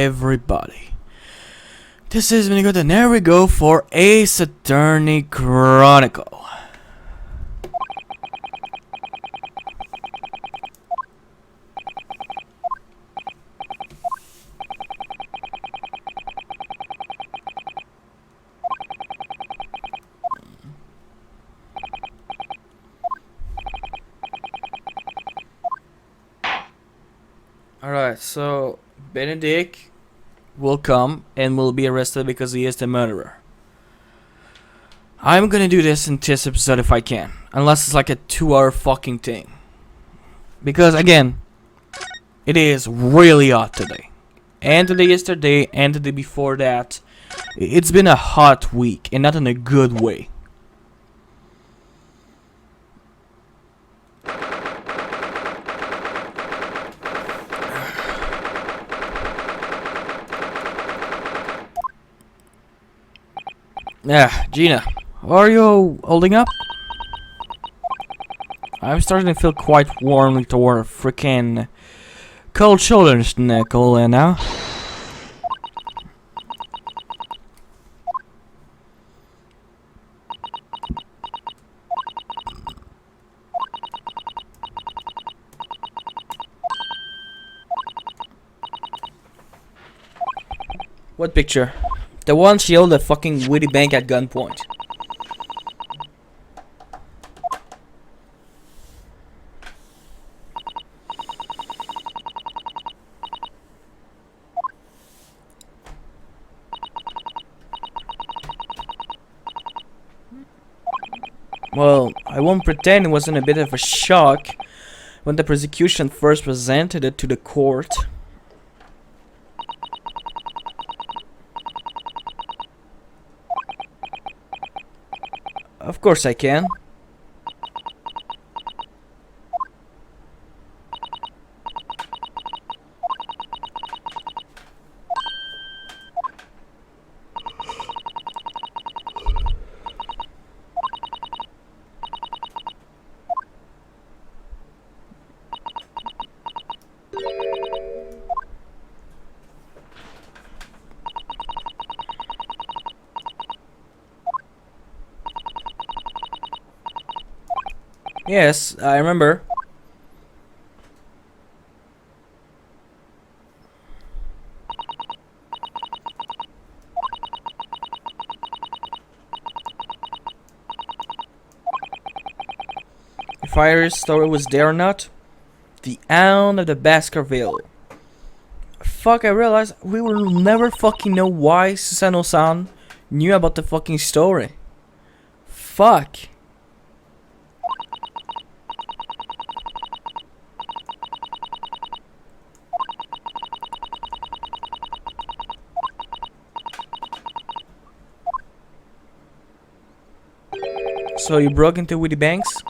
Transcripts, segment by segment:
everybody. This is Minigo, and there we go for Ace Attorney Chronicle. Alright, so Benedict will come and will be arrested because he is the murderer. I'm gonna do this in this episode if I can. Unless it's like a 2-hour fucking thing. Because again, it is really hot today. And the day yesterday and the day before that. It's been a hot week and not in a good way. Yeah, Gina, how are you holding up? I'm starting to feel quite warm toward a freaking cold shoulders knuckle now. What picture? The one she held a fucking witty bank at gunpoint. Well, I won't pretend it wasn't a bit of a shock when the prosecution first presented it to the court. Of course I can. Yes, I remember. If Iris' story was there or not, the Hound of the Baskerville. Fuck, I realized we will never fucking know why Susano-san knew about the fucking story. Fuck. So you broke into Witty Banks?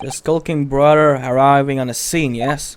The skulking brother arriving on the scene, yes?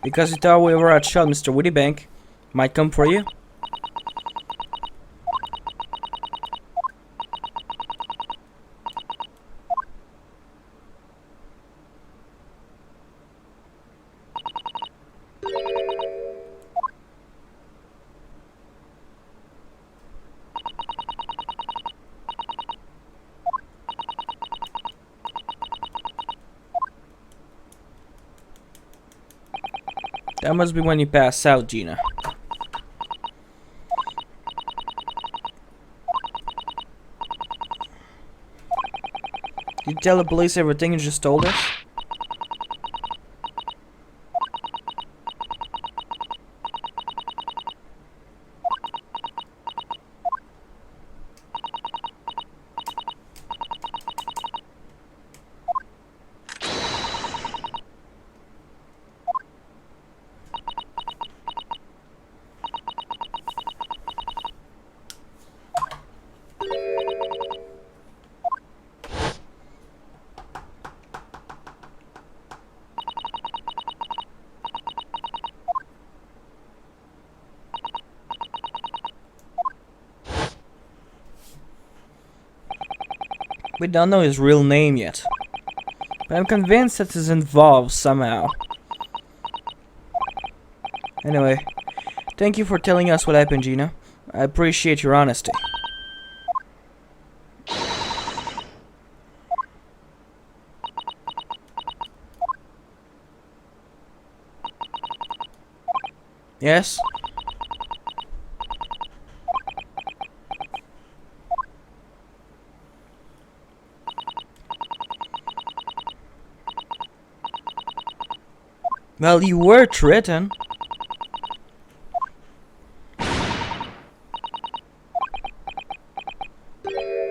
Because you thought we were at shot, Mr. Wittybank. Might come for you. That must be when you pass out, Gina. Did you tell the police everything you just told us? We don't know his real name yet, but I'm convinced that he's involved somehow. Anyway, thank you for telling us what happened, Gina. I appreciate your honesty. Yes? Well, you were threatened.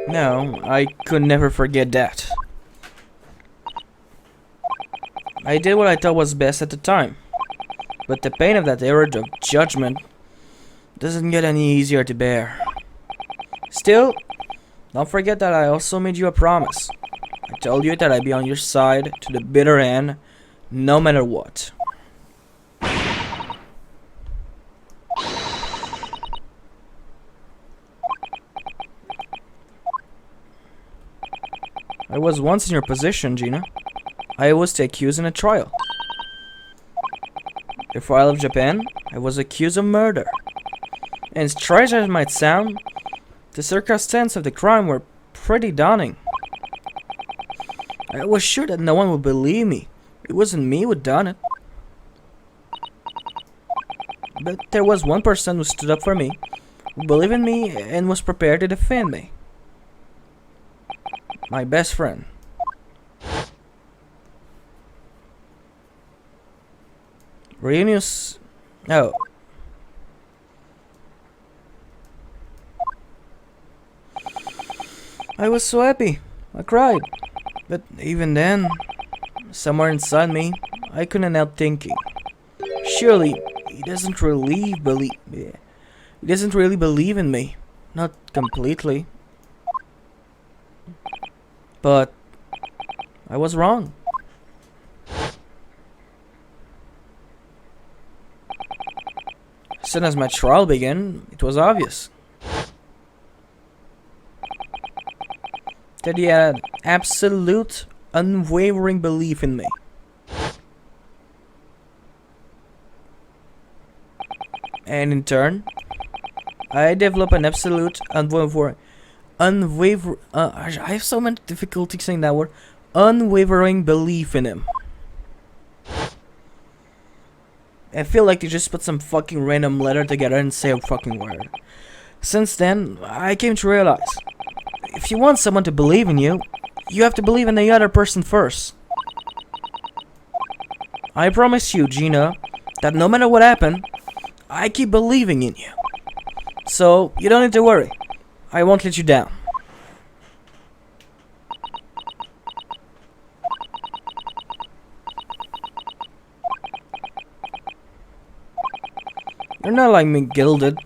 No, I could never forget that. I did what I thought was best at the time. But the pain of that error of judgment doesn't get any easier to bear. Still, don't forget that I also made you a promise. I told you that I'd be on your side to the bitter end, no matter what. I was once in your position, Gina. I was the accused in a trial. Before I left Japan, I was accused of murder. And as strange as it might sound, the circumstances of the crime were pretty daunting. I was sure that no one would believe me. It wasn't me who'd done it. But there was one person who stood up for me, who believed in me and was prepared to defend me. My best friend. Reunius... Oh. I was so happy. I cried. But even then, somewhere inside me, I couldn't help thinking. Surely, he doesn't really believe in me. Not completely. But I was wrong. As soon as my trial began, it was obvious. that he had absolute, unwavering belief in me. And in turn, I developed an absolute, I have so much difficulty saying that word. Unwavering belief in him. I feel like they just put some fucking random letter together and say a fucking word. Since then, I came to realize, if you want someone to believe in you, you have to believe in the other person first. I promise you, Gina, that no matter what happened, I keep believing in you. So, you don't need to worry. I won't let you down. You're not like me, gilded.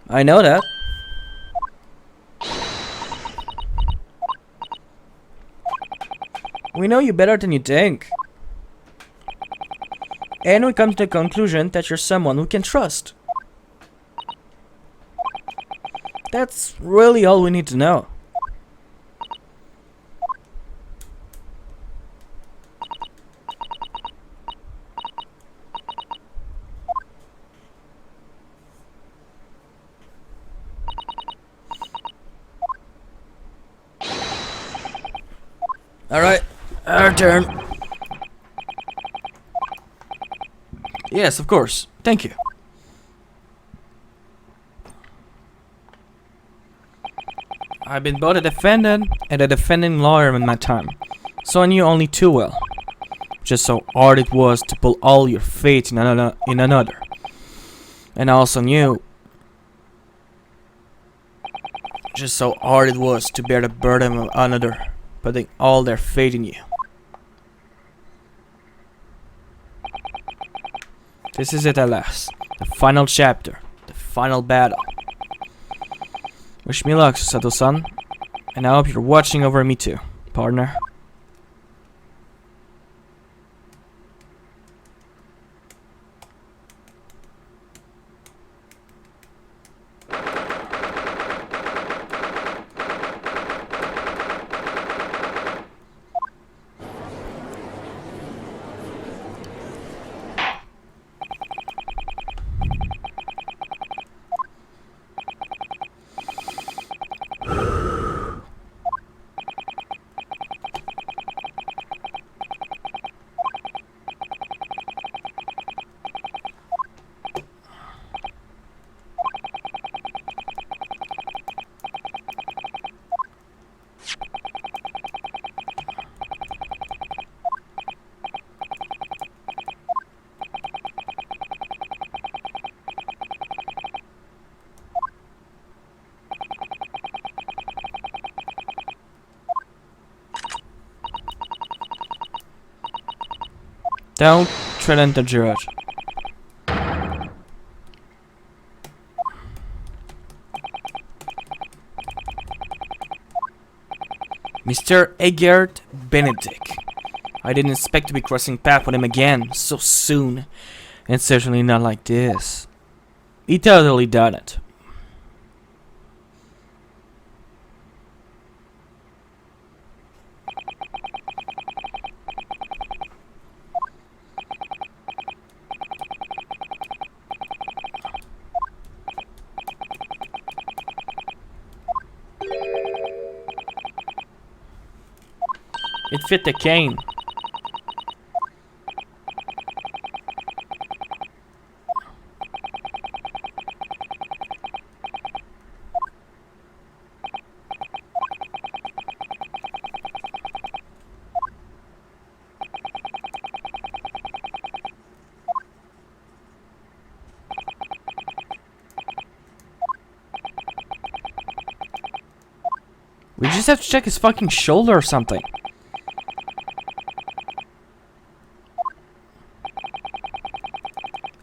I know that. We know you better than you think. And we come to the conclusion that you're someone we can trust. That's really all we need to know. Alright, our turn. Yes, of course. Thank you. I've been both a defendant and a defending lawyer in my time, so I knew only too well just how hard it was to pull all your fate in another. And I also knew just how hard it was to bear the burden of another putting all their faith in you. This is it at last. The final chapter. The final battle. Wish me luck, Sato-san. And I hope you're watching over me too, partner. Don't threaten the judge. Mr. Egert Benedict. I didn't expect to be crossing paths with him again so soon, and certainly not like this. He totally done it. It fit the cane. We just have to check his fucking shoulder or something.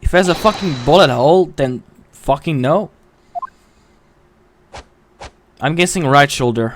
If there's a fucking bullet hole, then fucking no. I'm guessing right shoulder.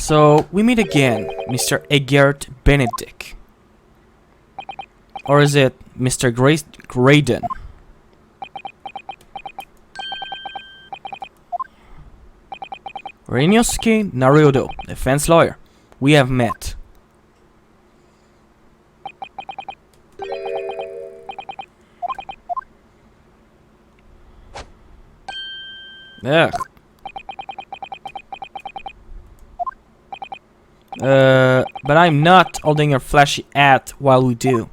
So, we meet again, Mr. Eggert Benedict. Or is it Mr. Graydon? Renioski Naruto, defense lawyer. We have met. Ugh. But I'm not holding a flashy ad while we do.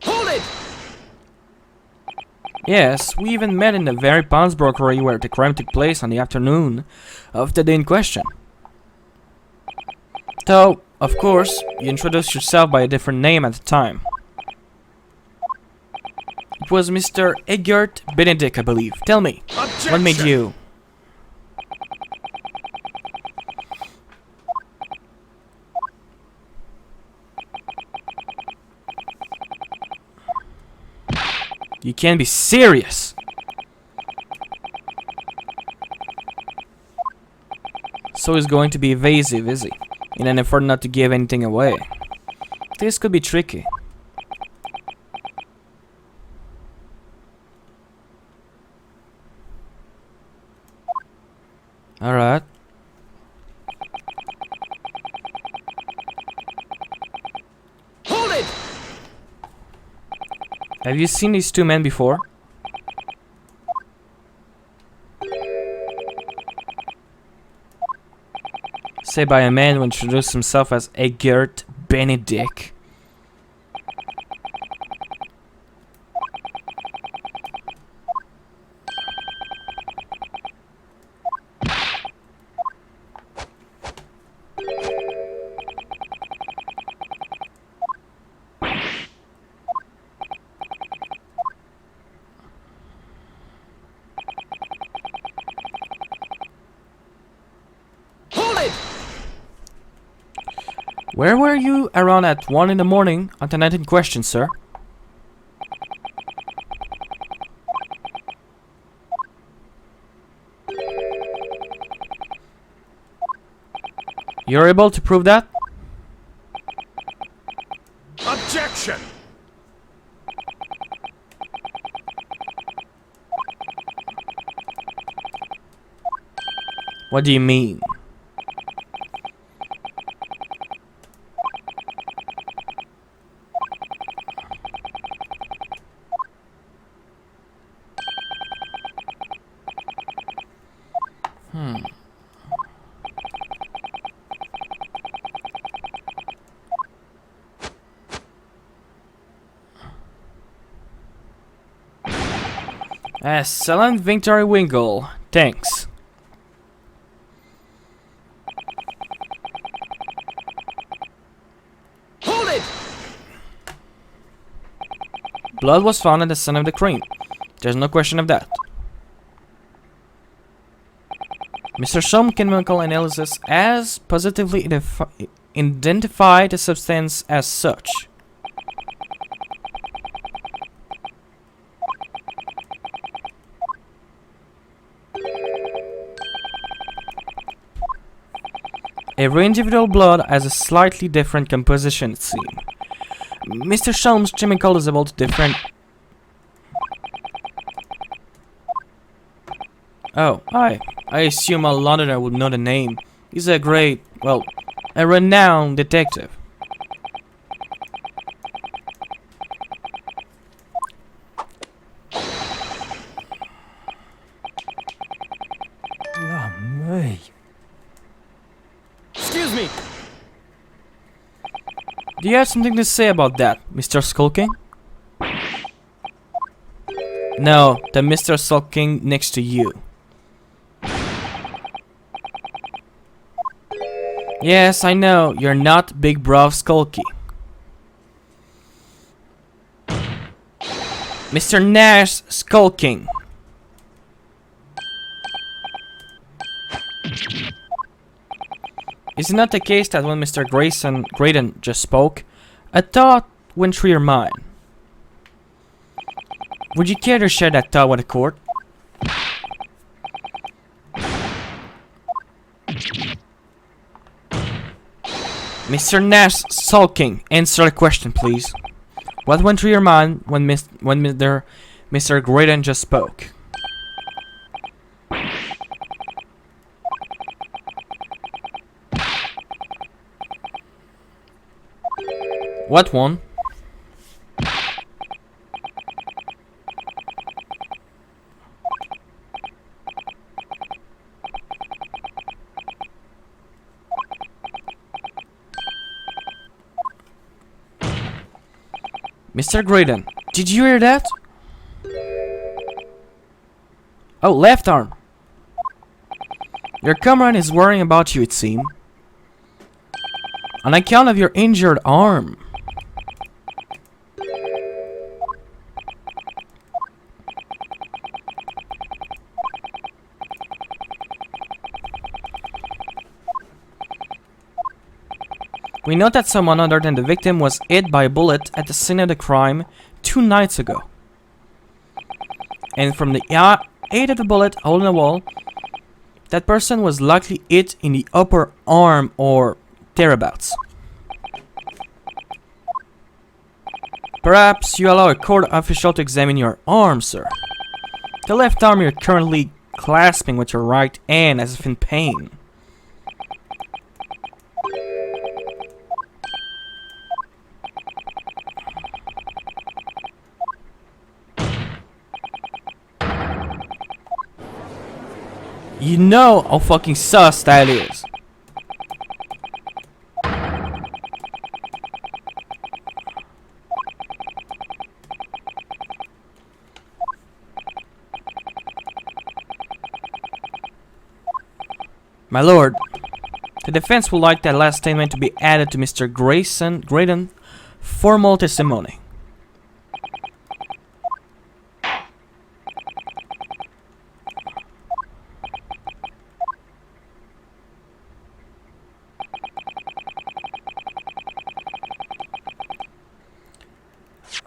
Hold it! Yes, we even met in the very pawnbrokery where the crime took place on the afternoon of the day in question. Though, of course, you introduced yourself by a different name at the time. It was Mr. Eggert Benedict, I believe. Tell me, Objection! what made you? You can't be serious! So he's going to be evasive, is he? In an effort not to give anything away. This could be tricky. Alright. Hold it! Have you seen these two men before? Say by a man who introduced himself as Eggert Benedict. Hold it! Where were you around at 1 in the morning on the night in question, sir? You're able to prove that? Objection! What do you mean? Excellent Victory Wingle. Thanks. Hold it! Blood was found at the scene of the crime. There's no question of that. Mr. Shum chemical analysis has positively identified the substance as such. Every individual blood has a slightly different composition, it seems. Mr. Shelm's chemical is able to different... Oh, I assume a Londoner would know the name. He's a great, well, a renowned detective. Oh, me. Excuse me! Do you have something to say about that, Mr. Skulking? No, the Mr. Sulking next to you. Yes, I know, you're not Big Bro Skulky. Mr. Nash Skulking. Is it not the case that when Mr. Graydon just spoke, a thought went through your mind? Would you care to share that thought with the court? Mr. Nash sulking, answer the question, please. What went through your mind when Mr. Graydon just spoke? What one? Mr. Graydon, did you hear that? Oh, left arm. Your comrade is worrying about you, it seems. On account of your injured arm. We know that someone other than the victim was hit by a bullet at the scene of the crime 2 nights ago. And from the height of the bullet hole in the wall, that person was likely hit in the upper arm or thereabouts. Perhaps you allow a court official to examine your arm, sir. The left arm you're currently clasping with your right hand as if in pain. You know how fucking sus that is. My lord, the defense would like that last statement to be added to Mr. Graydon's formal testimony.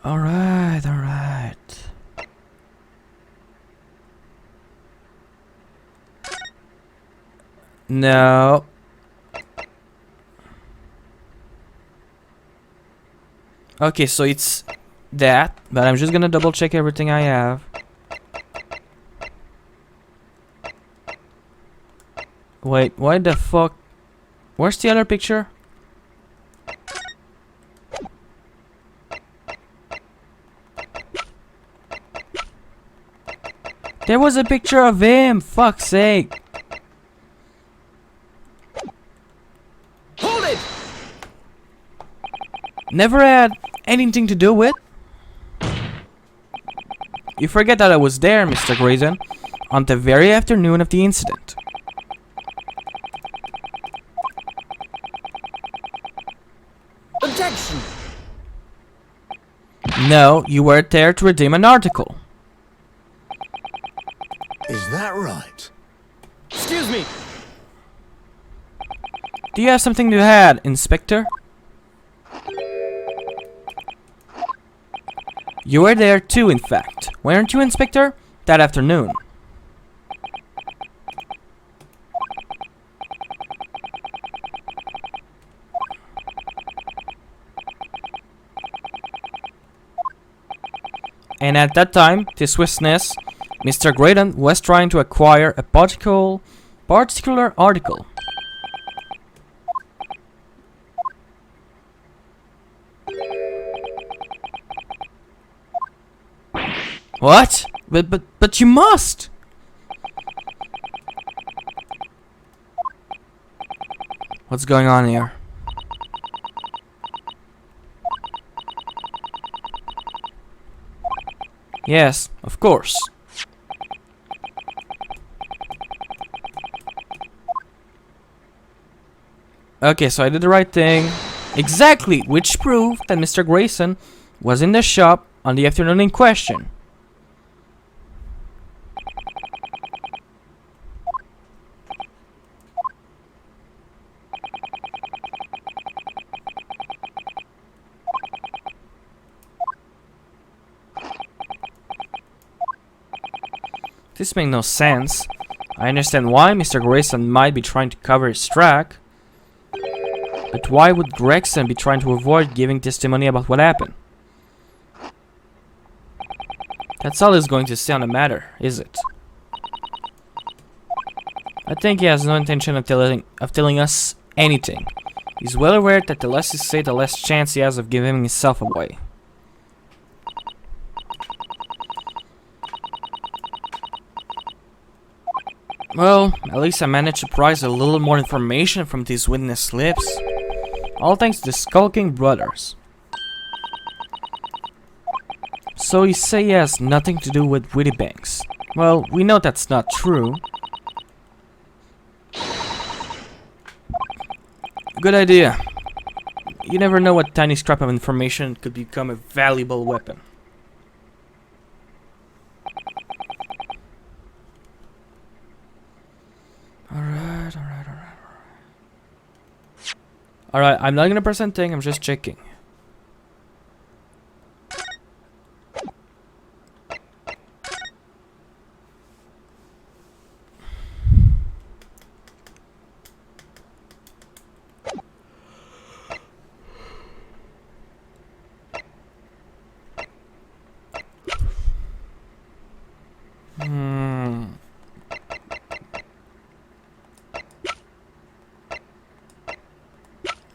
Alright, alright. No. Okay, so it's that, but I'm just gonna double check everything I have. Wait, why the fuck? Where's the other picture? There was a picture of him, fuck's sake. Hold it! Never had anything to do with? You forget that I was there, Mr. Grayson, on the very afternoon of the incident. Objection! No, you were there to redeem an article. Is that right? Excuse me! Do you have something to add, Inspector? You were there too, in fact. Weren't you, Inspector? That afternoon. And at that time, this witness, Mr. Graydon, was trying to acquire a particular article. What? But you must! What's going on here? Yes, of course. Okay, so I did the right thing. Exactly, which proved that Mr. Grayson was in the shop on the afternoon in question. This makes no sense. I understand why Mr. Grayson might be trying to cover his track. But why would Gregson be trying to avoid giving testimony about what happened? That's all he's going to say on the matter, is it? I think he has no intention of telling us anything. He's well aware that the less he says, the less chance he has of giving himself away. Well, at least I managed to prise a little more information from these witness lips. All thanks to the skulking brothers. So you say he has nothing to do with Whitty Banks. Well, we know that's not true. Good idea. You never know what tiny scrap of information could become a valuable weapon. Alright, I'm not gonna press anything, I'm just checking.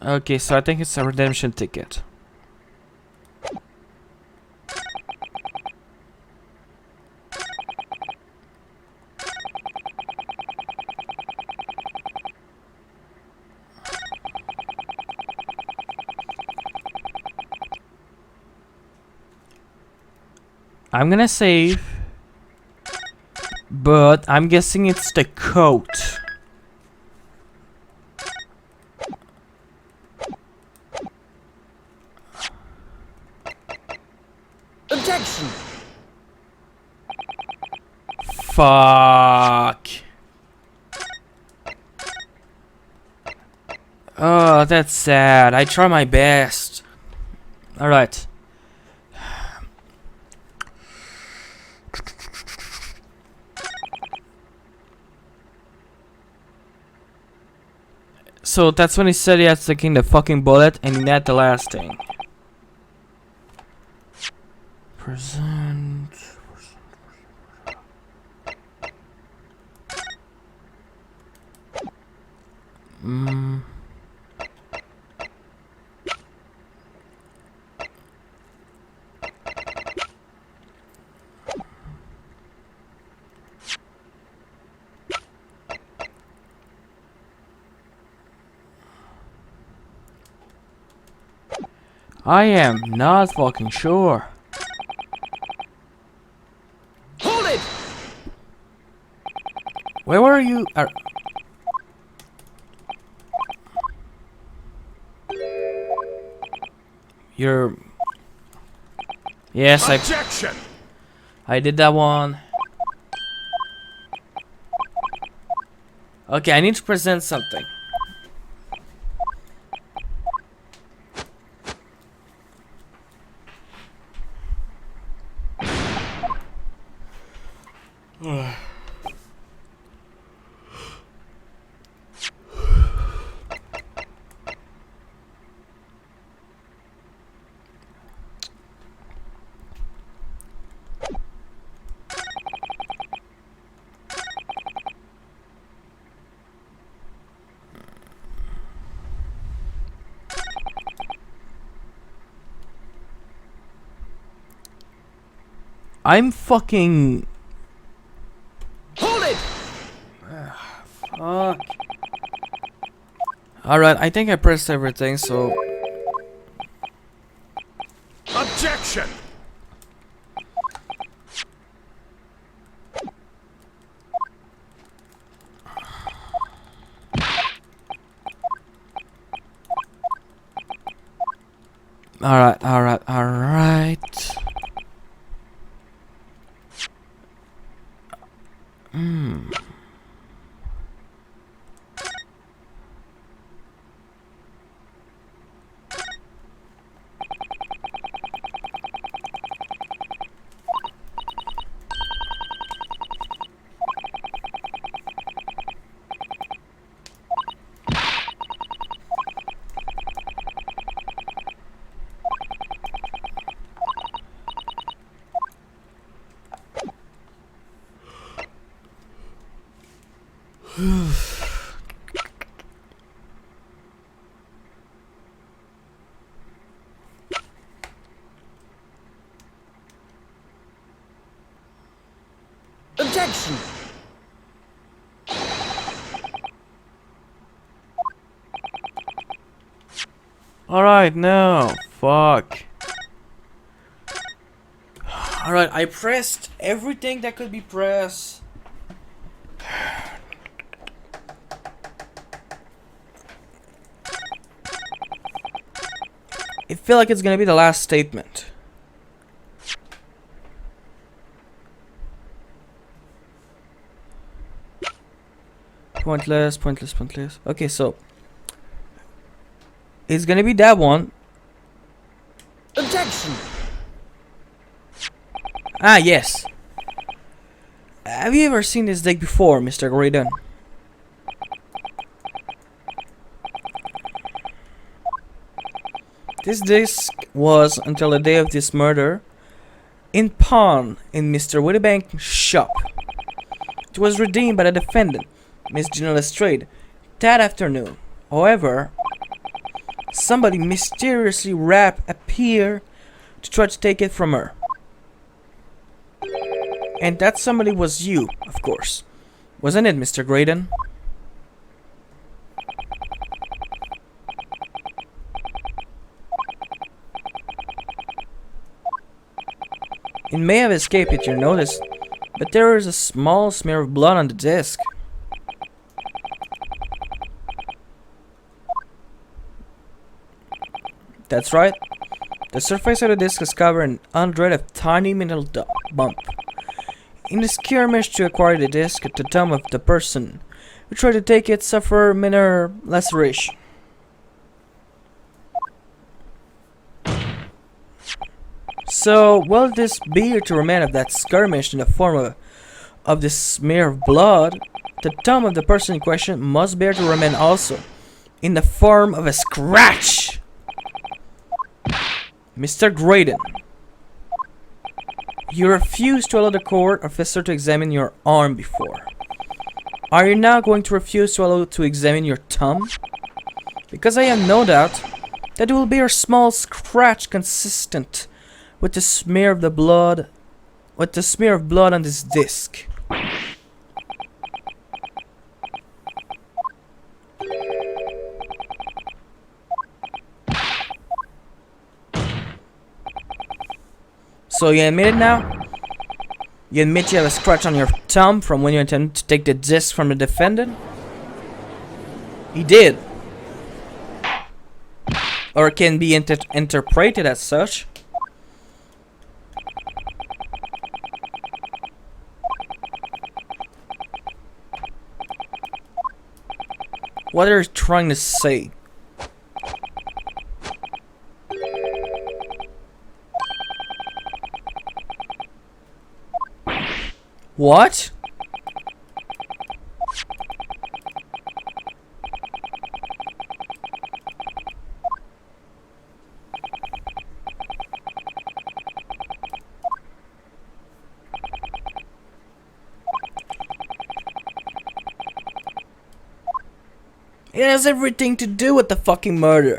Okay, so I think it's a redemption ticket. I'm gonna save, but I'm guessing it's the coat. Objection! Fuck. Oh, that's sad. I try my best. Alright. So that's when he said he had taken the fucking bullet and he had the last thing. Present. I am not fucking sure. Hold it! Where were you? You're. Yes, Objection! I did that one. Okay, I need to present something. I'm fucking. Hold it! Fuck. Alright, I think I pressed everything, so. Objection! Alright. Objection! Alright, no. Fuck. Alright, I pressed everything that could be pressed. I feel like it's gonna be the last statement. Pointless, pointless, pointless. Okay, so it's gonna be that one. Objection! Ah, yes. Have you ever seen this deck before, Mr. Graydon? This disc was, until the day of this murder, in pawn in Mr. Whittybank's shop. It was redeemed by the defendant, Miss Gina Lestrade, that afternoon. However, somebody mysteriously appeared to try to take it from her. And that somebody was you, of course. Wasn't it, Mr. Graydon? It may have escaped at your notice, but there is a small smear of blood on the disc. That's right. The surface of the disc is covered in hundreds of tiny metal bumps. In the skirmish to acquire the disc, the thumb of the person who tried to take it suffered minor laceration. So, will this be to remain of that skirmish in the form of this smear of blood? The thumb of the person in question must bear to remain also in the form of a scratch. Mr. Graydon, you refused to allow the court officer to examine your arm before. Are you now going to refuse to allow to examine your thumb? Because I have no doubt that it will be a small scratch consistent with the smear of blood on this disc. So you admit it now? You admit you have a scratch on your thumb from when you intended to take the disc from the defendant? He did. Or can be interpreted as such. What are you trying to say? What? It has everything to do with the fucking murder.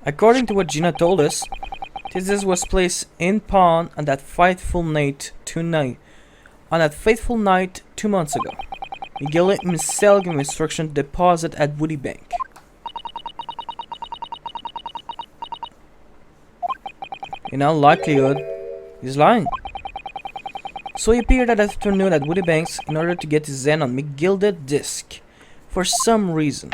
According to what Gina told us, this was placed in pawn on that fateful night tonight on that fateful night 2 months ago, Miguel himself gave instruction to deposit at Woody Bank. In all likelihood, he's lying. So he appeared that afternoon at Woody Banks in order to get his hand on McGilded disc for some reason.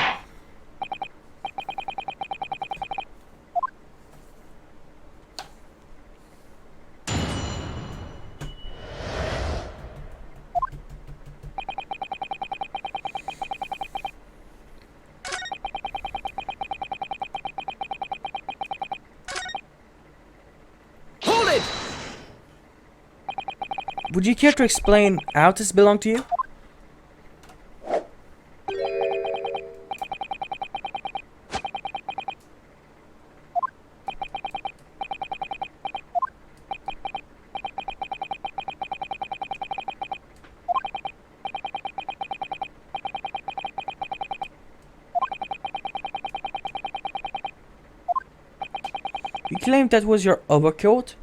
Would you care to explain how this belonged to you? You claimed that was your overcoat?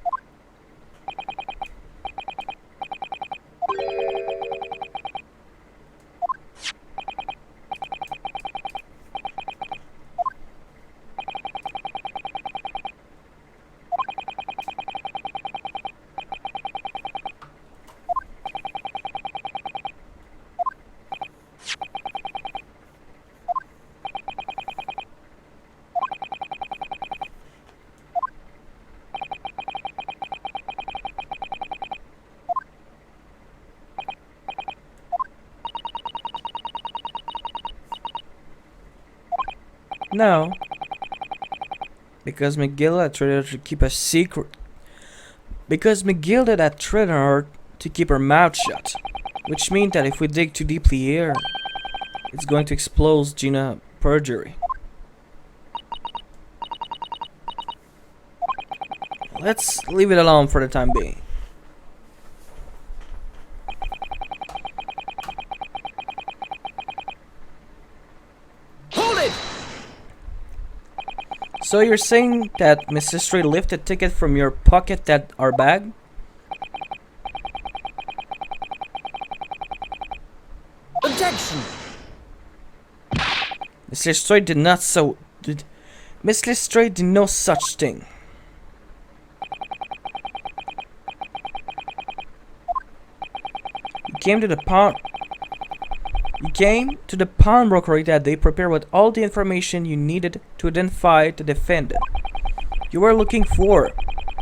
No. Because McGill had threatened her to keep a secret. Because McGill had threatened her to keep her mouth shut. Which means that if we dig too deeply here, it's going to expose Gina perjury. Let's leave it alone for the time being. So you're saying that Mrs. Stray lifted a ticket from your pocket that our bag? Objection! Mr. Stray did not so... Mr. Stray did no such thing. You came to the pawnbroker that they prepared with all the information you needed to identify the defendant you were looking for.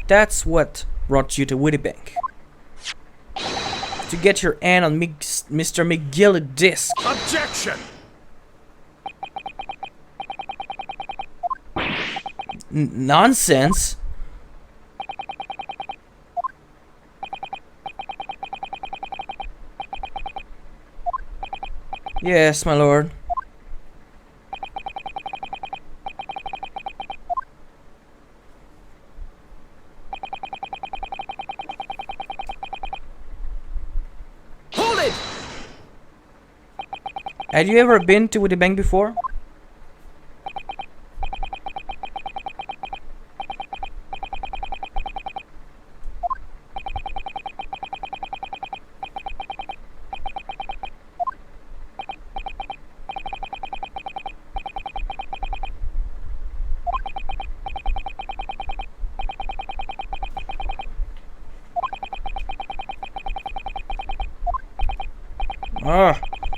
That's what brought you to Woody Bank. To get your hand on Mr. McGill's disc. Objection! Nonsense. Yes, my lord. Hold it! Had you ever been to Woody Bank before?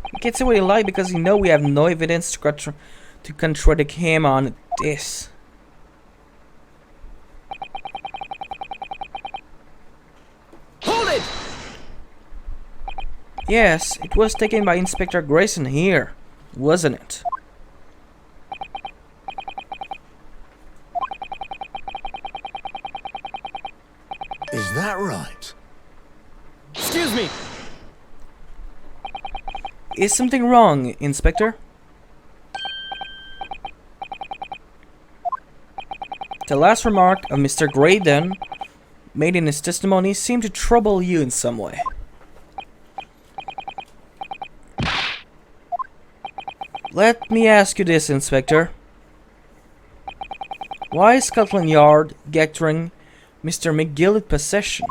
He can't say what he lied because he know we have no evidence to contradict him on this. Hold it! Yes, it was taken by Inspector Grayson here, wasn't it? Is that right? Excuse me! Is something wrong, Inspector? The last remark of Mr. Graydon made in his testimony seemed to trouble you in some way. Let me ask you this, Inspector. Why is Scotland Yard gathering Mr. McGill in possession?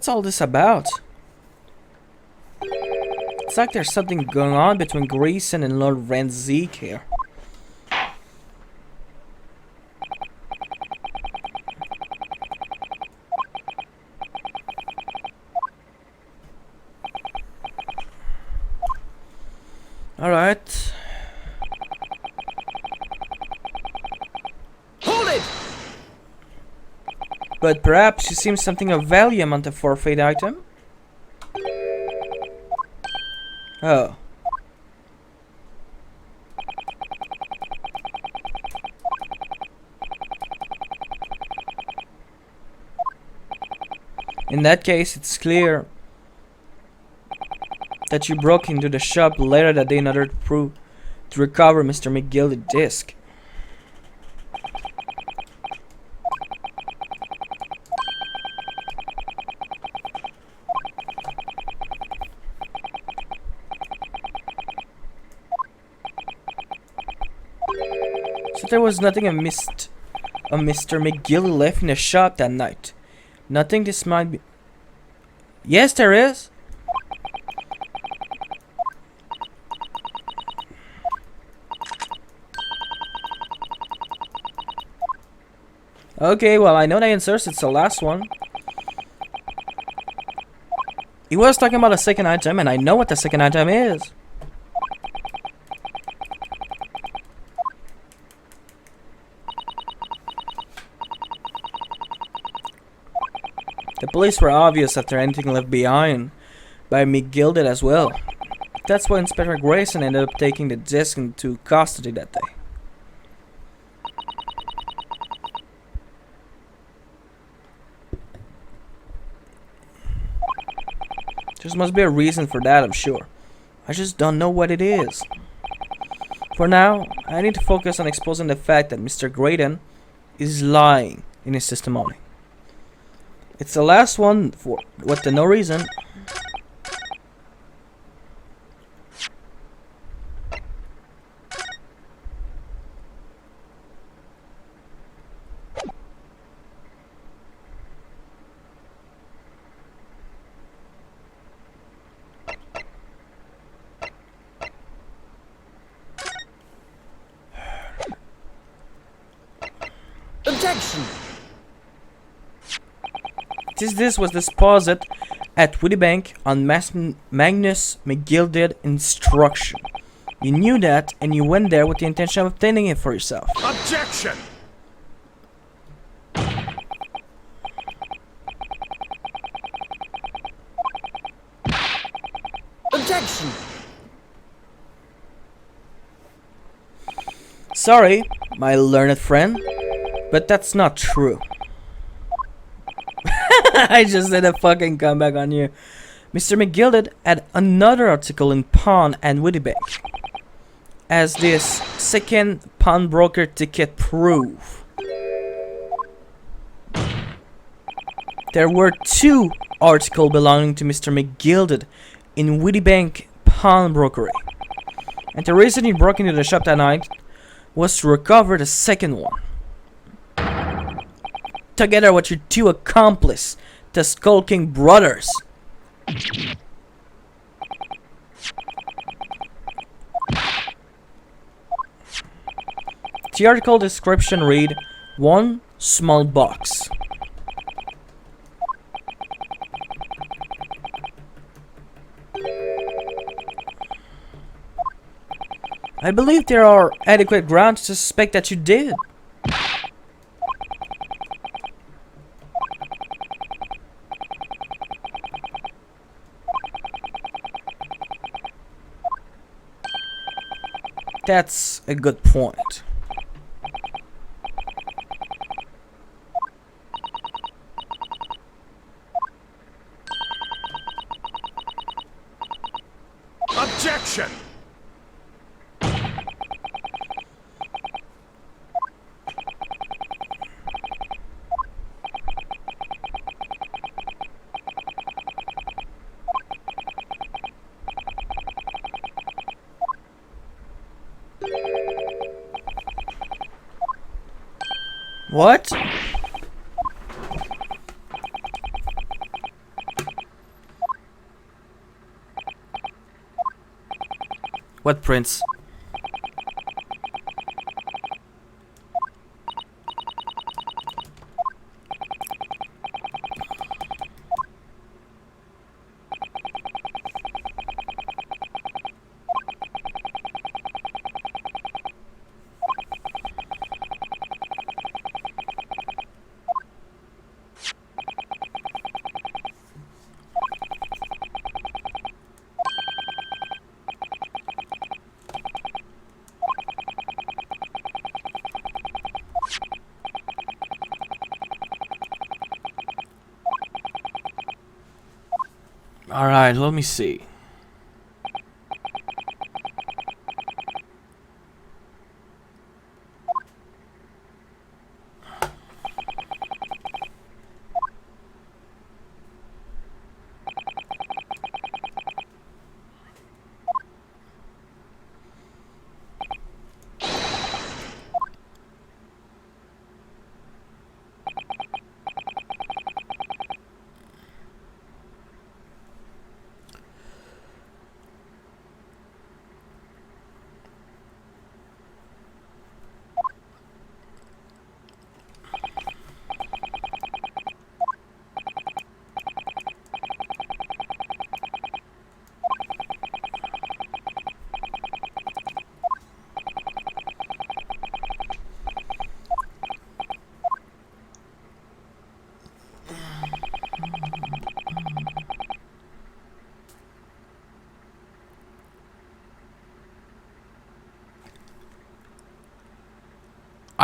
What's all this about? It's like there's something going on between Grayson and Lord Ranzik here. Alright. Hold it! But perhaps she seems something of value among the forfeit item? Oh. In that case, it's clear that you broke into the shop later that day in order to recover Mr. McGill's disc. So there was nothing of Mr. McGill left in the shop that night. Nothing this might be. Yes, there is. Okay, well, I know the answers. It's the last one. He was talking about a second item, and I know what the second item is. The police were obvious after anything left behind by McGilded as well. That's why Inspector Grayson ended up taking the disc into custody that day. There must be a reason for that, I'm sure. I just don't know what it is. For now, I need to focus on exposing the fact that Mr. Graydon is lying in his testimony. It's the last one for what the no reason. Objection! This was deposited at Wittybank on Magnus McGilded instruction. You knew that, and you went there with the intention of obtaining it for yourself. Objection! Objection! Sorry, my learned friend, but that's not true. I just did a fucking comeback on you. Mr. McGilded had another article in Pawn and Wittybank, as this second pawnbroker ticket prove. There were two articles belonging to Mr. McGilded in Wittybank pawnbrokery, and the reason he broke into the shop that night was to recover the second one. Together with your two accomplices, the skulking brothers. The article description read, one small box. I believe there are adequate grounds to suspect that you did. That's a good point. Objection! What? What prints? Alright, let me see.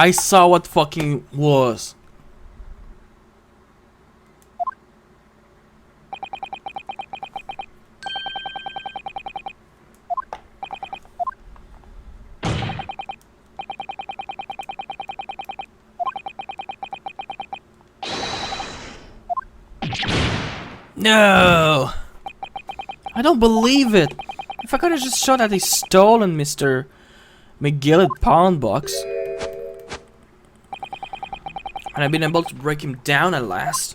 I saw what fucking was. No! I don't believe it! If I could have just showed that they stolen Mr. McGillet pawn box, and I've been able to break him down at last.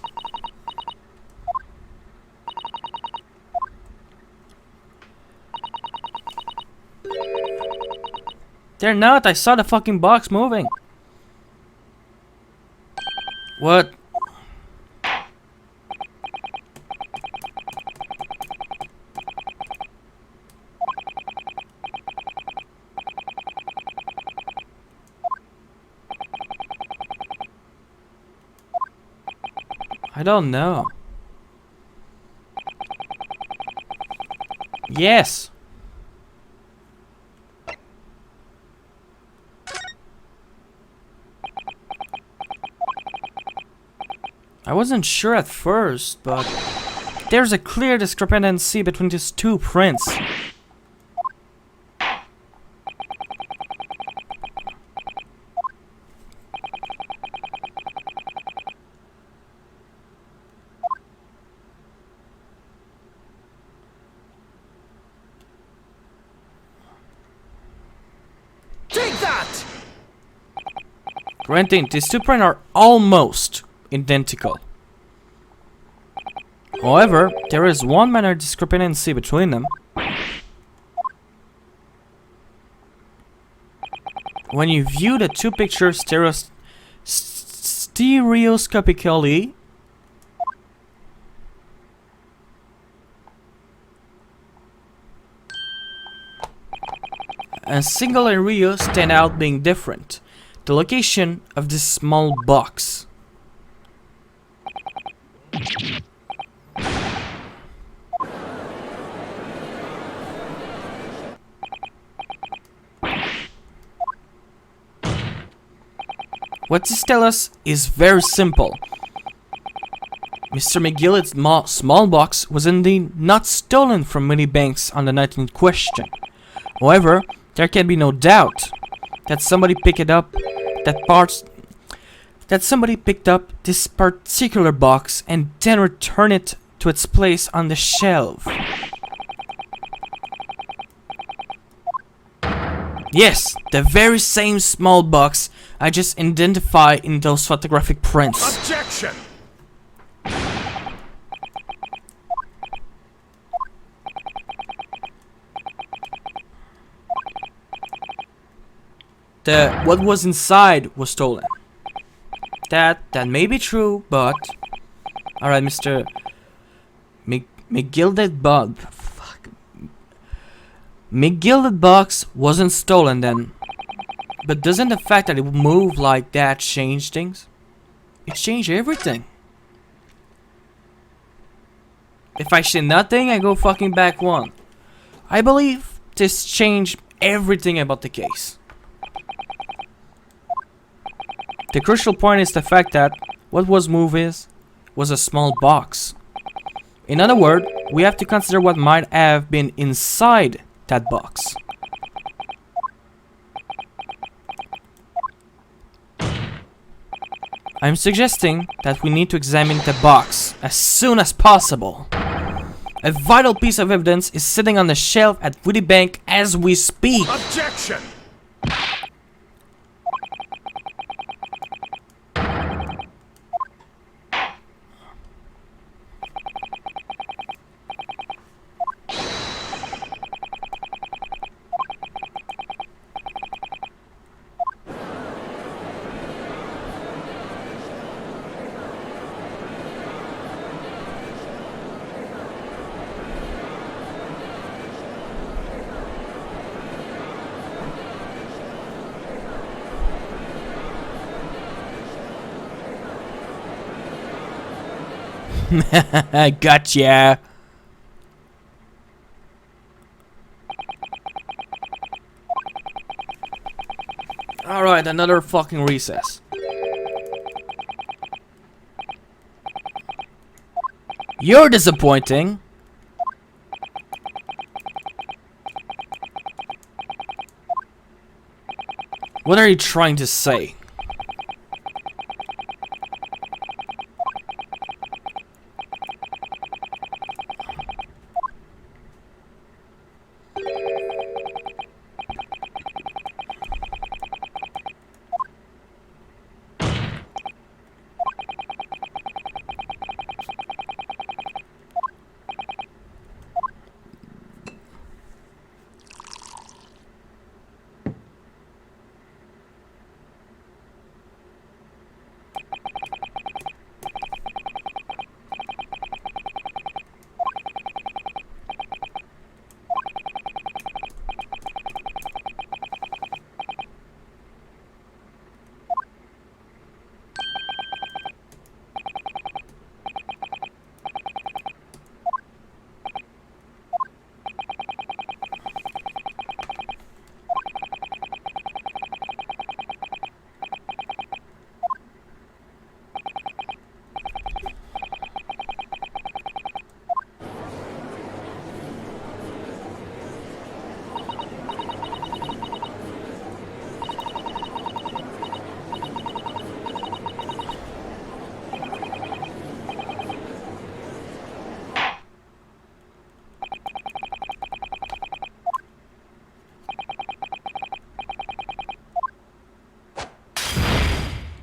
They're not, I saw the fucking box moving. What? I don't know. Yes. I wasn't sure at first, but there's a clear discrepancy between these two prints. Take that! Granted, these two prints are almost identical. However, there is one minor discrepancy between them. When you view the two pictures stereoscopically, a single area stand out being different. The location of this small box. What this tells us is very simple. Mr. McGillet's small box was indeed not stolen from many banks on the night in question. However, there can be no doubt that somebody picked up this particular box and then returned it to its place on the shelf. Yes, the very same small box I just identified in those photographic prints. Objection! what was inside was stolen. That may be true, but alright, Mr. McGilded Bug. Fuck. McGilded box wasn't stolen then. But doesn't the fact that it moved like that change things? It changed everything. If I say nothing, I go fucking back one. I believe this changed everything about the case. The crucial point is the fact that what was moved was a small box. In other words, we have to consider what might have been inside that box. I'm suggesting that we need to examine the box as soon as possible. A vital piece of evidence is sitting on the shelf at Woody Bank as we speak. Objection! Gotcha. Alright, another fucking recess. You're disappointing. What are you trying to say?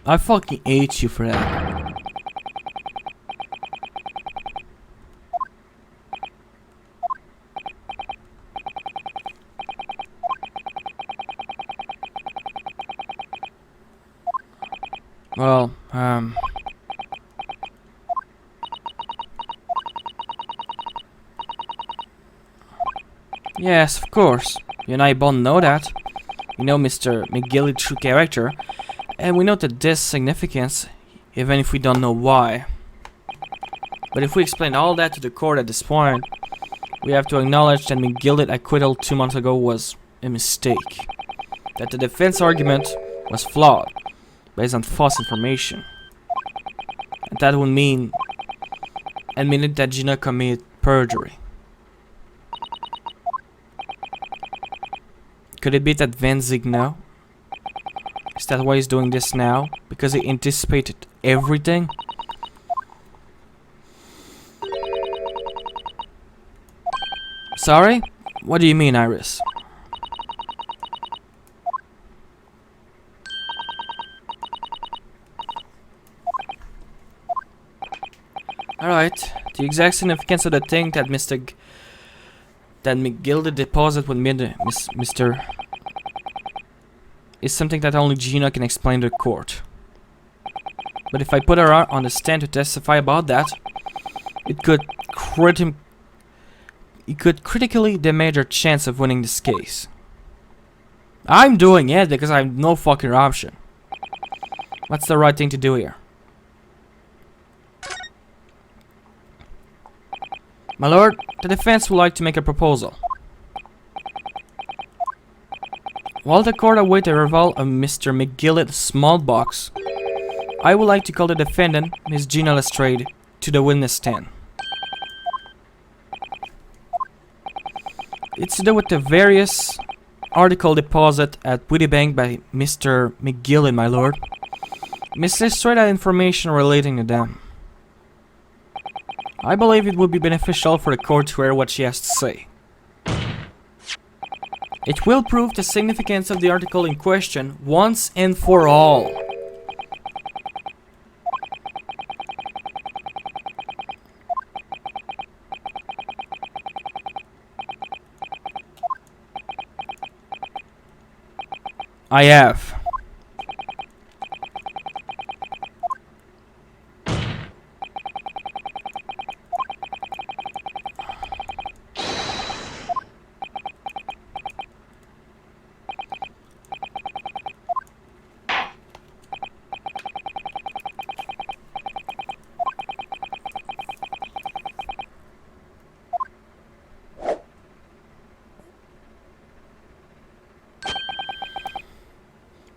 I fucking hate you for that. Well, yes, of course. You and I both know that. You know Mr. McGilly's true character. And we noted this significance, even if we don't know why. But if we explain all that to the court at this point, we have to acknowledge that McGilly's acquittal 2 months ago was a mistake. That the defense argument was flawed, based on false information. And that would mean admitting that Gina committed perjury. Could it be that Van Zig know? Is that why he's doing this now? Because he anticipated everything? Sorry? What do you mean, Iris? Alright, the exact significance of the thing that that McGildy deposit with Mr. is something that only Gina can explain to the court. But if I put her out on the stand to testify about that, it could critically damage her chance of winning this case. I'm doing it because I have no fucking option. What's the right thing to do here? My lord, the defense would like to make a proposal. While the court awaits the arrival of Mr. McGillet's small box, I would like to call the defendant, Miss Gina Lestrade, to the witness stand. It's to do with the various article deposit at Witty Bank by Mr. McGillet, my lord. Miss Lestrade had information relating to them. I believe it would be beneficial for the court to hear what she has to say. It will prove the significance of the article in question once and for all. I have.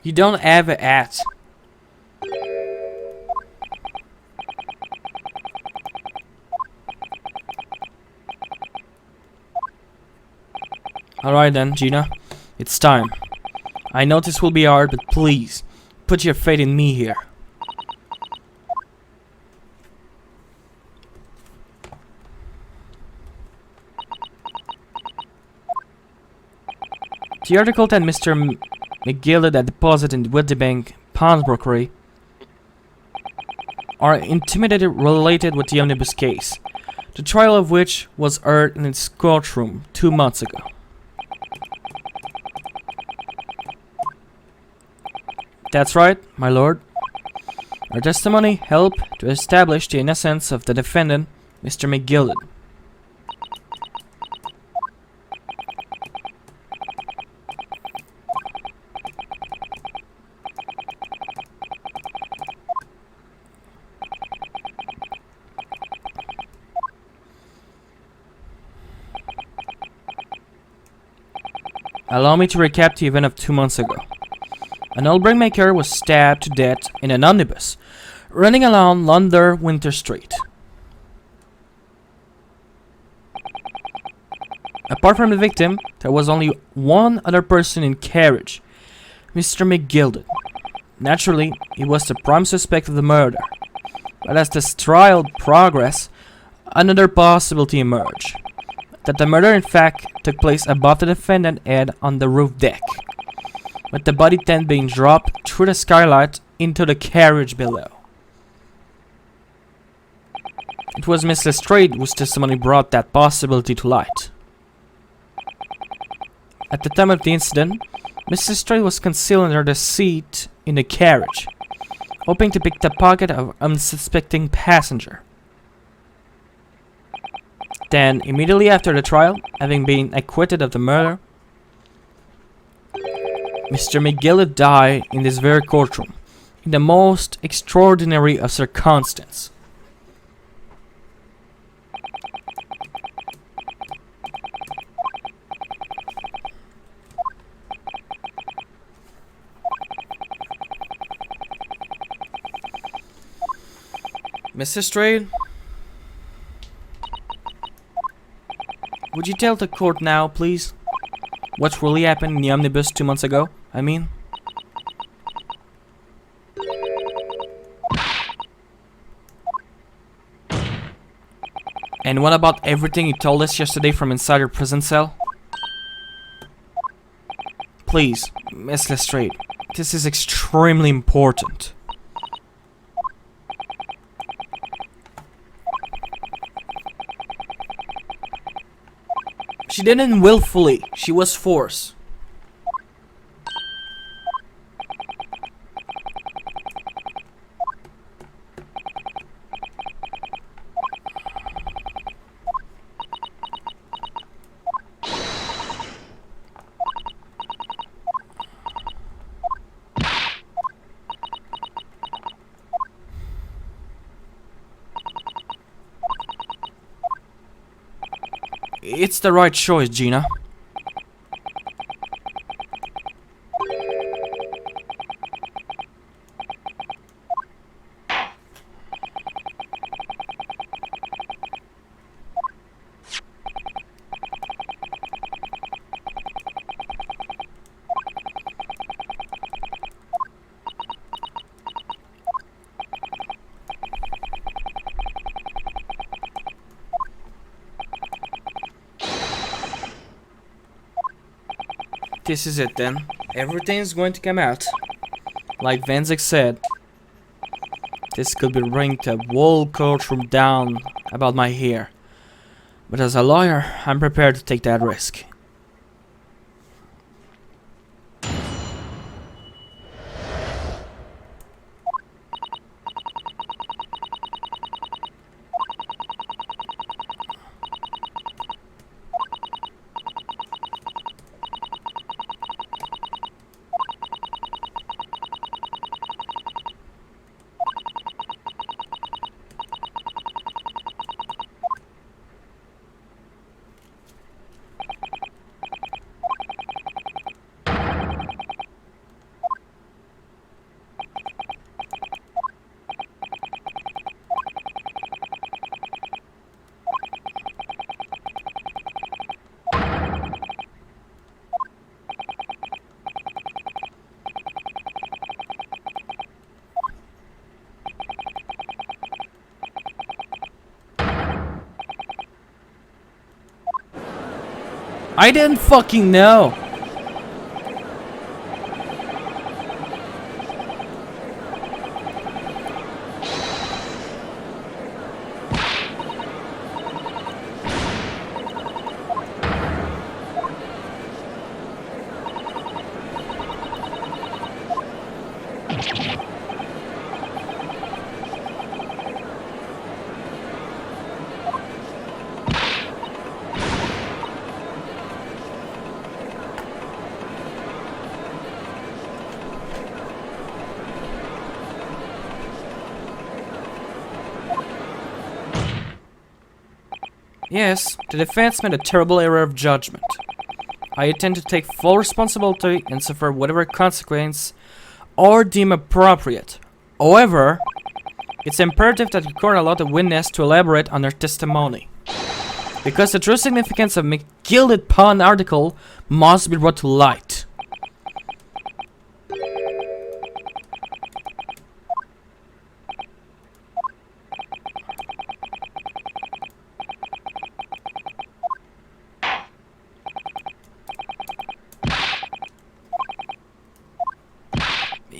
You don't have a hat. Alright then, Gina. It's time. I know this will be hard, but please, put your faith in me here. The article that Mr. McGillet had deposited in the Witty Bank pawnbrokery are intimately related with the omnibus case, the trial of which was heard in its courtroom 2 months ago. That's right, my lord. Our testimony helped to establish the innocence of the defendant, Mr. McGillet. Allow me to recap the event of 2 months ago. An old brickmaker was stabbed to death in an omnibus, running along London Winter Street. Apart from the victim, there was only one other person in carriage, Mr. McGillet. Naturally, he was the prime suspect of the murder, but as the trial progressed, another possibility emerged. That the murder in fact took place above the defendant's head on the roof deck, with the body then being dropped through the skylight into the carriage below. It was Miss Lestrade whose testimony brought that possibility to light. At the time of the incident, Miss Lestrade was concealed under the seat in the carriage, hoping to pick the pocket of an unsuspecting passenger. Then, immediately after the trial, having been acquitted of the murder, Mr. McGillet died in this very courtroom, in the most extraordinary of circumstances. Mr. Strayed, would you tell the court now, please, what really happened in the omnibus 2 months ago? I mean. And what about everything you told us yesterday from inside your prison cell? Please, Miss Lestrade, this is extremely important. She didn't willfully, she was forced. It's the right choice, Gina. This is it then. Everything's going to come out. Like Vanzik said, this could be bringing the whole courtroom down about my hair. But as a lawyer, I'm prepared to take that risk. I didn't fucking know. Yes, the defense made a terrible error of judgment. I intend to take full responsibility and suffer whatever consequence or deem appropriate. However, it's imperative that the court allow the witness to elaborate on their testimony, because the true significance of McGilded Pawn article must be brought to light.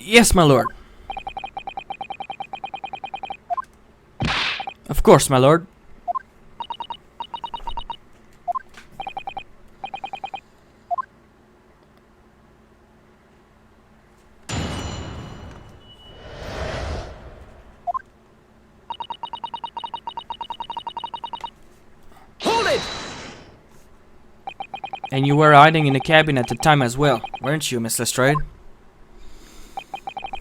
Yes, my lord. Of course, my lord. Hold it! And you were hiding in the cabin at the time as well, weren't you, Miss Lestrade?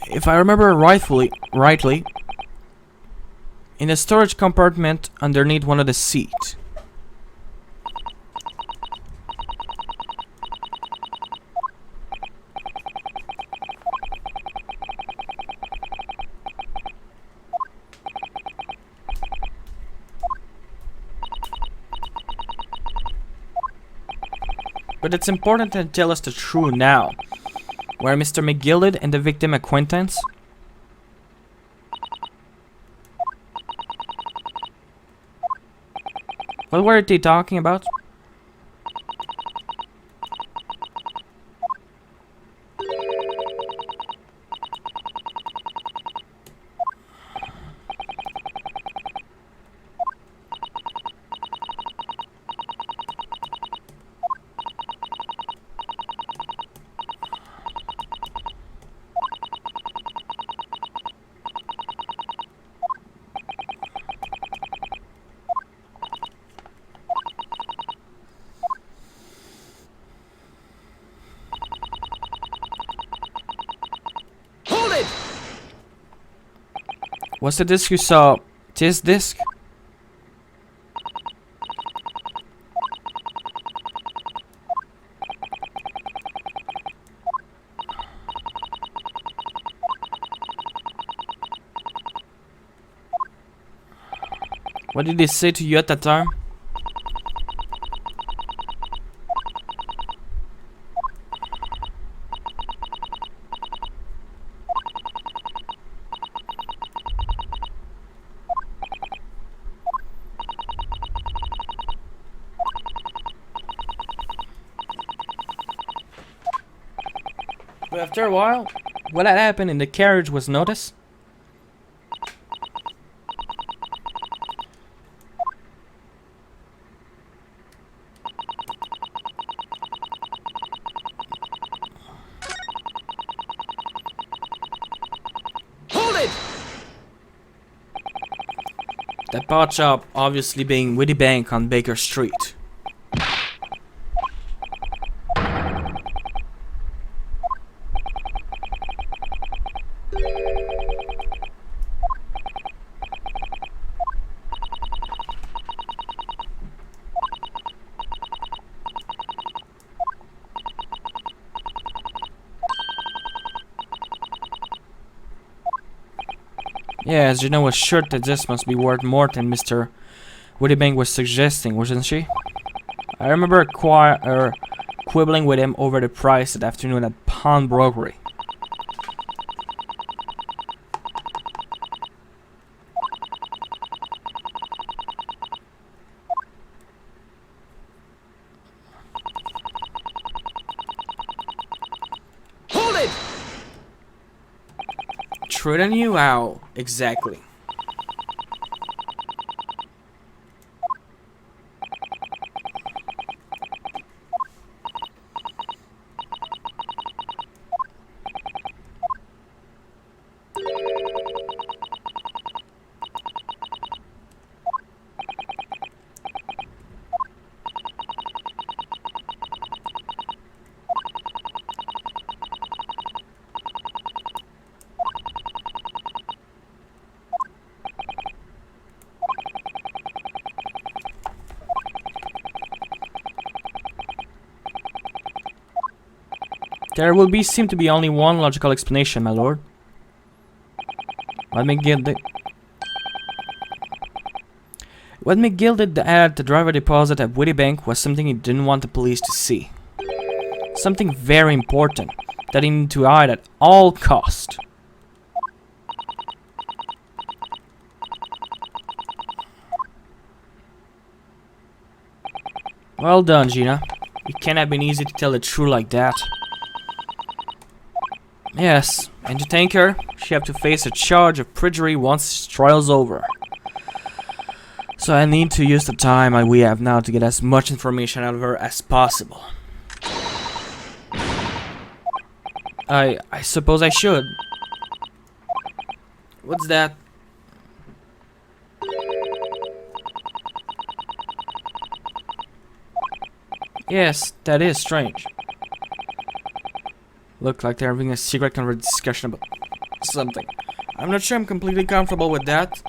If I remember rightly, in a storage compartment underneath one of the seats. But it's important to tell us the truth now. Were Mr. McGilded and the victim acquaintance? What were they talking about? Was the disc you saw this disc? What did they say to you at that time? But after a while, what had happened in the carriage was noticed. Hold it! That pot shop obviously being Witty Bank on Baker Street. Yeah, as you know, was sure that this must be worth more than Mr. Wittybank was suggesting, wasn't she? I remember quibbling with him over the price that afternoon at pawnbrokery. Hold it! True than you? How exactly? There will seem to be only one logical explanation, my lord. What McGill did at the driver deposit at Witty Bank was something he didn't want the police to see. Something very important that he needed to hide at all cost. Well done, Gina. It can't have been easy to tell the truth like that. Yes, and to thank her, she had to face a charge of perjury once trial's over. So I need to use the time we have now to get as much information out of her as possible. I suppose I should. What's that? Yes, that is strange. Look like they're having a secret discussion about something. I'm not sure I'm completely comfortable with that.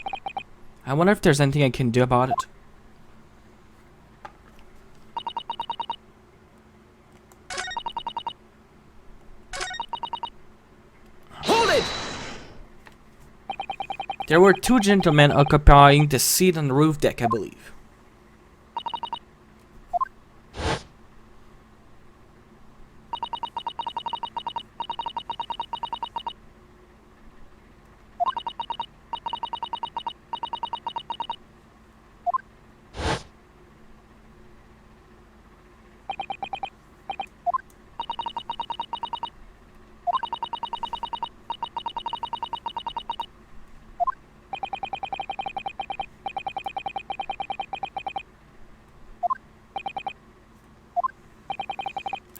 I wonder if there's anything I can do about it. Hold it! There were two gentlemen occupying the seat on the roof deck, I believe.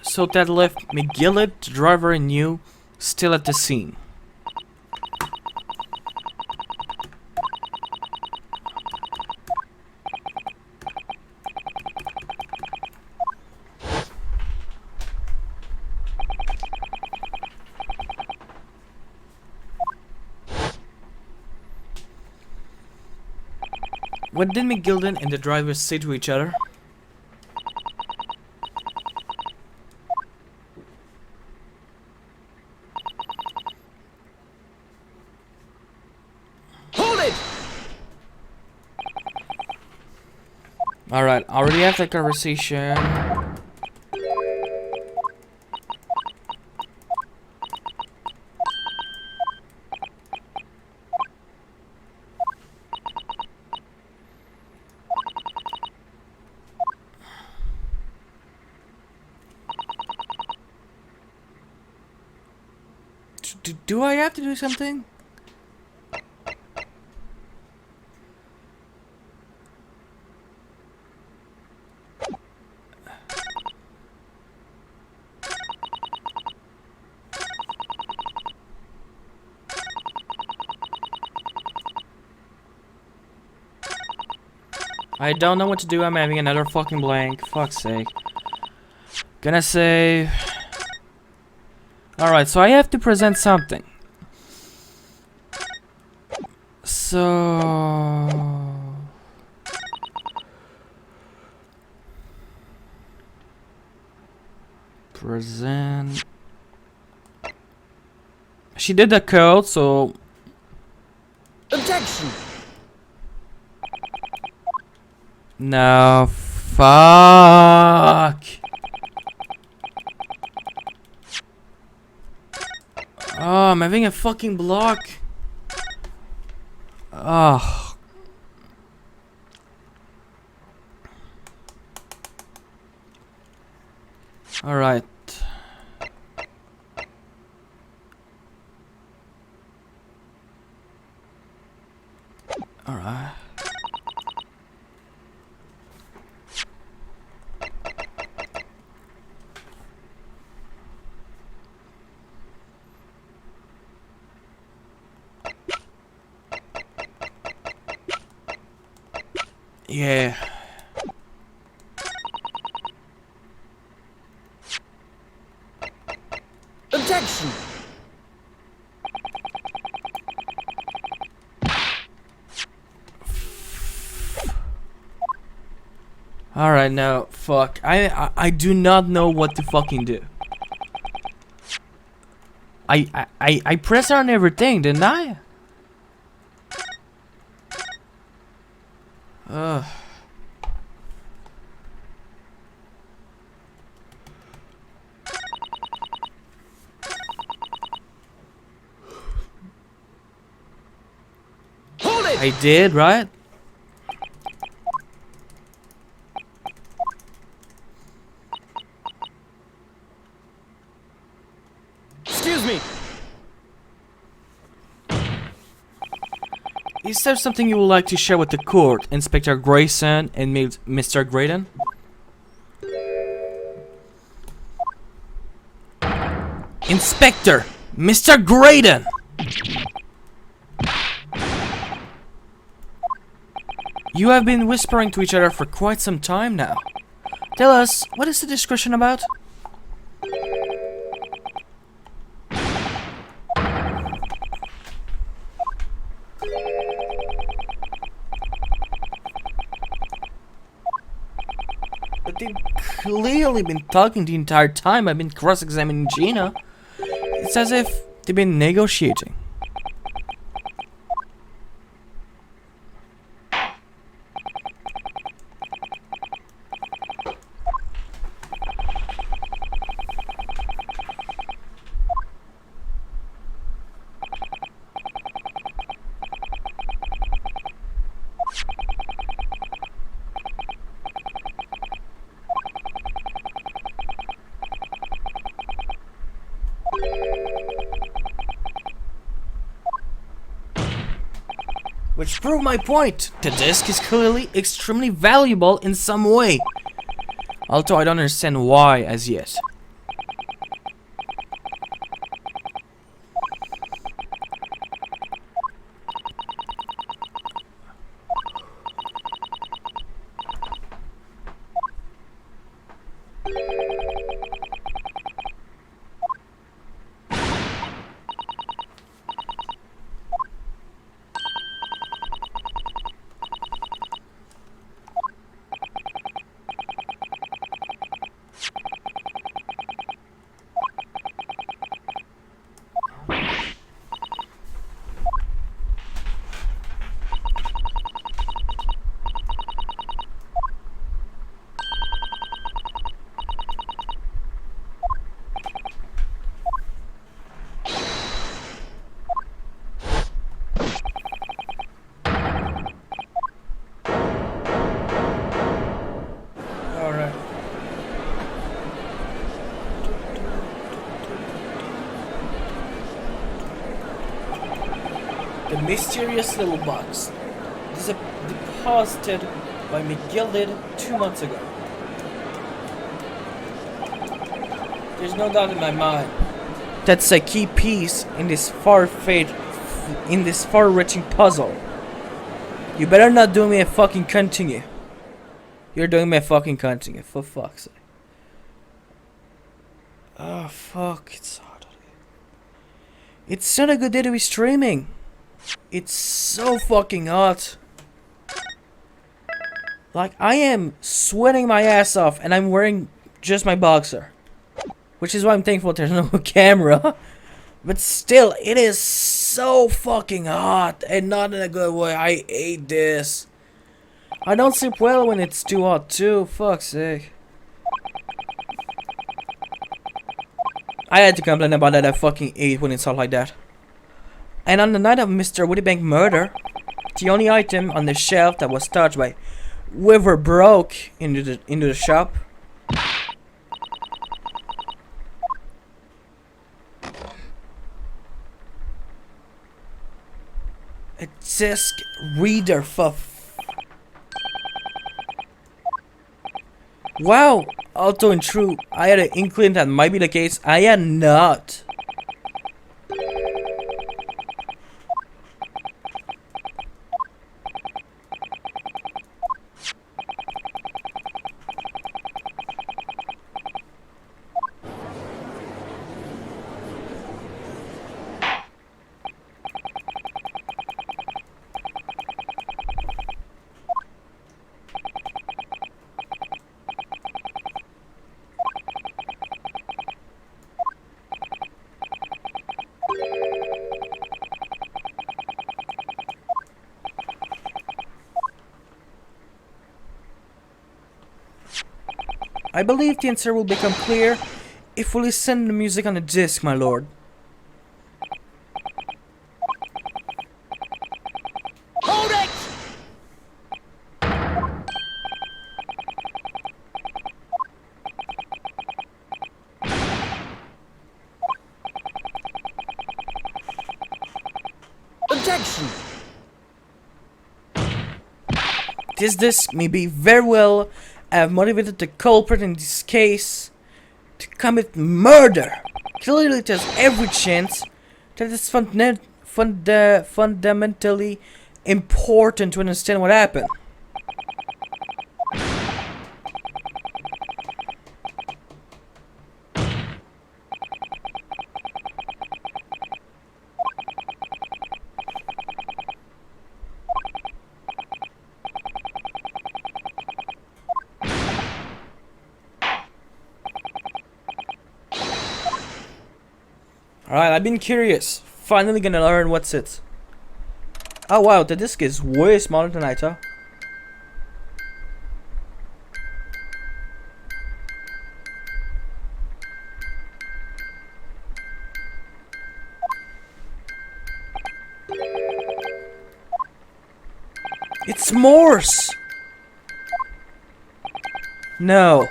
So that left McGillett, the driver, and you still at the scene. What did McGilden and the driver say to each other? Alright, I already have the conversation. Do I have to do something? I don't know what to do. I'm having another fucking blank. Fuck's sake. Gonna say... Alright, so I have to present something. So... Present... She did the code, so... Objection! No, fuck. Oh, I'm having a fucking block. Oh. All right. All right. Yeah. Objection! All right, now fuck. I do not know what to fucking do. I pressed on everything, didn't I? Ugh. Hold it! I did, right? Excuse me! Is there something you would like to share with the court, Inspector Grayson and Mr. Graydon? Inspector! Mr. Graydon! You have been whispering to each other for quite some time now. Tell us, what is the discussion about? But they've clearly been talking the entire time I've been cross-examining Gina. It's as if they've been negotiating. Which proved my point. The disc is clearly extremely valuable in some way. Although I don't understand why as yet. mysterious little box deposited by McGilded 2 months ago. There's no doubt in my mind that's a key piece in this far-reaching puzzle. You better not do me a fucking continue. You're doing me a fucking continue, for fuck's sake. Oh fuck, it's hot. It's not a good day to be streaming. It's so fucking hot. Like, I am sweating my ass off and I'm wearing just my boxer. Which is why I'm thankful there's no camera. But still, it is so fucking hot and not in a good way. I hate this. I don't sleep well when it's too hot too, fuck's sake. I had to complain about that. I fucking hate when it's hot like that. And on the night of Mr. Woodybank murder, the only item on the shelf that was touched by whoever broke into the shop a disc reader for wow, although in true, I had an inkling that might be the case. I had not. I believe the answer will become clear if we listen to the music on the disc, my lord. Hold it! Objection! This disc may be very well have motivated the culprit in this case to commit murder. Clearly there's every chance that it's fundamentally important to understand what happened. Alright, I've been curious. Finally gonna learn what's it. Oh wow, the disc is way smaller than I thought. It's Morse! No.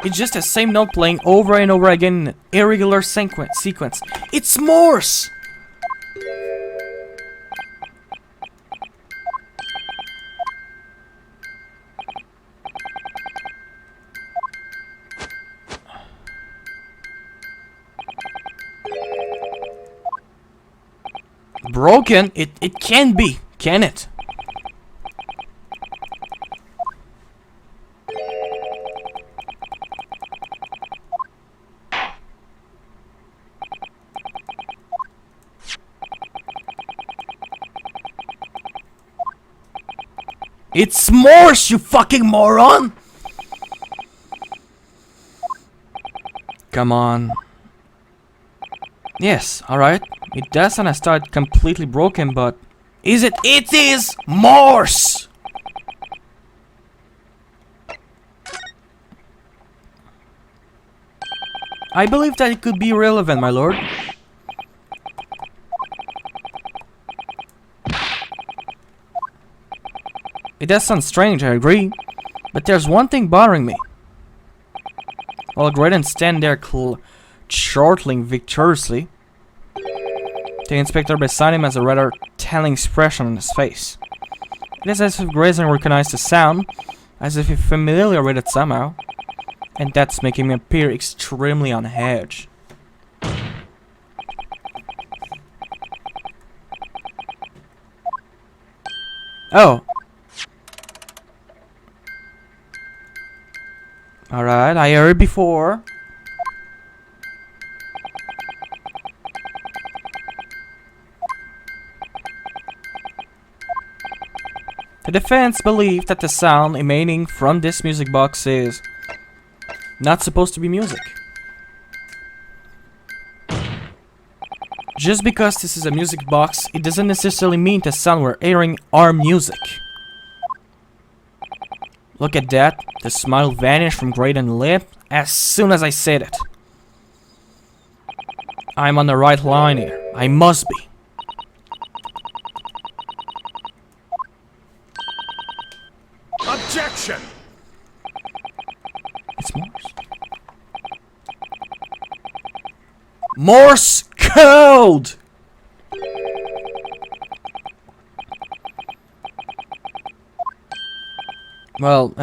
It's just the same note playing over and over again in an irregular sequence. It's Morse! Broken? It can't be, can it? It's Morse, you fucking moron! Come on. Yes, alright. It doesn't start completely broken, but... Is it? It is Morse! I believe that it could be relevant, my lord. It does sound strange, I agree, but there's one thing bothering me. I'll go ahead and stand there chortling victoriously. The inspector beside him has a rather telling expression on his face. It is as if Grayson recognized the sound, as if he's familiar with it somehow. And that's making me appear extremely on edge. Oh. Alright, I heard before. The defense believed that the sound emanating from this music box is not supposed to be music. Just because this is a music box, it doesn't necessarily mean the sound we're hearing are music. Look at that, the smile vanished from Graydon's lip as soon as I said it. I'm on the right line here. I must be. Objection! It's Morse. Morse code! Well,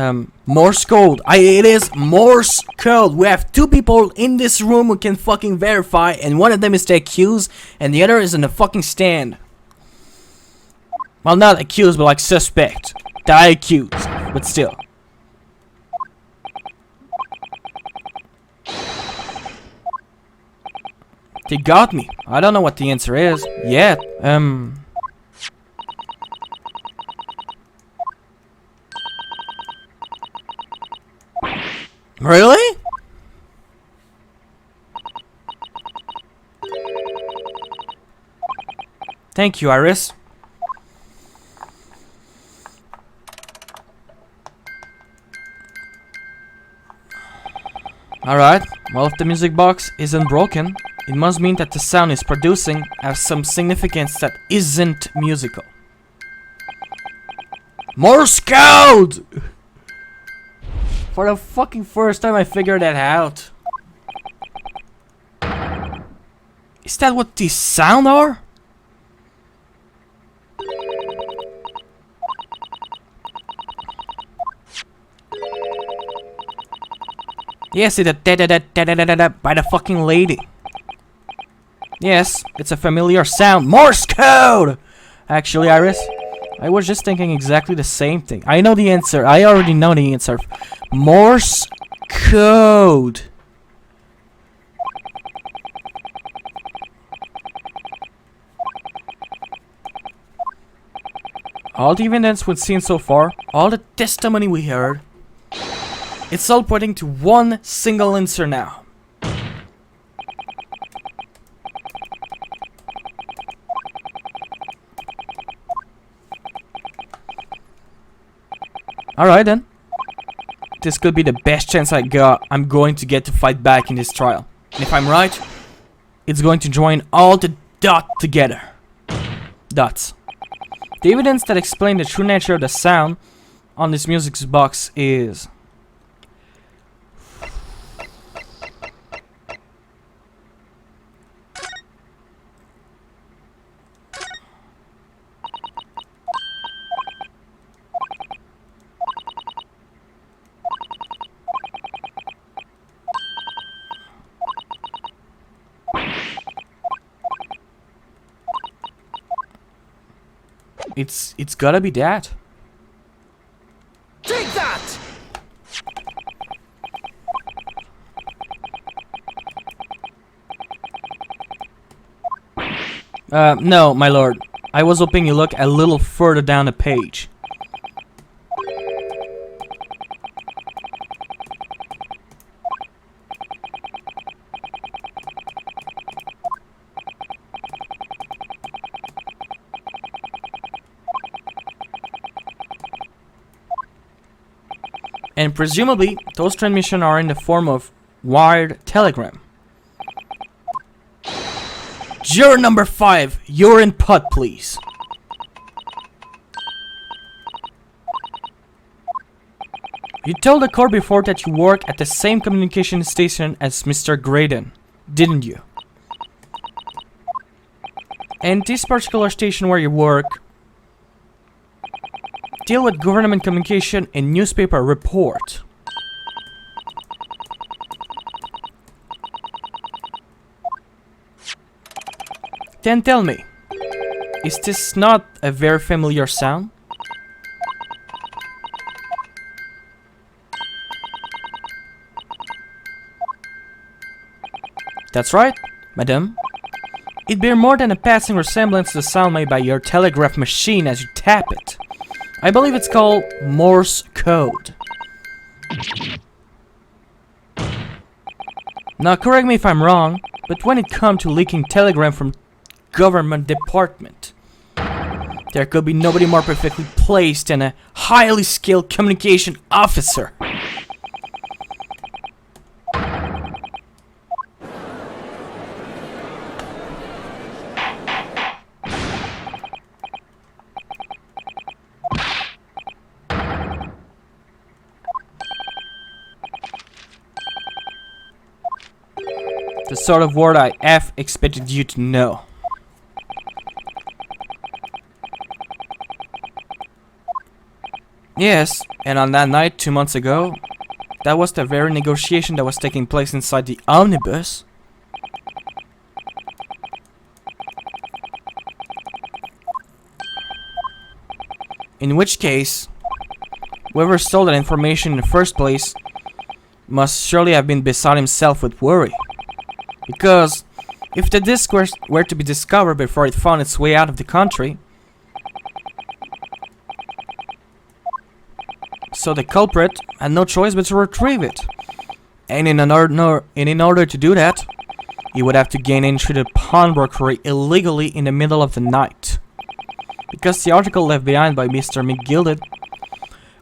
Morse code. It is Morse code. We have two people in this room who can fucking verify, and one of them is the accused, and the other is in the fucking stand. Well, not accused, but like suspect. The accused, but still. They got me. I don't know what the answer is yet. Really? Thank you, Iris. Alright, well, if the music box isn't broken, it must mean that the sound it's producing has some significance that isn't musical. Morse code! For the fucking first time I figured that out. Is that what these sound are? Yes, it's a da-da-da-da-da-da-da by the fucking lady. Yes, it's a familiar sound. Morse code! Actually, Iris, I was just thinking exactly the same thing. I know the answer. I already know the answer. Morse code. All the evidence we've seen so far, all the testimony we heard, it's all pointing to one single answer now. Alright then. This could be the best chance I'm going to get to fight back in this trial. And if I'm right, it's going to join all the dots together. Dots. The evidence that explains the true nature of the sound on this music box is... It's gotta be that. Take that! No, my lord. I was hoping you look a little further down the page. And presumably, those transmissions are in the form of wired telegram. Juror number 5, your input, please. You told the court before that you work at the same communication station as Mr. Graydon, didn't you? And this particular station where you work deal with government communication and newspaper report. Then tell me, is this not a very familiar sound? That's right, madam. It bears more than a passing resemblance to the sound made by your telegraph machine as you tap it. I believe it's called Morse code. Now correct me if I'm wrong, but when it comes to leaking telegram from government department, there could be nobody more perfectly placed than a highly skilled communication officer. The sort of word I have expected you to know. Yes, and on that night 2 months ago, that was the very negotiation that was taking place inside the omnibus. In which case, whoever stole that information in the first place must surely have been beside himself with worry. Because if the disc were to be discovered before it found its way out of the country, so the culprit had no choice but to retrieve it. And in order to do that, he would have to gain entry to the pawnbrokery illegally in the middle of the night. Because the article left behind by Mr. McGilded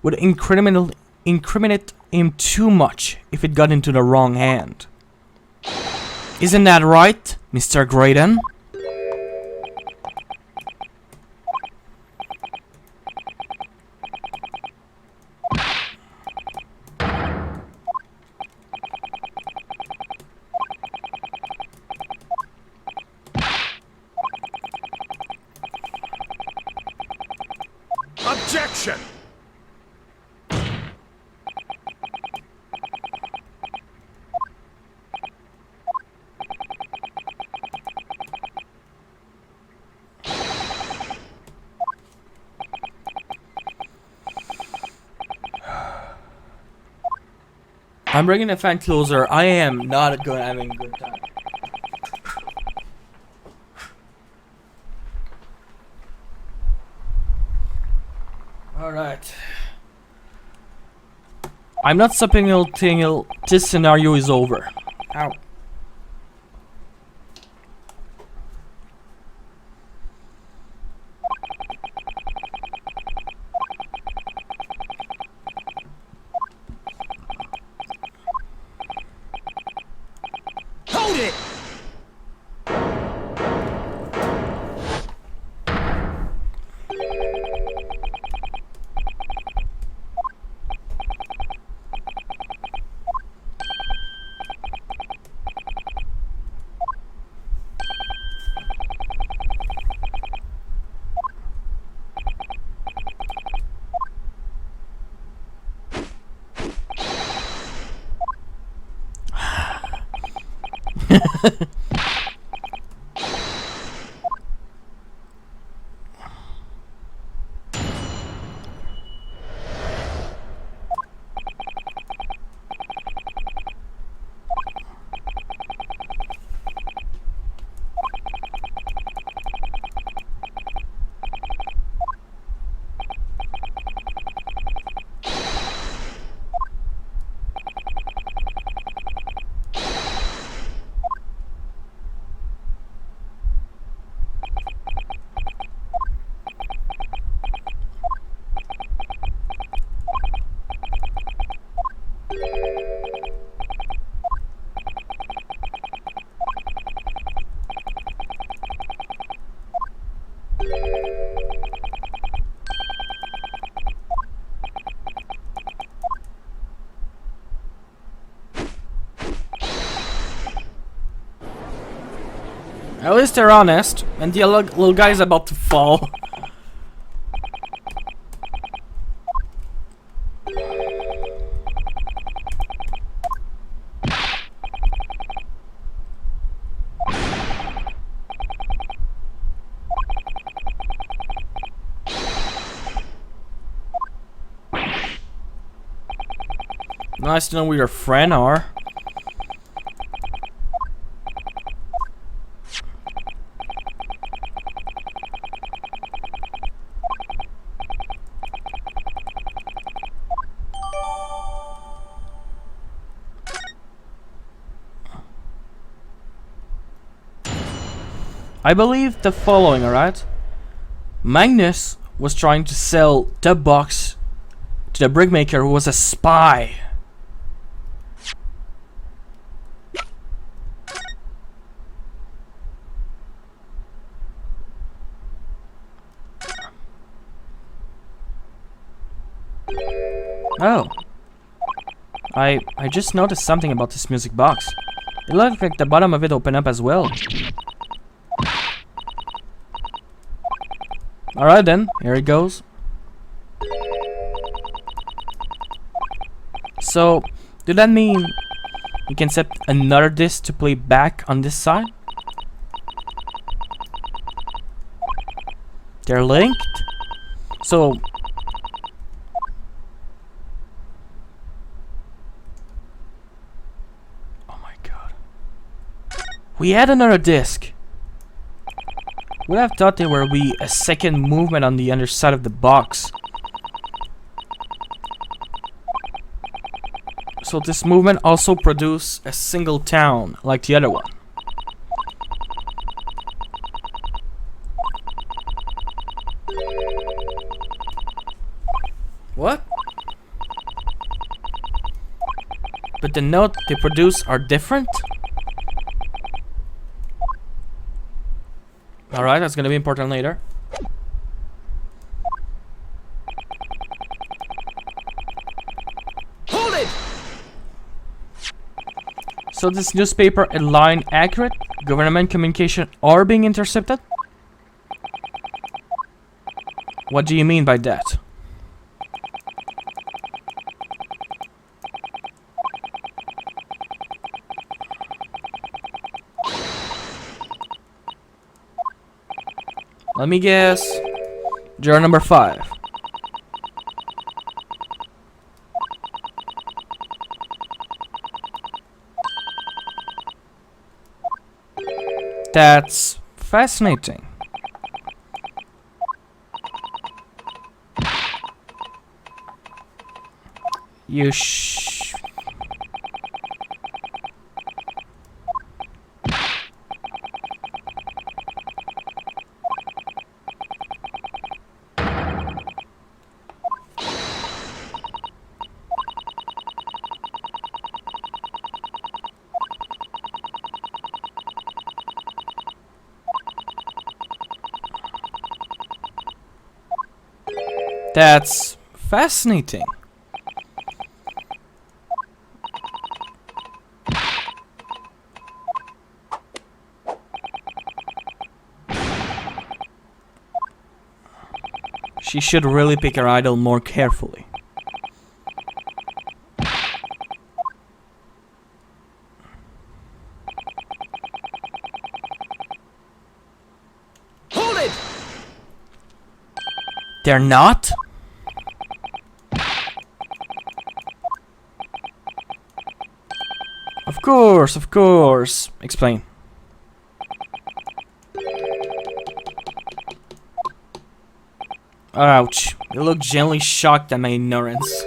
would incriminate him too much if it got into the wrong hand. Isn't that right, Mr. Graydon? Objection! I'm bringing the fan closer. I am not having a good time. Alright. I'm not stopping till this scenario is over. Ow. Hold it! At least they're honest, and the little guy's about to fall. Nice to know where your friends are. I believe the following, alright? Magnus was trying to sell the box to the brickmaker who was a spy. Oh. I just noticed something about this music box. It looked like the bottom of it opened up as well. Alright then, here it goes. So, does that mean you can set another disc to play back on this side? They're linked? So... oh my god. We had another disc. Would have thought there would be a second movement on the underside of the box. So this movement also produces a single town, like the other one. What? But the note they produce are different? Alright, that's gonna be important later. Hold it! So this newspaper and line accurate? Government communication are being intercepted? What do you mean by that? Let me guess. Jar number 5. That's fascinating. You That's fascinating. She should really pick her idol more carefully. Hold it! They're not? Of course. Explain. Ouch. You look genuinely shocked at my ignorance.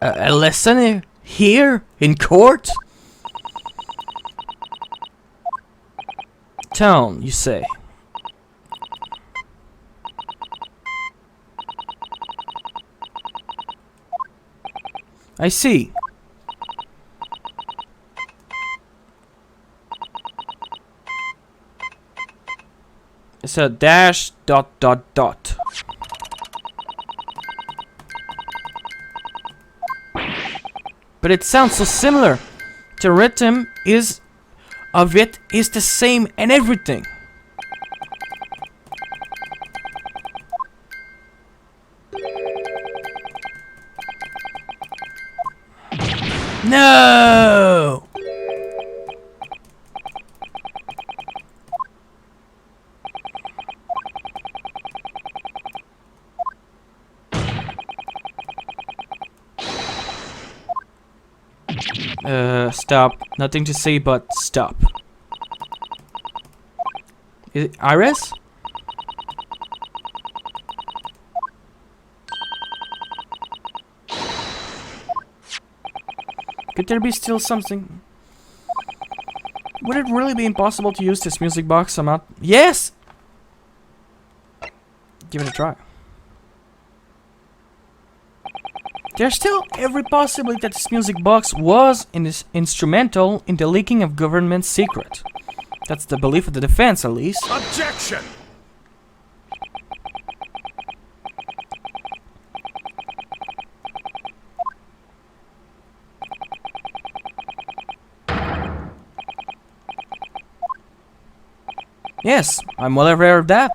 A lesson here? In court? Town, you say? I see. It's a dash dot dot dot. But it sounds so similar. The rhythm is of it is the same and everything. No! Stop. Nothing to say but stop. Is it Iris? Could there be still something? Would it really be impossible to use this music box somehow? Yes! Give it a try. There's still every possibility that this music box was instrumental in the leaking of government secret. That's the belief of the defense, at least. Objection! Yes, I'm well aware of that.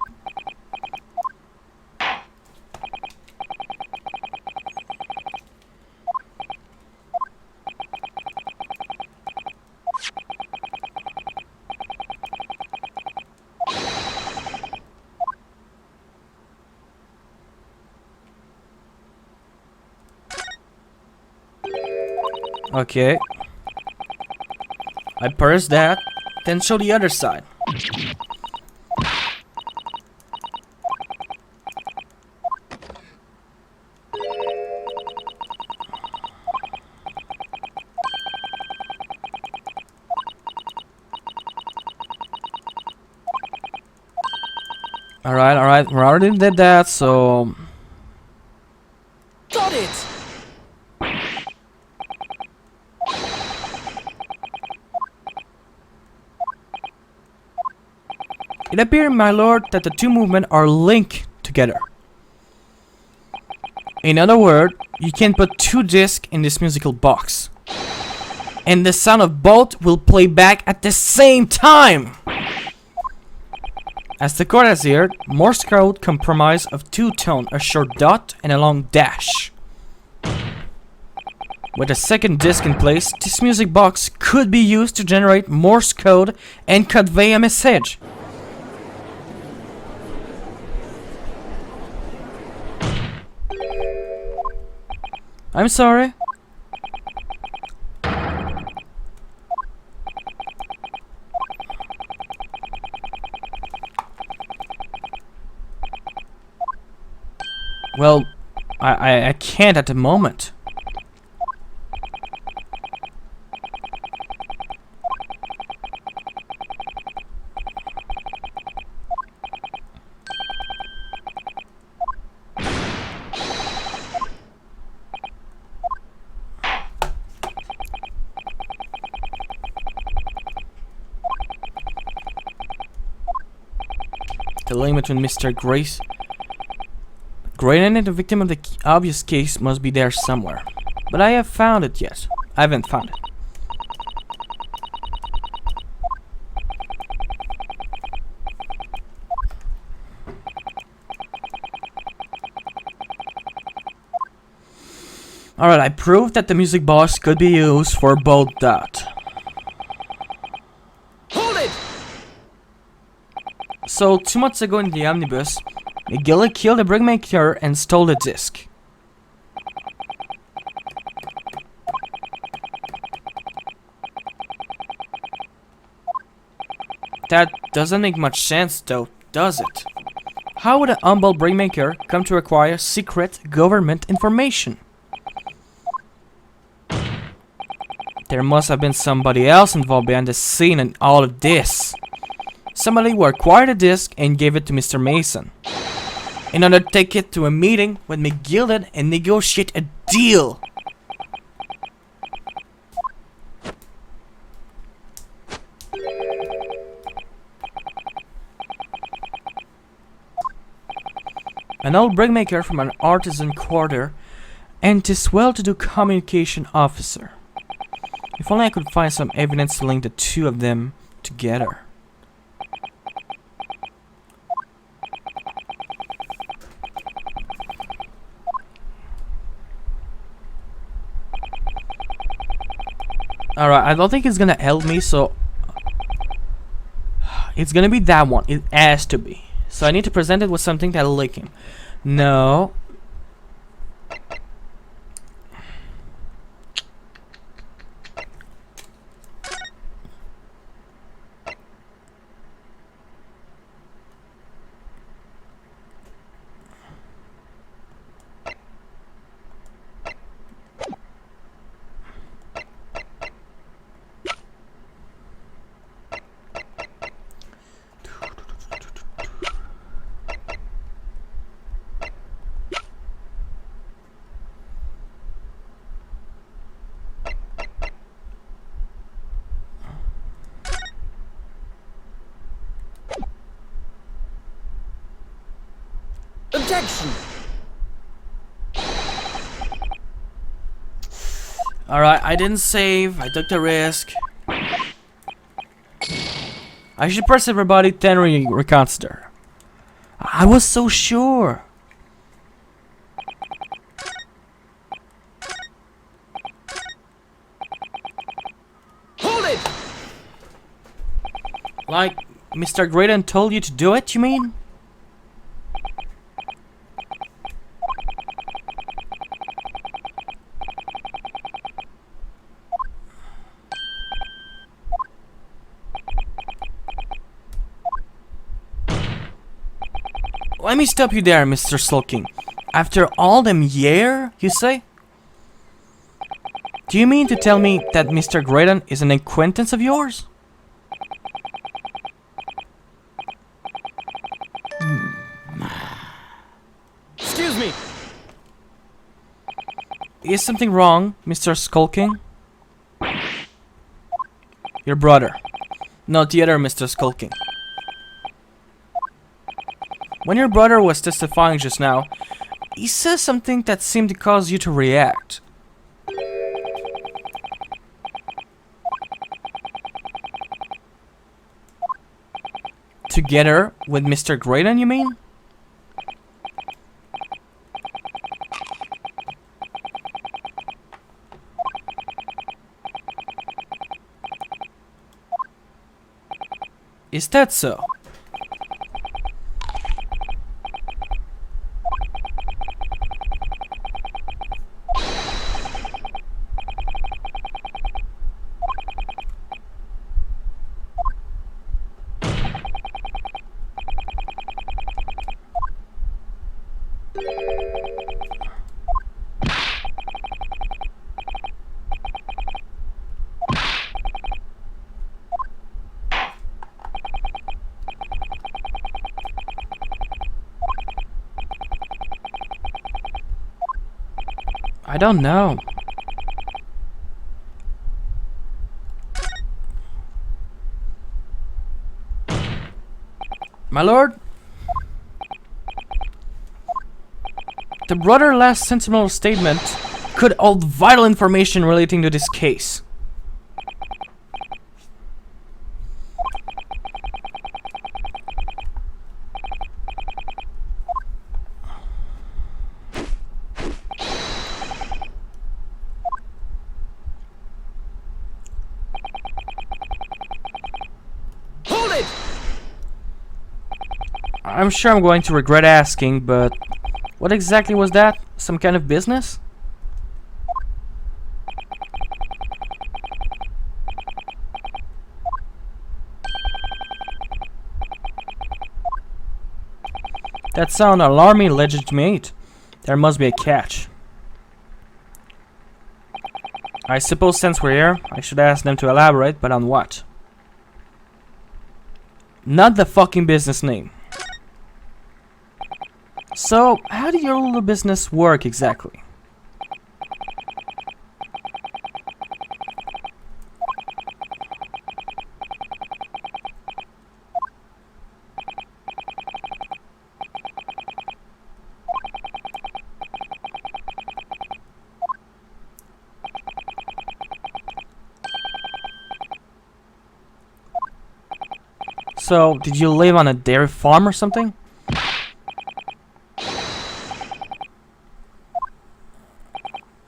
Okay. I press that, then show the other side. Alright, we already did that, so... Got it! It appears, my lord, that the two movements are linked together. In other words, you can put two discs in this musical box. And the sound of both will play back at the same time! As the court has heard, Morse code comprises of two tones, a short dot and a long dash. With a second disc in place, this music box could be used to generate Morse code and convey a message. I'm sorry. Well, I can't at the moment. The link between Mr. Graydon and the victim of the obvious case must be there somewhere. But I have found it yet. I haven't found it. Alright, I proved that the music box could be used for both that. Hold it! So, 2 months ago in the omnibus, McGilly killed the brickmaker and stole the disc. That doesn't make much sense though, does it? How would a humble brickmaker come to acquire secret government information? There must have been somebody else involved behind the scene in all of this. Somebody who acquired a disc and gave it to Mr. Mason in order to take it to a meeting with McGilden and negotiate a deal. An old brickmaker from an artisan quarter and this well-to-do communication officer. If only I could find some evidence to link the two of them together. Alright, I don't think it's gonna help me, so it's gonna be that one. It has to be. So I need to present it with something that'll link him. No. Objection! Alright, I didn't save. I took the risk. I should press everybody 10 reconsider. I was so sure. Hold it! Like, Mr. Graydon told you to do it, you mean? Let me stop you there, Mr. Sulking. After all them year, you say? Do you mean to tell me that Mr. Graydon is an acquaintance of yours? Excuse me! Is something wrong, Mr. Skulking? Your brother. No, the other Mr. Skulking. When your brother was testifying just now, he says something that seemed to cause you to react. Together with Mr. Graydon, you mean? Is that so? I don't know. My lord? The brother last sentinel statement could hold vital information relating to this case. Hold it! I'm sure I'm going to regret asking, but what exactly was that? Some kind of business? That sounds alarmingly legitimate. There must be a catch. I suppose since we're here, I should ask them to elaborate, but on what? Not the fucking business name. So, how did your little business work exactly? So, did you live on a dairy farm or something?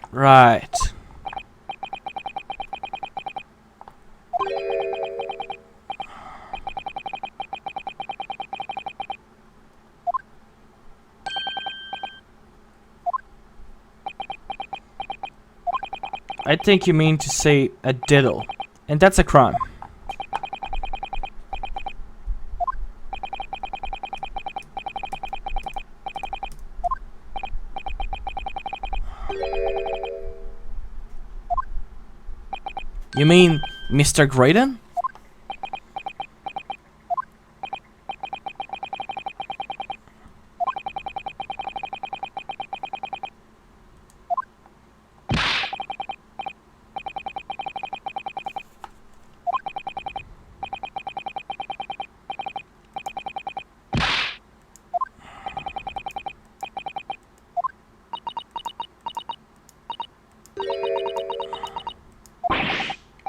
Right. I think you mean to say a diddle, and that's a crime. You mean Mr. Graydon?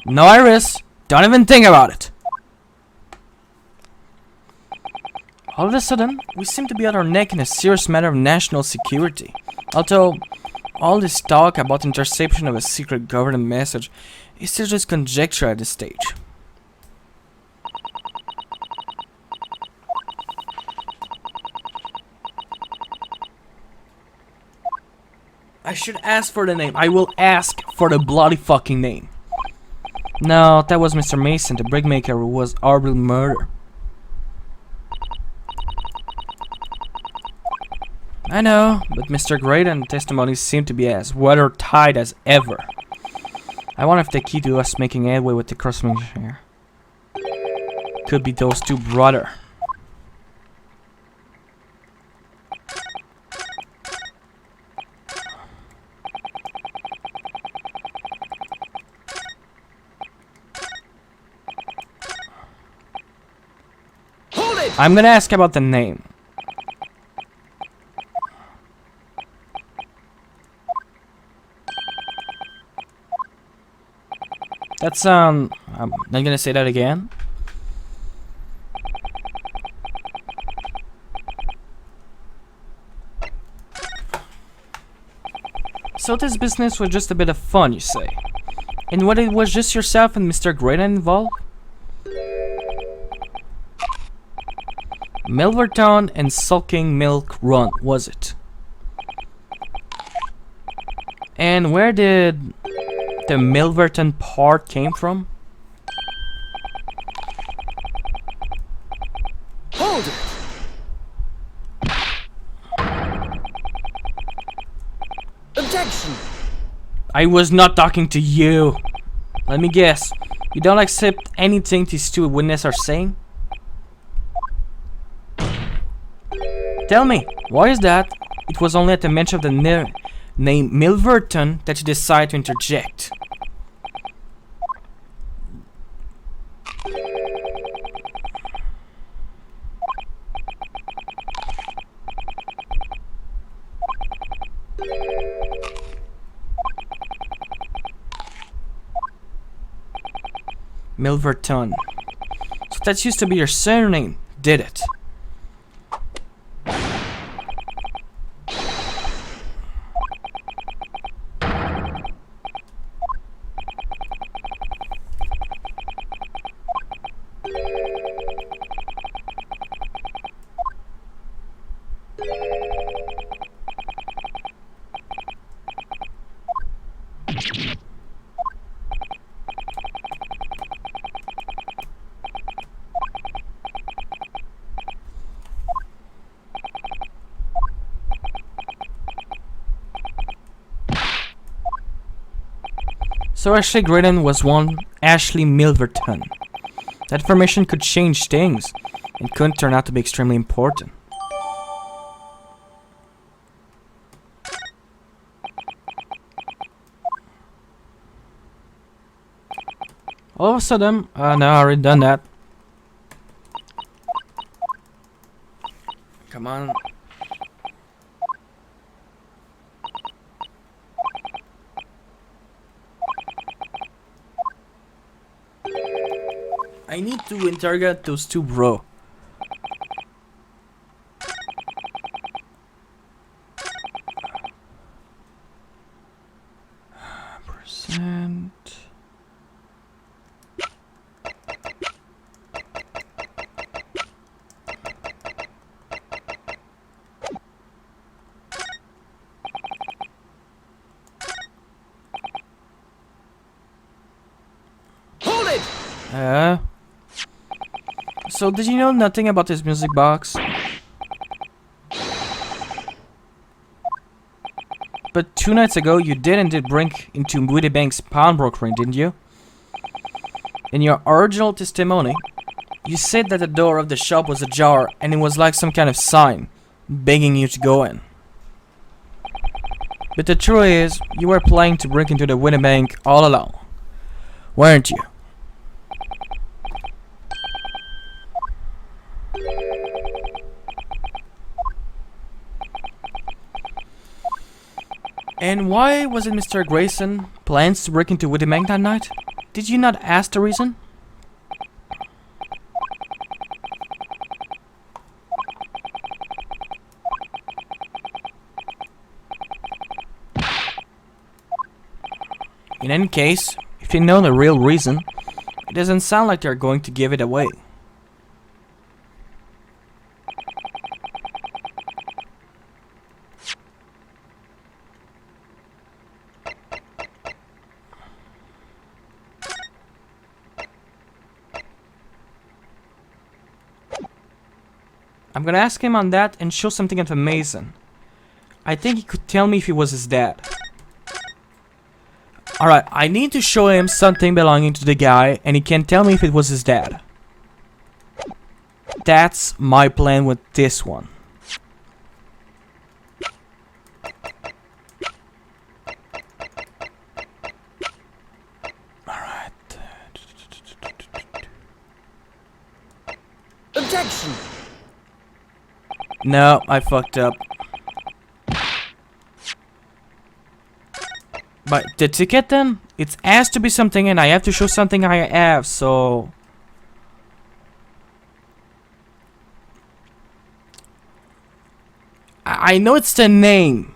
No, Iris. Don't even think about it. All of a sudden, we seem to be at our neck in a serious matter of national security. Although, all this talk about interception of a secret government message is still just conjecture at this stage. I should ask for the name. I will ask for the bloody fucking name. No, that was Mr. Mason, the brickmaker who was horribly murdered. I know, but Mr. Graydon's testimonies seem to be as watertight as ever. I wonder if the key to us making headway with the crossman here could be those two brothers. I'm gonna ask about the name. That's I'm not gonna say that again. So this business was just a bit of fun, you say? And what, it was just yourself and Mr. Graydon involved? Milverton and Sulking Milk Run, was it? And where did the Milverton part came from? Hold it! Objection! I was not talking to you. Let me guess. You don't accept anything these two witnesses are saying? Tell me, why is that? It was only at the mention of the name Milverton that you decided to interject. Milverton. So that used to be your surname, did it? So Ashley Graydon was one Ashley Milverton. That information could change things, and could turn out to be extremely important. All of a sudden, no, I already done that. Come on. I need to interrogate those two, bro. Percent. Hold it! So did you know nothing about this music box? But 2 nights ago, you did indeed break into Moody Bank's pawnbrokering, didn't you? In your original testimony, you said that the door of the shop was ajar and it was like some kind of sign, begging you to go in. But the truth is, you were planning to break into the Moody Bank all along, weren't you? And why was it Mr. Grayson plans to break into Woody Bank that night? Did you not ask the reason? In any case, if you know the real reason, it doesn't sound like they're going to give it away. I'm gonna ask him on that and show something of Mason. I think he could tell me if he was his dad. Alright, I need to show him something belonging to the guy and he can tell me if it was his dad. That's my plan with this one. Alright. Objection! No, I fucked up. But the ticket then? It has to be something and I have to show something I have, so... I know it's the name.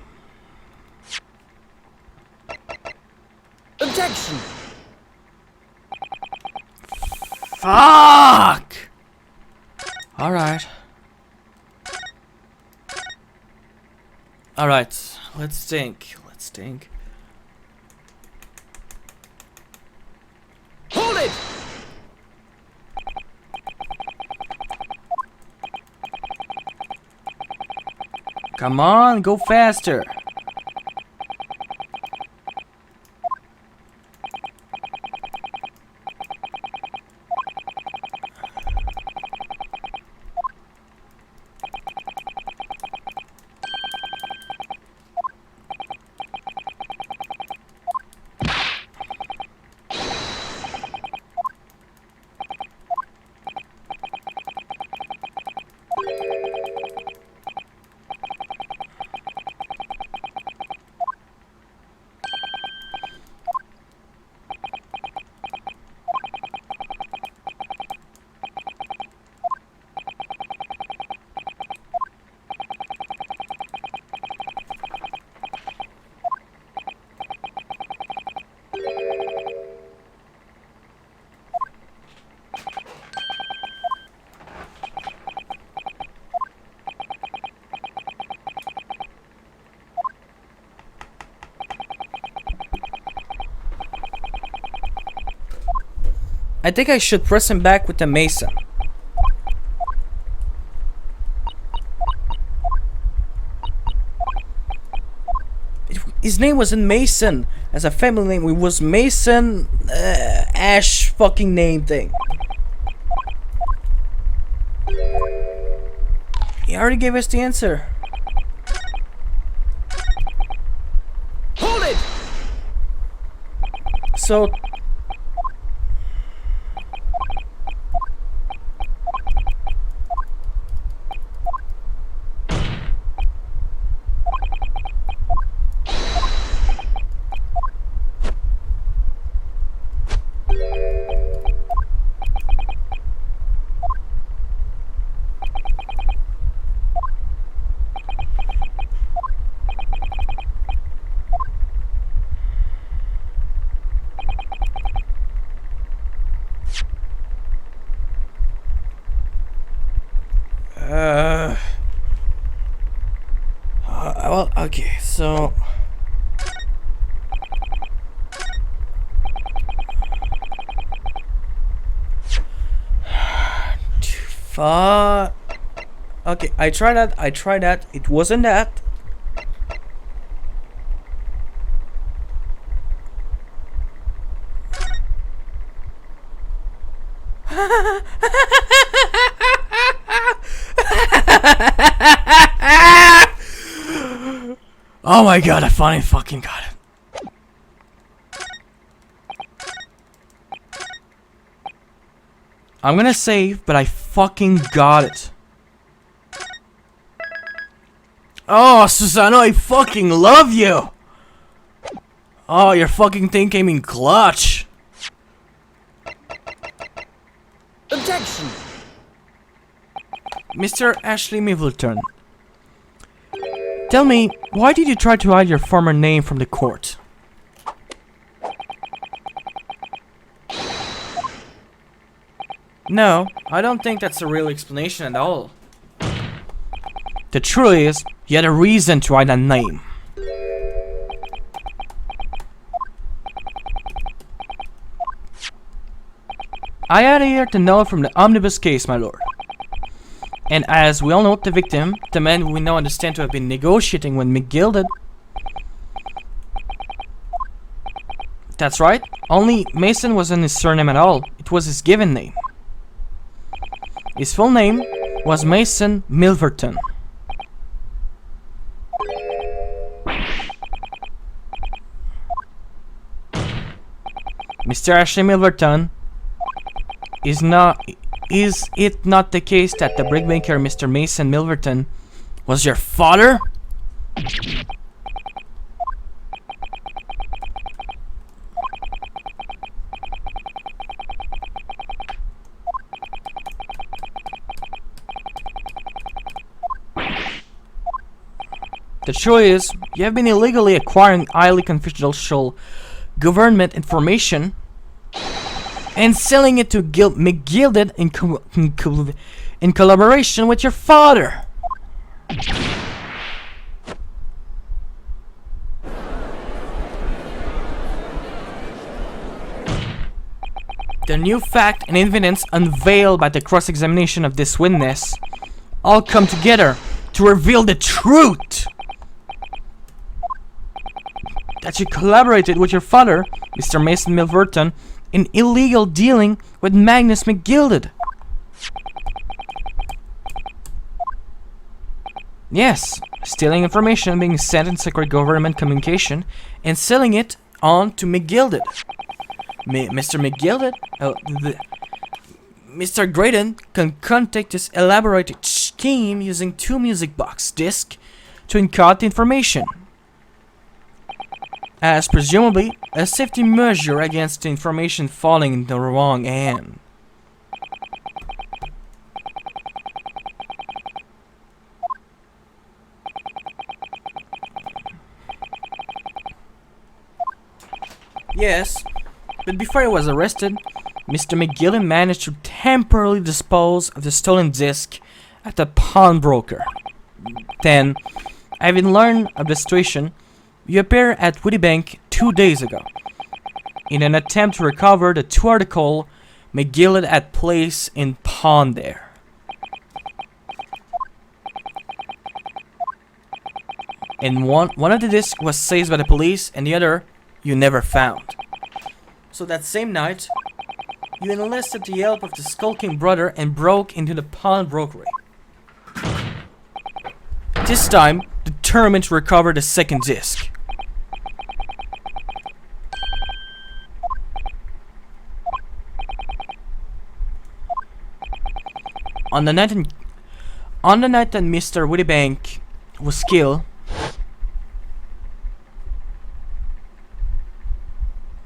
Objection! Fuck! Alright. Alright, let's think. Hold it! Come on, go faster. I think I should press him back with the Mason. His name wasn't Mason. As a family name, it was Mason Ash fucking name thing. He already gave us the answer. Hold it! So... Well, okay, so fuck. Okay, I tried that. It wasn't that. Oh my god, I finally fucking got it. I'm gonna save, but I fucking got it. Oh, Susano, I fucking love you! Oh, your fucking thing came in clutch. Objection! Mr. Ashley Middleton, tell me, why did you try to hide your former name from the court? No, I don't think that's a real explanation at all. The truth is, you had a reason to hide that name. I had here the note from the omnibus case, my lord. And as we all know, the victim, the man we now understand to have been negotiating with McGilded. That's right, only Mason wasn't his surname at all, it was his given name. His full name was Mason Milverton. Mr. Ashley Milverton, is it not the case that the brickmaker Mr. Mason Milverton was your father? The truth is, you have been illegally acquiring highly confidential government information and selling it to McGilded in collaboration with your father. The new fact and evidence unveiled by the cross-examination of this witness all come together to reveal the truth. That you collaborated with your father, Mr. Mason Milverton, in illegal dealing with Magnus McGilded. Yes, stealing information being sent in secret government communication and selling it on to McGilded. Mr. McGilded, Mr. Graydon concocted this elaborate scheme using 2 music box discs to encode the information, as presumably a safety measure against the information falling in the wrong hand. Yes, but before he was arrested, Mr. McGillen managed to temporarily dispose of the stolen disc at a pawnbroker. Then, having learned of the situation, you appeared at Woody Bank 2 days ago in an attempt to recover the 2 articles McGillen had placed in pawn there. And one of the discs was seized by the police and the other you never found. So that same night, you enlisted the help of the skulking brother and broke into the pawnbrokery. This time, determined to recover the second disc. On the night that Mr. Wittybank was killed,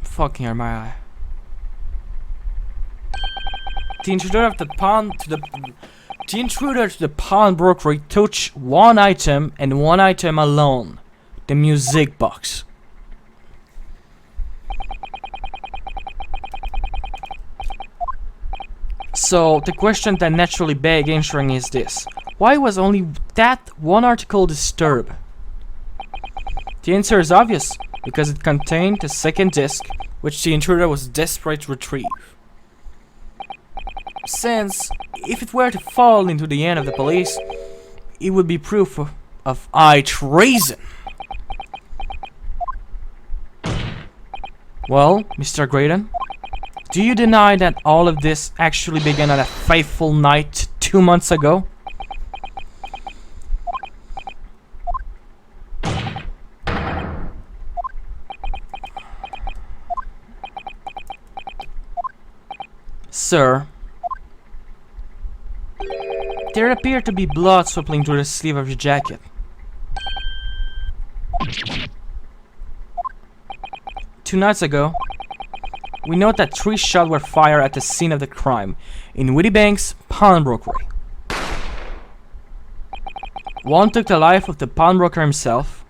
fucking hurt my eye. The intruder to the pawnbrokery touched one item and one item alone: the music box. So the question that naturally begs answering is this: Why was only that one article disturbed? The answer is obvious, because it contained a second disc, which the intruder was desperate to retrieve. Since, if it were to fall into the hand of the police, it would be proof of high treason. Well, Mr. Graydon, do you deny that all of this actually began on a fateful night 2 months ago? Sir, there appeared to be blood swirling through the sleeve of your jacket. Two nights ago, we note that 3 shots were fired at the scene of the crime in Whittybank's pawnbrokery. One took the life of the pawnbroker himself.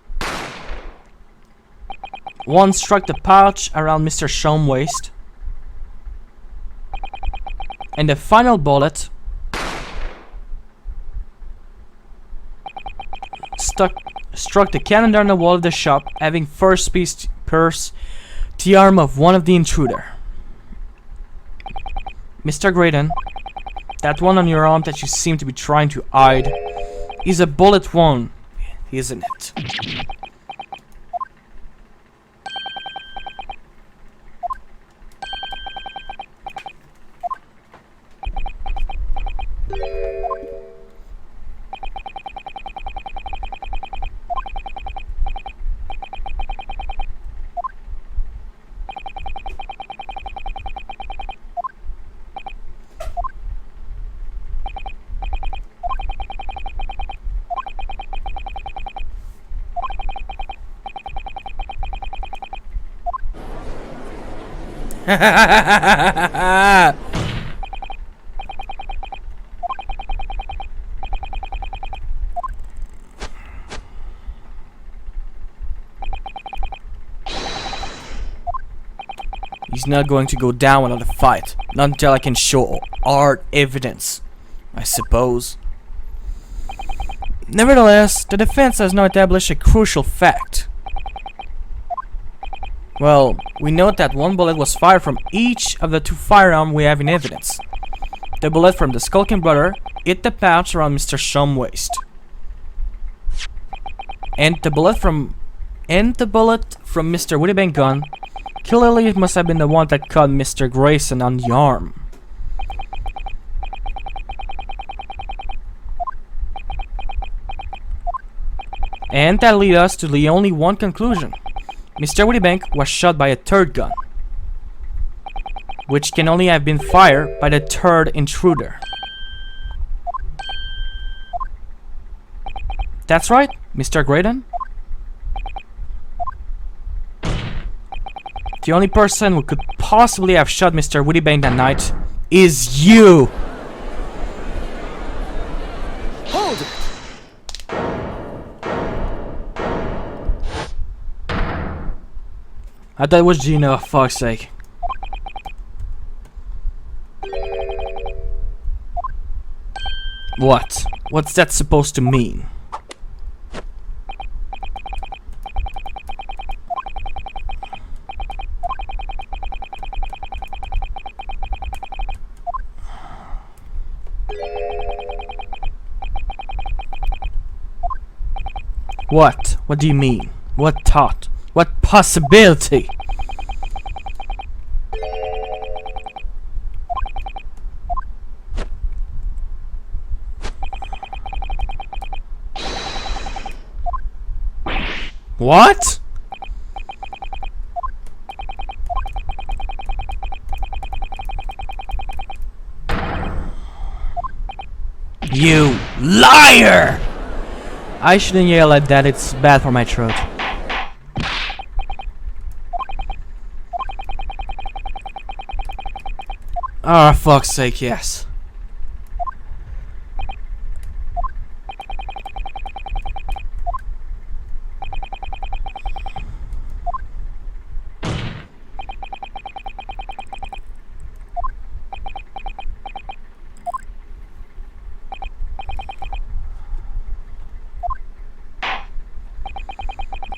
One struck the pouch around Mr. Shom's waist. And the final bullet struck the calendar on the wall of the shop, having first pierced the arm of one of the intruder. Mr. Graydon, that one on your arm that you seem to be trying to hide is a bullet wound, isn't it? He's not going to go down without a fight, not until I can show hard evidence, I suppose. Nevertheless, the defense has now established a crucial fact. Well, we note that one bullet was fired from each of the 2 firearms we have in evidence. The bullet from the skulking brother hit the pouch around Mr. Shom's waist. And the bullet from Mr. Whittybank's gun, clearly it must have been the one that cut Mr. Grayson on the arm. And that leads us to the only one conclusion. Mr. Whittybank was shot by a third gun, which can only have been fired by the third intruder. That's right, Mr. Graydon. The only person who could possibly have shot Mr. Whittybank that night is you! Hold it! I thought it was Gino, for fuck's sake. What? What's that supposed to mean? What? What do you mean? What thought? What possibility? What? You liar! I shouldn't yell like that, it's bad for my throat. Oh, fuck's sake, yes.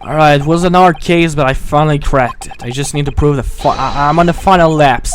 Alright, it was an hard case, but I finally cracked it. I just need to prove the I'm on the final laps.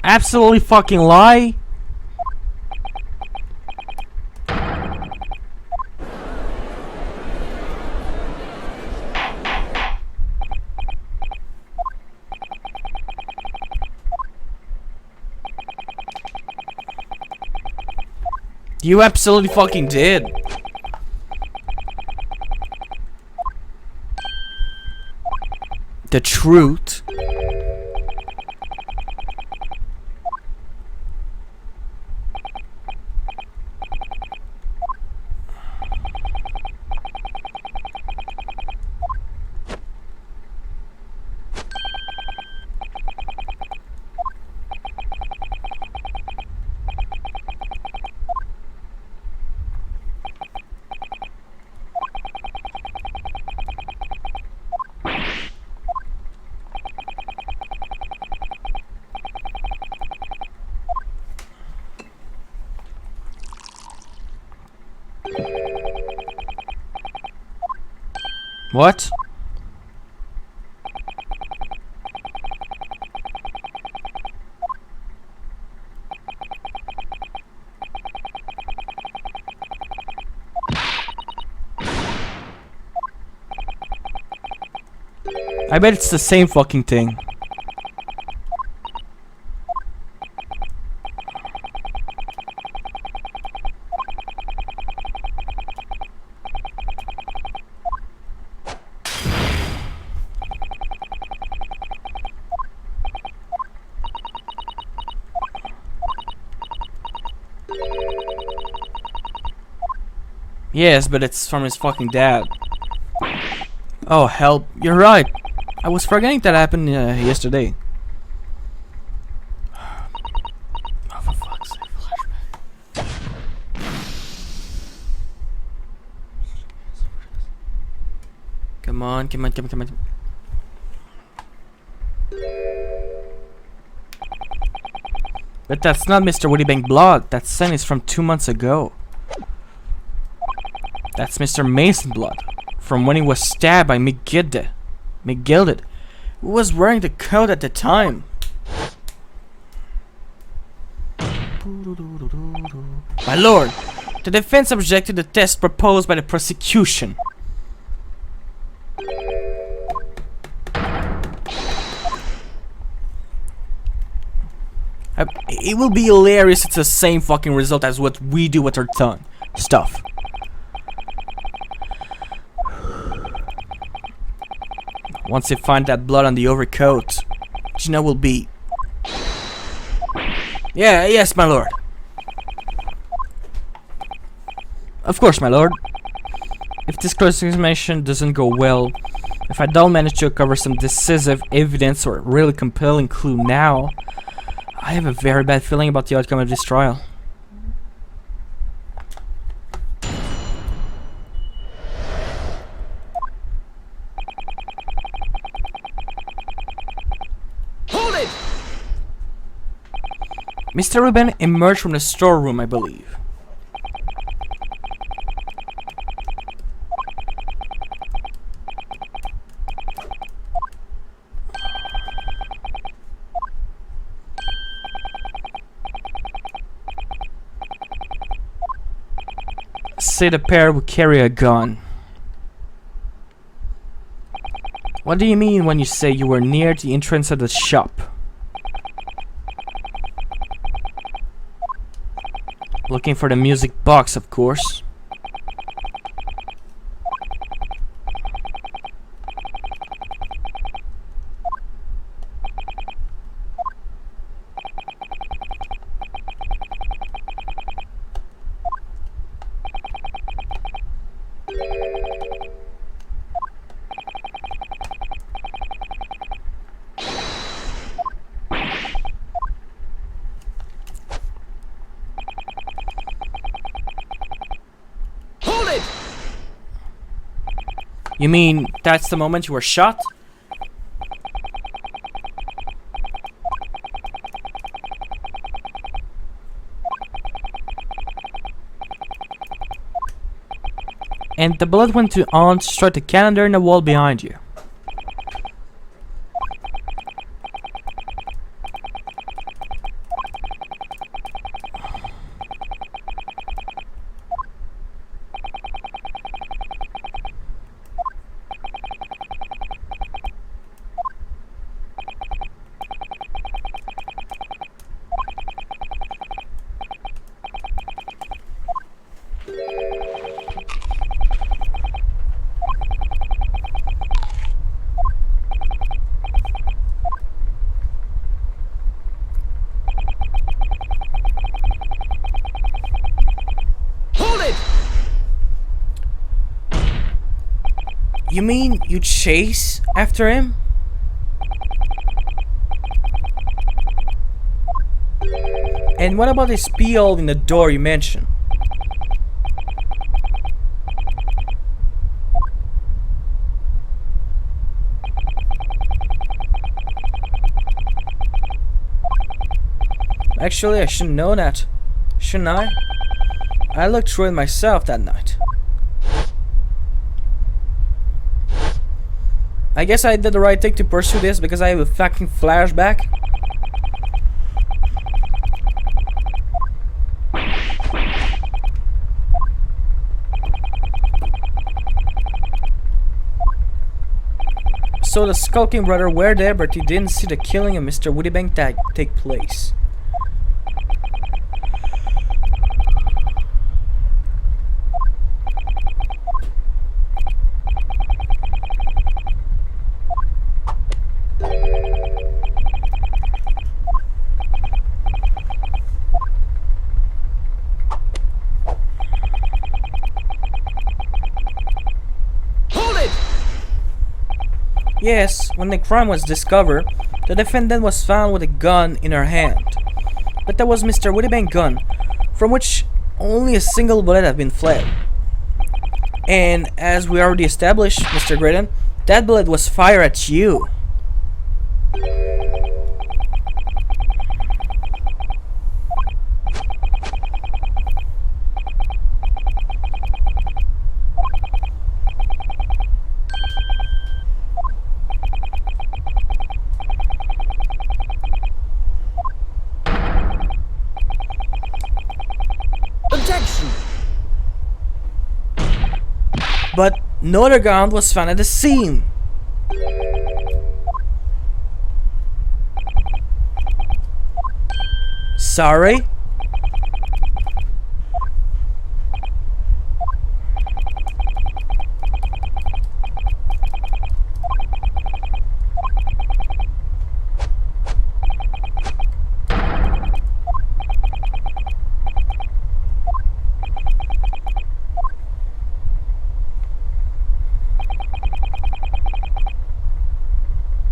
Absolutely fucking lie. You absolutely fucking did. The truth. What? I bet it's the same fucking thing. Yes, but it's from his fucking dad. Oh, help. You're right. I was forgetting that happened yesterday. Oh, for fuck's sake, flashback. Come on, come on, come on, come on. But that's not Mr. Wittybank blood. That scent is from 2 months ago. That's Mr. Mason blood. From when he was stabbed by McGilded, who was wearing the coat at the time. My lord, the defense objected to the test proposed by the prosecution. It will be hilarious. It's the same fucking result as what we do with our tongue stuff. Once they find that blood on the overcoat, Gina will be... Yes, my lord. Of course, my lord. If this cross-examination doesn't go well, if I don't manage to uncover some decisive evidence or a really compelling clue now, I have a very bad feeling about the outcome of this trial. Mr. Ruben emerged from the storeroom, I believe. Say the pair would carry a gun. What do you mean when you say you were near the entrance of the shop? Looking for the music box, of course. Hold it! You mean that's the moment you were shot? And the bullet went on to strike the calendar in the wall behind you. Hold it! You mean you chase after him? And what about this pee hole in the door you mentioned? Actually, I should know that, shouldn't I? I looked through it myself that night. I guess I did the right thing to pursue this because I have a fucking flashback. So the skulking brother were there, but he didn't see the killing of Mr. Wittybank take place. Yes, when the crime was discovered, the defendant was found with a gun in her hand. But that was Mr. Wittybank's gun, from which only a single bullet had been fled. And as we already established, Mr. Graydon, that bullet was fired at you. Objection! But no other gun was found at the scene. Sorry?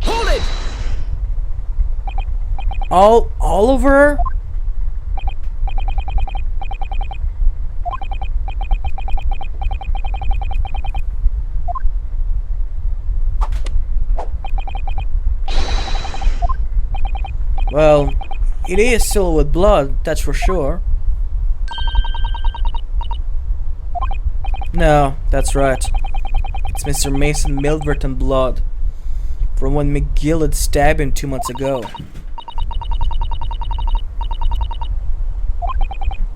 Hold it! All over her? Well, it is still with blood, that's for sure. No, that's right. It's Mr. Mason Milverton blood from when McGill had stabbed him 2 months ago.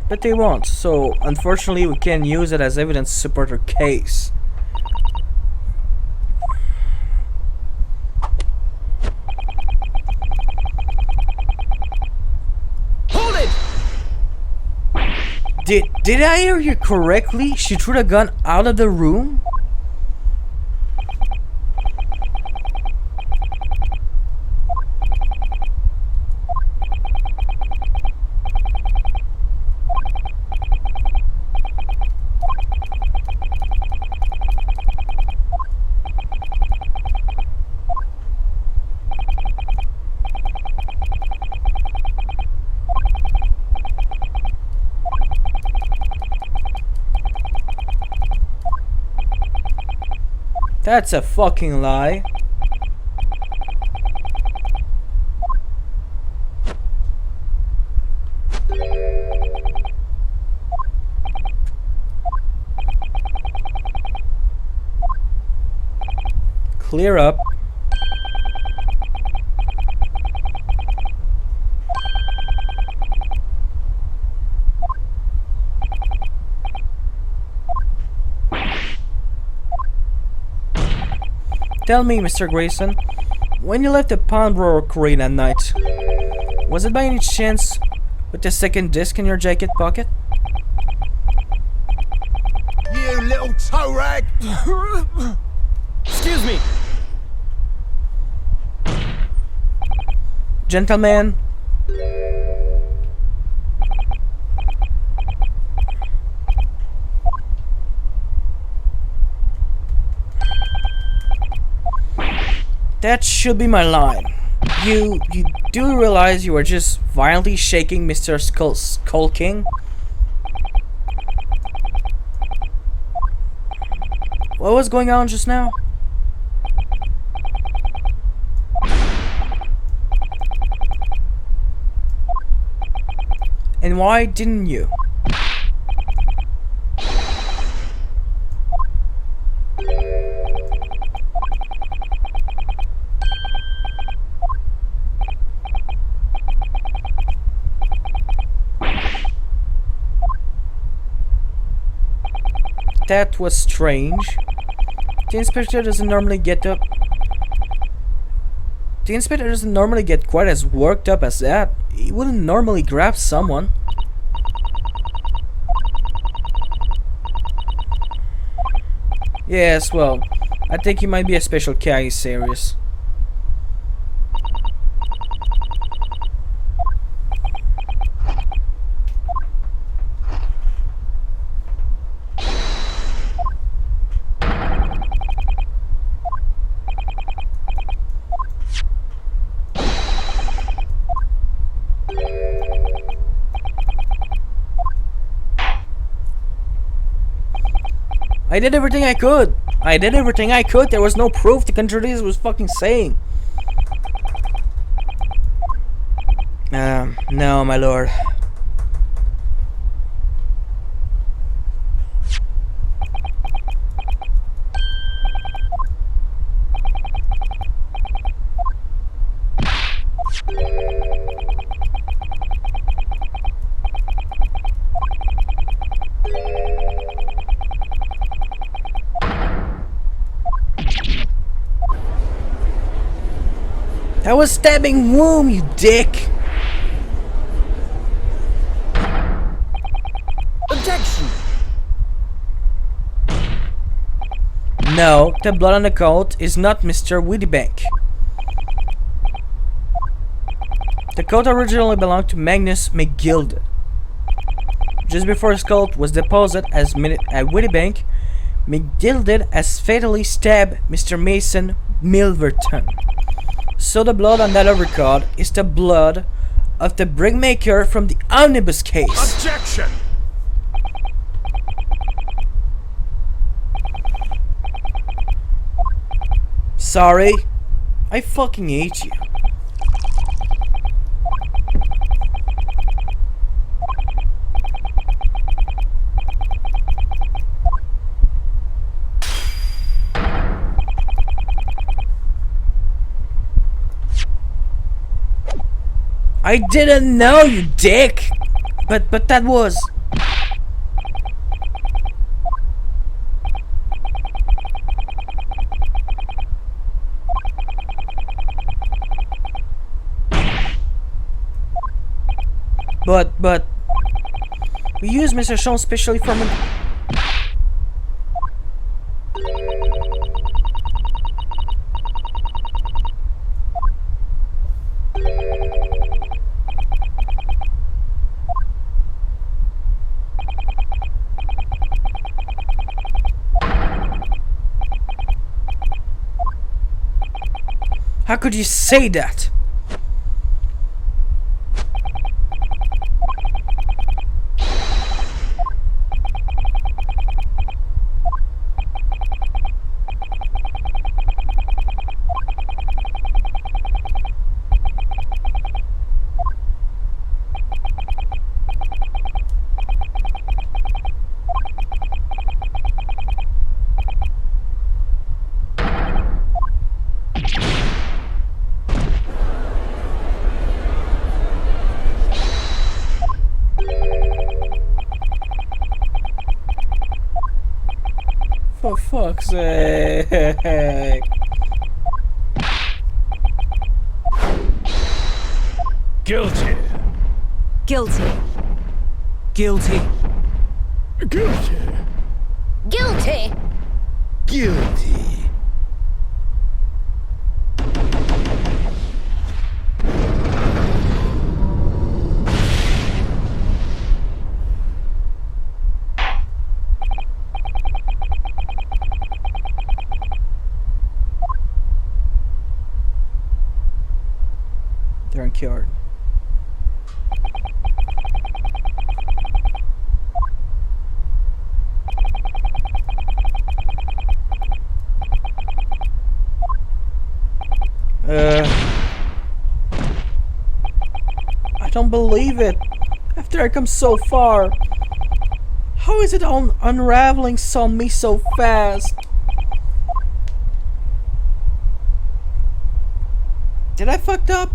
But they won't, so unfortunately we can't use it as evidence to support our case. Hold it! Did I hear you correctly? She threw the gun out of the room? That's a fucking lie. Clear up. Tell me, Mr. Grayson, when you left the pawnbroker crate at night, was it by any chance with the second disc in your jacket pocket? You little toe rag! Excuse me. Gentlemen, that should be my line. You do realize you were just violently shaking Mr. Skull King? What was going on just now? And why didn't you? That was strange. The inspector doesn't normally get up. The inspector doesn't normally get quite as worked up as that. He wouldn't normally grab someone. Yes, well, I think he might be a special case serious. I did everything I could. I did everything I could. There was no proof to contradict what I was fucking saying. No, my lord. That was stabbing womb, you dick! Objection. No, the blood on the coat is not Mr. Whittybank. The coat originally belonged to Magnus McGilded. Just before his coat was deposited as at Whittybank, McGilded has fatally stabbed Mr. Mason Milverton. So the blood on that overcoat is the blood of the brickmaker from the omnibus case. Objection! Sorry, I fucking hate you. I didn't know, you dick! But that was... But... We use Mr. Sean specially from... How could you say that? For fuck's sake. Guilty. Guilty. Guilty. Guilty. Guilty. Guilty. They're uncured. I don't believe it. After I come so far, how is it unraveling on me so fast? Did I fucked up?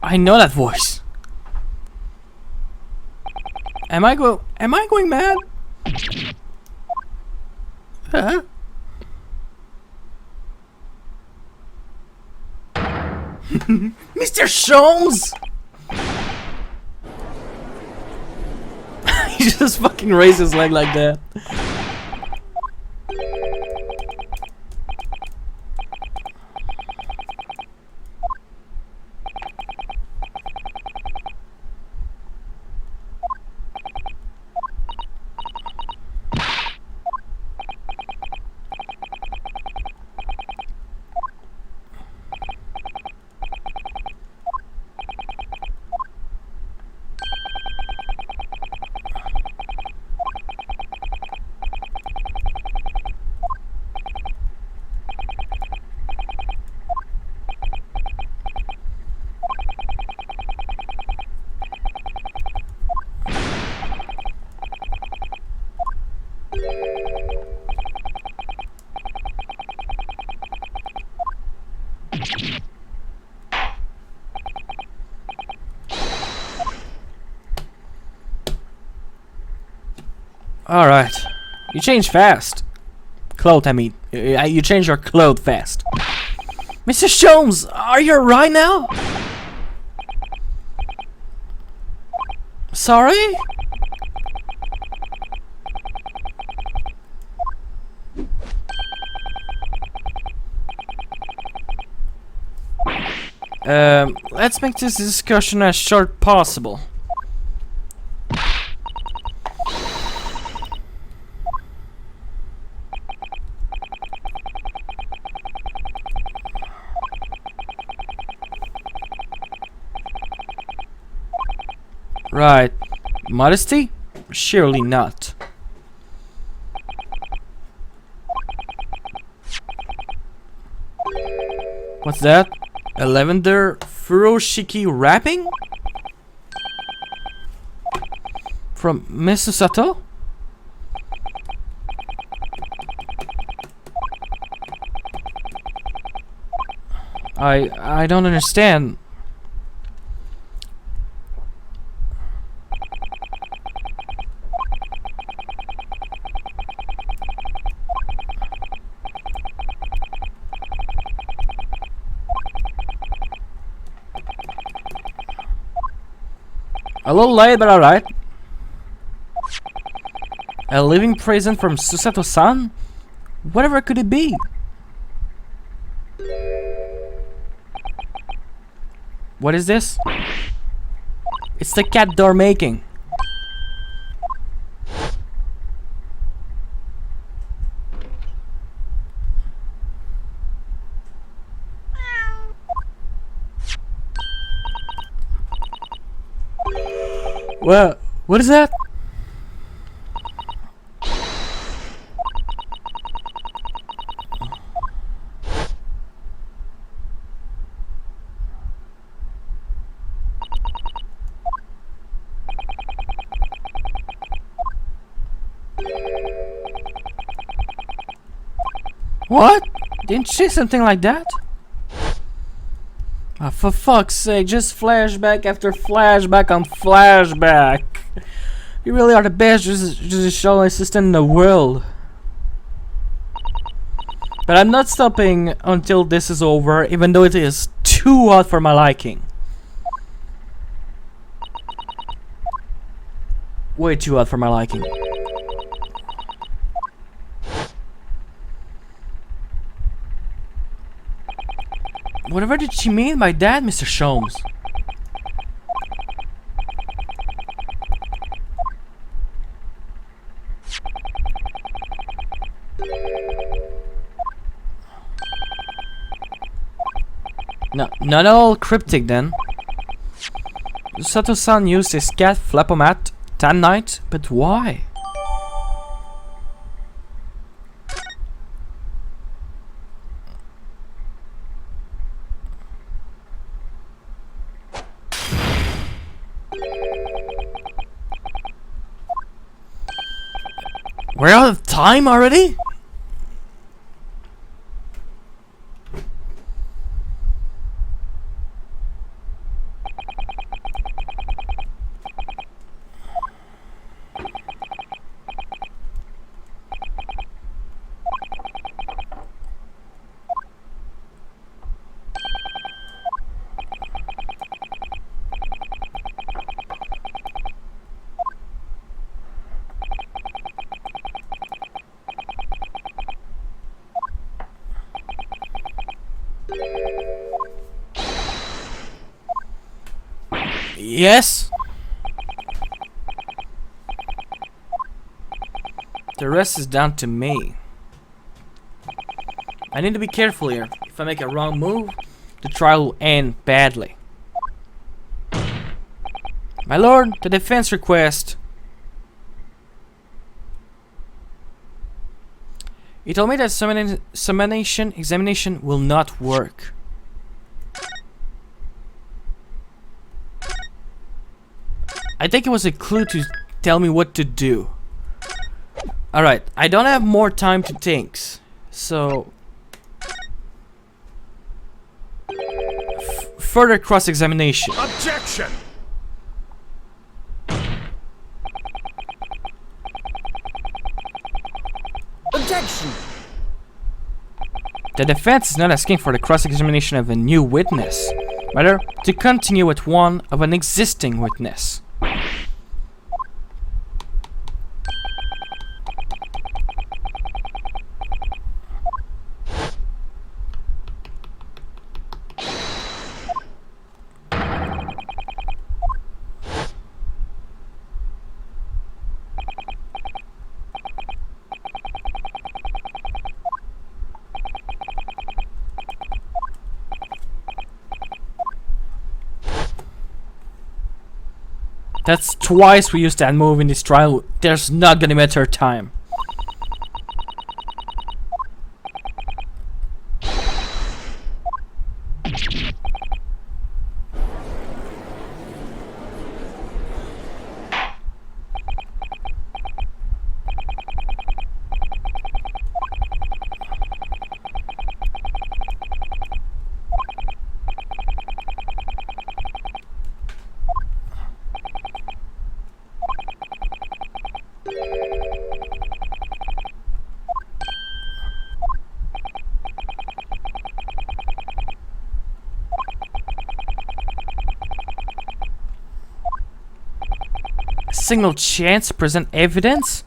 I know that voice. Am I going mad? Huh? Mr. Sholmes! He just fucking raised his leg like that. Alright. You change fast. Clothes, I mean. You change your clothes fast. Mr. Sholmes, are you alright now? Sorry? Let's make this discussion as short possible. Right. Modesty? Surely not. What's that? A lavender furoshiki wrapping? From Mrs. Sato? I don't understand. A little late, but alright. A living present from Susato-san? Whatever could it be? What is this? It's the cat door making. What is that? What? Didn't she say something like that? Ah, for fuck's sake, just flashback after flashback on flashback. You really are the best judicial assistant in the world. But I'm not stopping until this is over, even though it is too hot for my liking. Way too hot for my liking. Whatever did she mean by that, Mr. Sholmes? No, not all cryptic then. Sato-san used his cat Flapomat that night, but why? We're out of time already? Yes? The rest is down to me. I need to be careful here. If I make a wrong move, the trial will end badly. My lord, the defense request. He told me that summonation examination will not work. I think it was a clue to tell me what to do. Alright, I don't have more time to think. So... further cross-examination. Objection! Objection! The defense is not asking for the cross-examination of a new witness, rather to continue with one of an existing witness. That's twice we used that move in this trial. There's not gonna be a third time. A single chance to present evidence?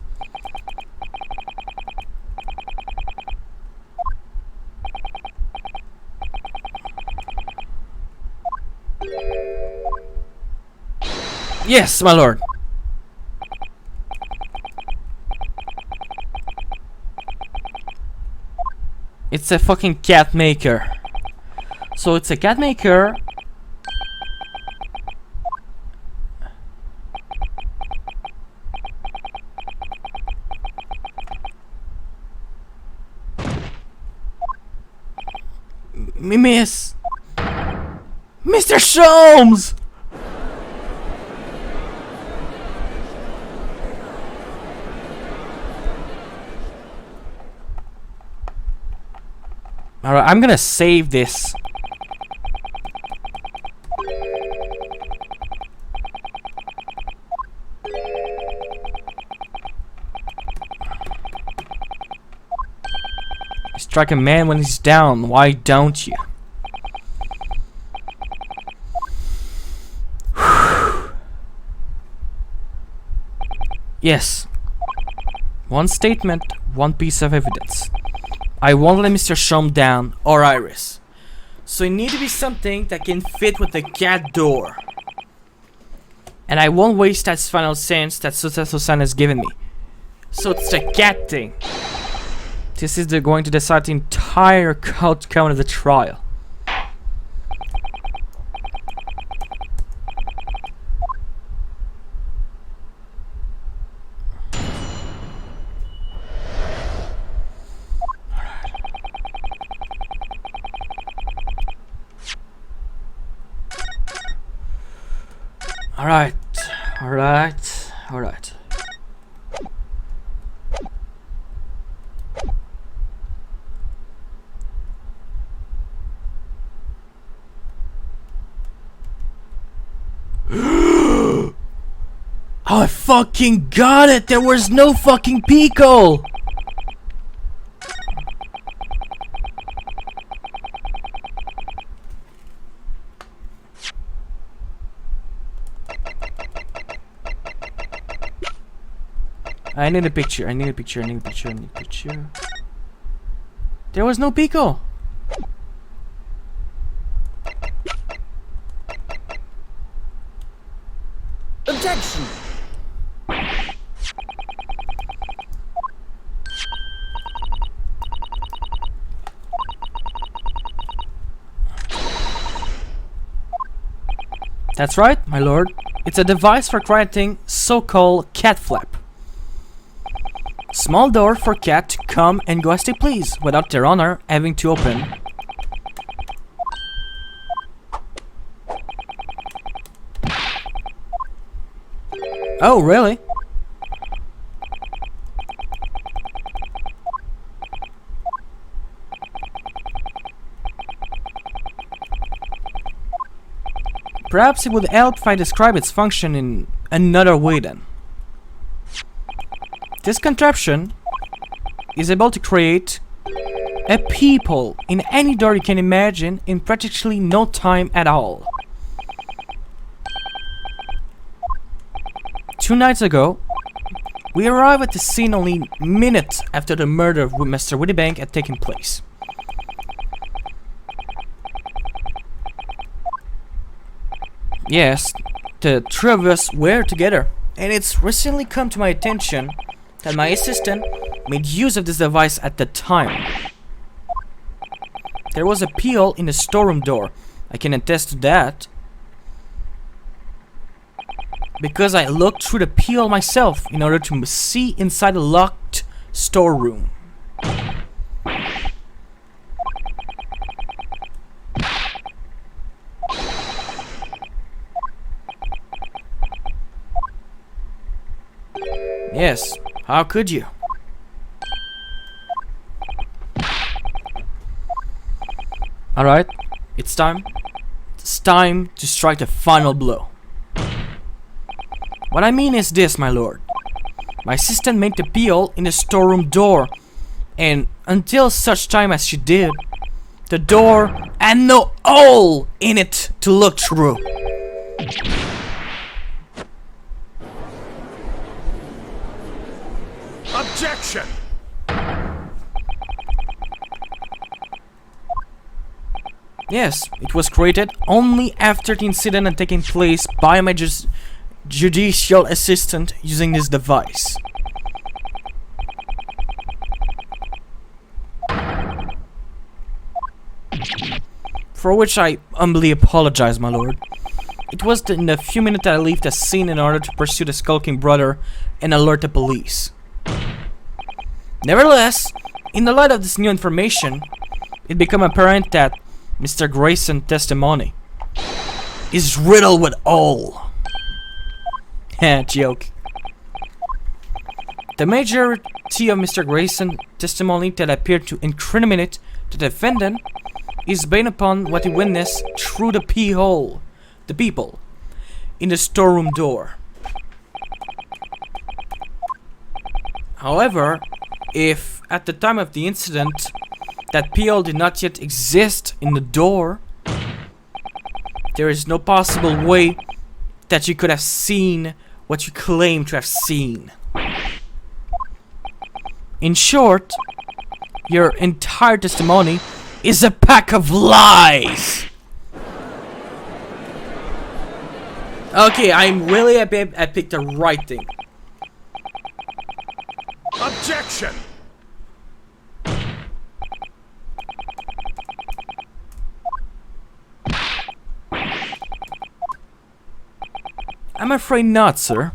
Yes, my lord. It's a fucking cat maker. So it's a cat maker. Miss Mr. Sholmes! Alright, I'm gonna save this. Strike a man when he's down, why don't you? Yes. One statement, one piece of evidence. I won't let Mr. Shum down, or Iris. So it need to be something that can fit with the cat door. And I won't waste that final sense that Susan has given me. So it's the cat thing. This is going to decide the entire outcome of the trial. Alright, alright, alright. Oh, I fucking got it! There was no fucking Pico! I need a picture, I need a picture, I need a picture, I need a picture. There was no Pico! Objection! That's right, my lord. It's a device for granting so-called cat flap. Small door for cat to come and go as they please, without their owner having to open. Oh, really? Perhaps it would help if I describe its function in another way then. This contraption is able to create a peephole in any door you can imagine in practically no time at all. 2 nights ago, we arrived at the scene only minutes after the murder of Mr. Wittybank had taken place. Yes, the 3 of us were together, and it's recently come to my attention that my assistant made use of this device at the time. There was a peephole in the storeroom door. I can attest to that, because I looked through the peephole myself in order to see inside the locked storeroom. Yes, how could you? Alright, it's time. It's time to strike the final blow. What I mean is this, my lord. My assistant made the peel in the storeroom door, and until such time as she did, the door had no hole in it to look through. Objection! Yes, it was created only after the incident had taken place by my judicial assistant using this device. For which I humbly apologize, my lord. It was in the few minutes that I left the scene in order to pursue the skulking brother and alert the police. Nevertheless, in the light of this new information, it became apparent that Mr. Grayson's testimony is riddled with all. Joke. The majority of Mr. Grayson's testimony that appeared to incriminate the defendant is based upon what he witnessed through the peephole, the people, in the storeroom door. However, if at the time of the incident that peephole did not yet exist in the door, there is no possible way that you could have seen what you claim to have seen. In short, your entire testimony is a pack of lies. Okay, I'm really happy I picked the right thing. Objection! I'm afraid not, sir.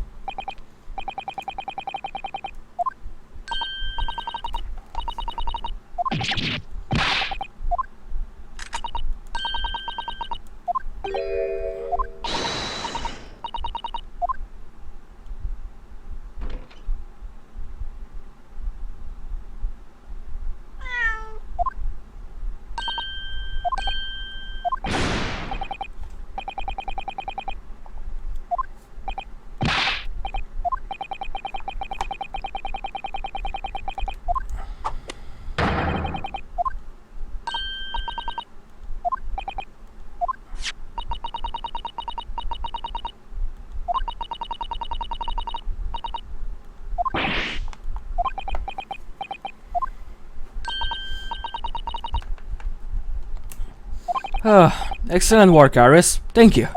Excellent work, Iris. Thank you.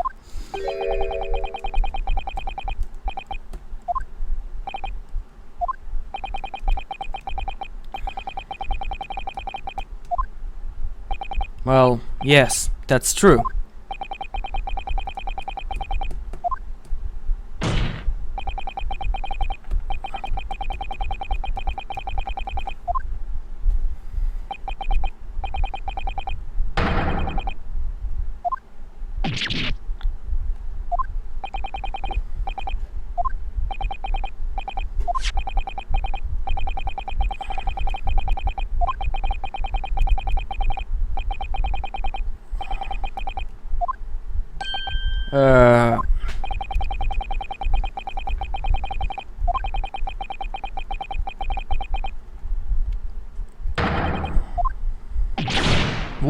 Well, yes, that's true.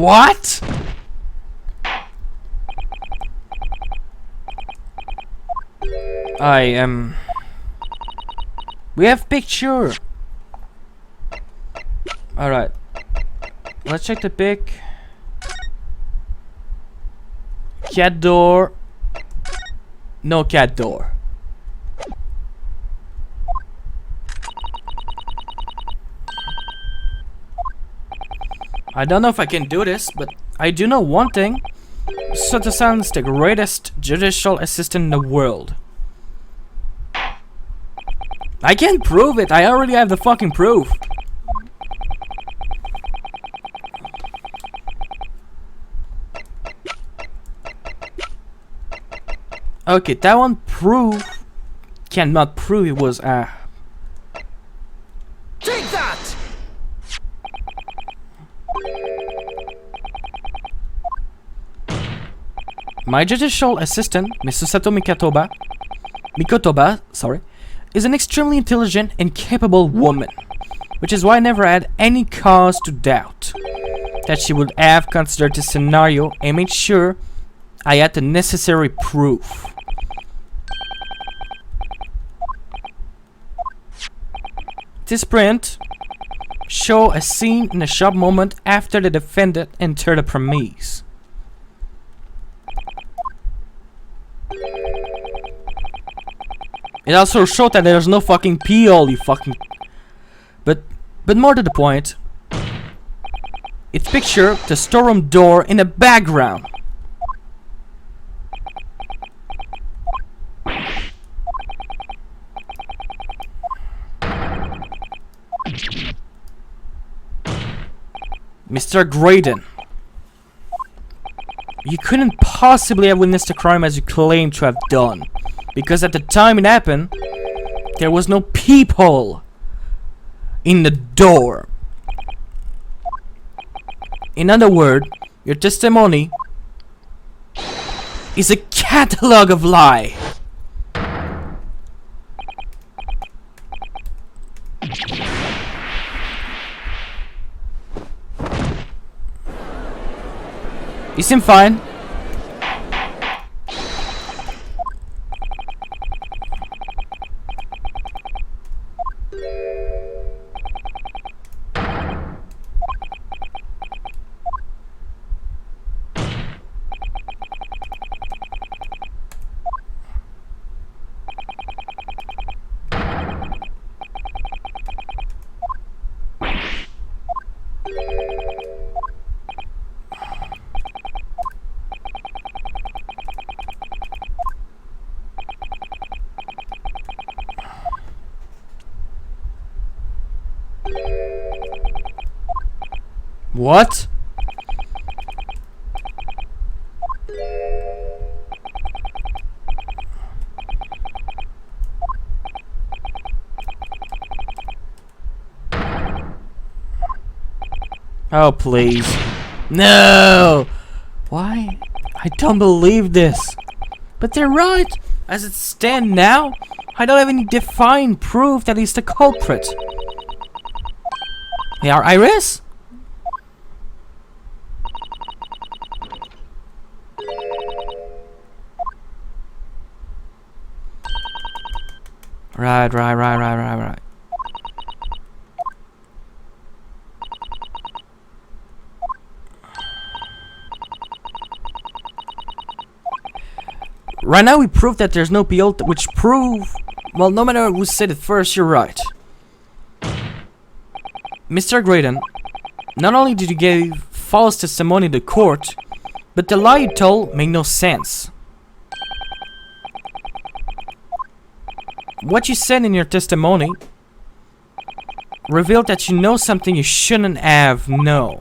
What? We have picture. Alright. Let's check the pic. Cat door. No cat door. I don't know if I can do this, but I do know one thing. Soto-san's the greatest judicial assistant in the world. I can't prove it. I already have the fucking proof. Okay, that one cannot prove it was Take that! My judicial assistant, Mr. Sato Mikotoba, sorry, is an extremely intelligent and capable woman, which is why I never had any cause to doubt that she would have considered this scenario and made sure I had the necessary proof. This print show a scene in a shop moment after the defendant entered the premise. It also showed that there's no fucking pee-hole, you fucking... But more to the point, it pictured the storeroom door in the background. Mr. Graydon, you couldn't possibly have witnessed the crime as you claim to have done, because at the time it happened, there was no peephole in the door. In other words, your testimony is a catalog of lie. You seem fine. What? Oh, please. No! Why? I don't believe this. But they're right. As it stands now, I don't have any defined proof that he's the culprit. They are Iris? Right. Right now we proved that there's no PO, which prove... Well, no matter who said it first, you're right. Mr. Graydon, not only did you give false testimony to court, but the lie you told made no sense. What you said in your testimony revealed that you know something you shouldn't have known.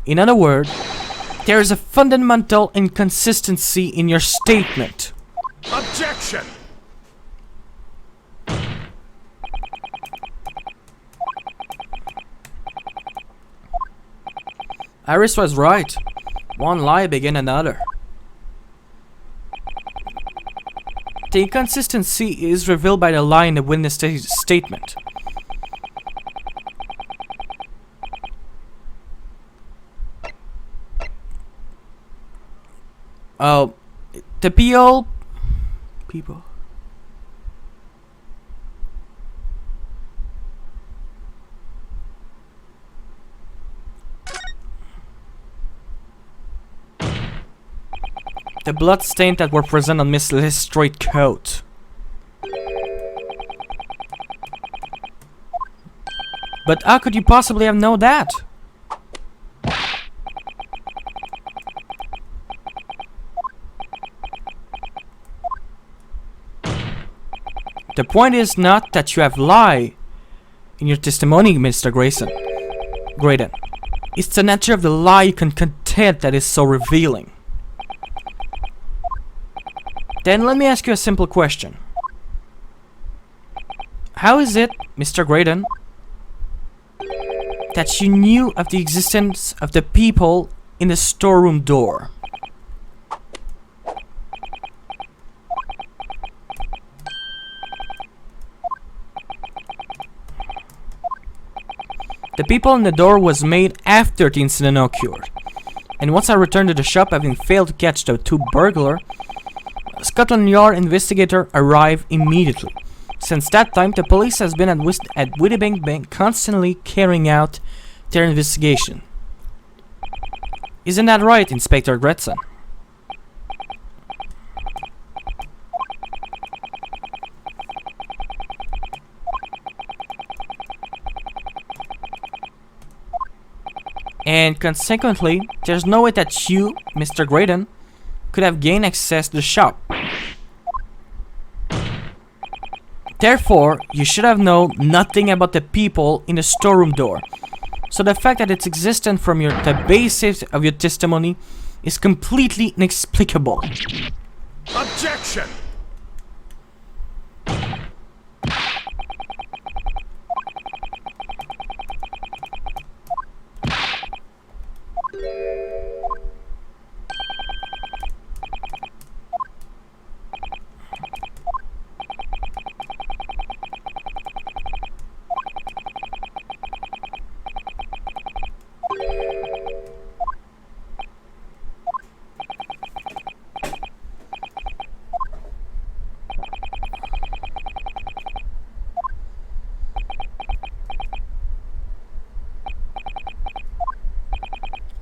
In other words, there is a fundamental inconsistency in your statement. Objection! Iris was right. One lie began another. The inconsistency is revealed by the lie in the witness statement. Oh, the people. The blood stains that were present on Miss Liz's straight coat. But how could you possibly have known that? The point is not that you have lied in your testimony, Mr. Graydon. It's the nature of the lie you can content that is so revealing. Then let me ask you a simple question. How is it, Mr. Graydon, that you knew of the existence of the people in the storeroom door? The people in the door was made after the incident occurred. And once I returned to the shop having failed to catch the two burglars, a Scotland Yard investigator arrived immediately. Since that time, the police has been at Winnipeg Bank constantly carrying out their investigation. Isn't that right, Inspector Gretson? And consequently, there's no way that you, Mr. Graydon, could have gained access to the shop. Therefore, you should have known nothing about the people in the storeroom door. So the fact that it's existent from the basis of your testimony is completely inexplicable. Objection!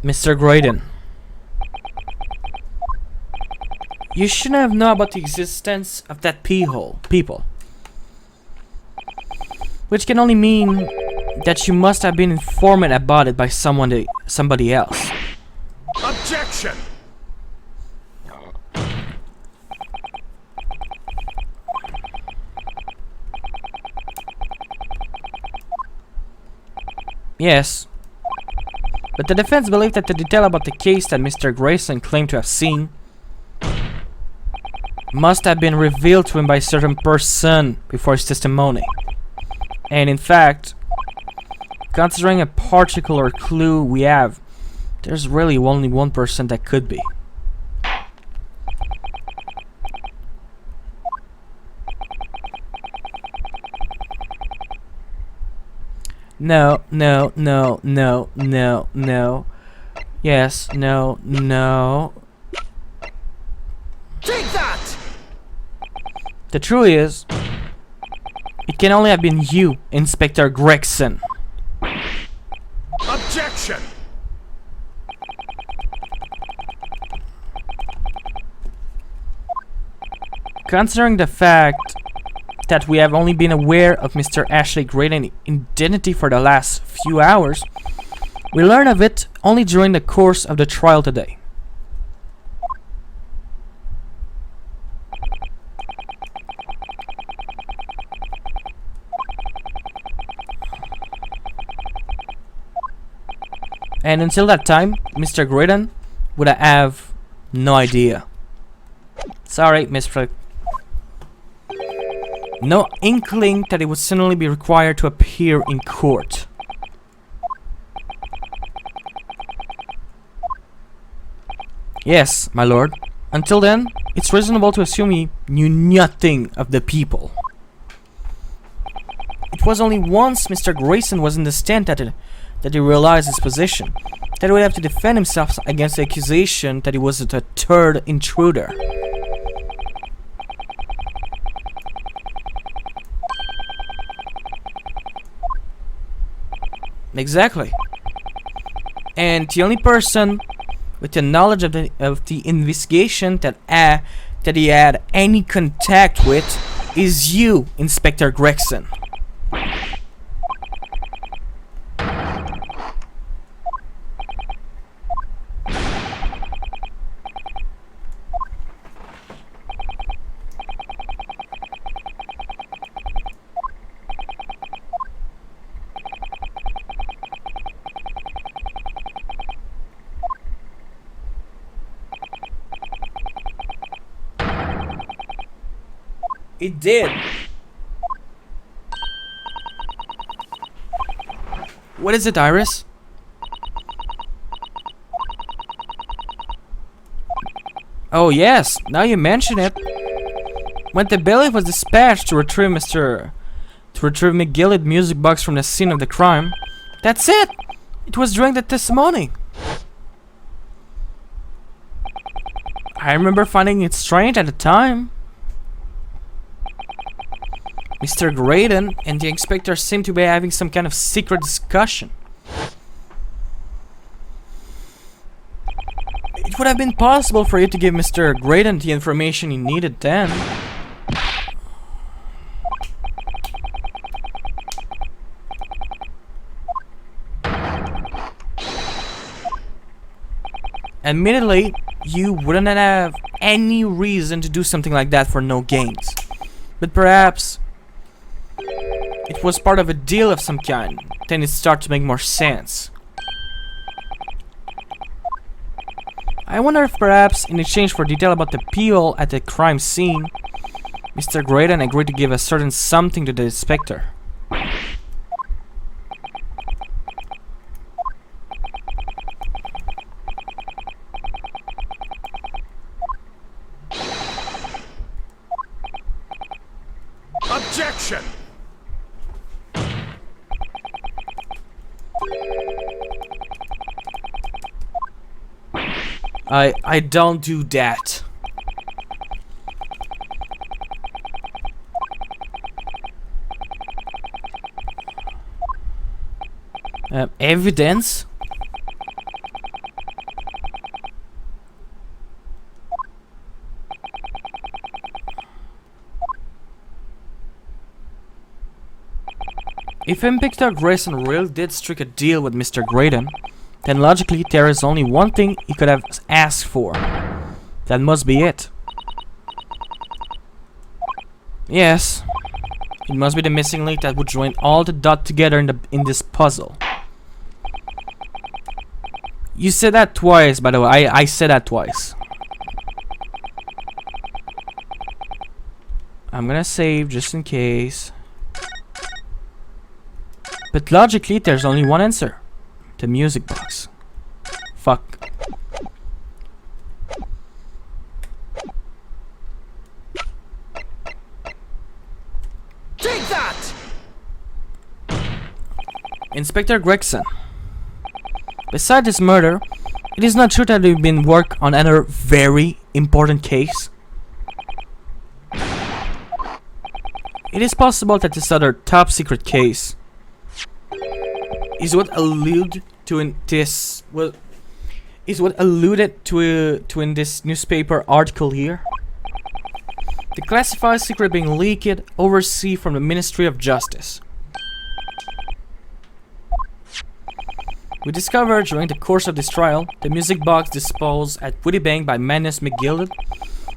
Mr. Graydon, you shouldn't have known about the existence of that people. Which can only mean that you must have been informed about it by somebody else. Objection! Yes. But the defense believed that the detail about the case that Mr. Grayson claimed to have seen must have been revealed to him by a certain person before his testimony. And in fact, considering a particular clue we have, there's really only one person that could be. No. Yes, no. Take that! The truth is, it can only have been you, Inspector Gregson. Objection! Considering the fact that we have only been aware of Mr. Ashley Graydon's identity for the last few hours, we learned of it only during the course of the trial today. And until that time, Mr. Graydon would have no idea. Sorry, Mr. No inkling that it would suddenly be required to appear in court. Yes, my lord. Until then, it's reasonable to assume he knew nothing of the people. It was only once Mr. Grayson was in the stand that he realized his position, that he would have to defend himself against the accusation that he was a third intruder. Exactly. And the only person with the knowledge of the investigation that he had any contact with is you, Inspector Gregson. It did. What is it, Iris? Oh yes, now you mention it. When the bailiff was dispatched to retrieve McGillitt's music box from the scene of the crime, That's it! It was during the testimony. I remember finding it strange at the time. Mr. Graydon and the inspector seemed to be having some kind of secret discussion. It would have been possible for you to give Mr. Graydon the information he needed then. Admittedly, you wouldn't have any reason to do something like that for no gains. But perhaps it was part of a deal of some kind. Then it started to make more sense. I wonder if perhaps in exchange for detail about the people at the crime scene, Mr. Graydon agreed to give a certain something to the inspector. Objection! I don't do that. Evidence? If Inspector Grayson really did strike a deal with Mr. Graydon, then logically there is only one thing he could have asked for. That must be it. Yes, it must be the missing link that would join all the dots together in this puzzle. You said that twice, by the way. I said that twice. I'm gonna save just in case. But logically, there's only one answer. The music box. Fuck. Take that! Inspector Gregson. Besides this murder, it is not true that you've been working on another very important case. It is possible that this other top secret case is what alluded to in this in this newspaper article here. The classified secret being leaked overseas from the Ministry of Justice. We discovered during the course of this trial the music box disposed at Woody Bank by Magnus McGill,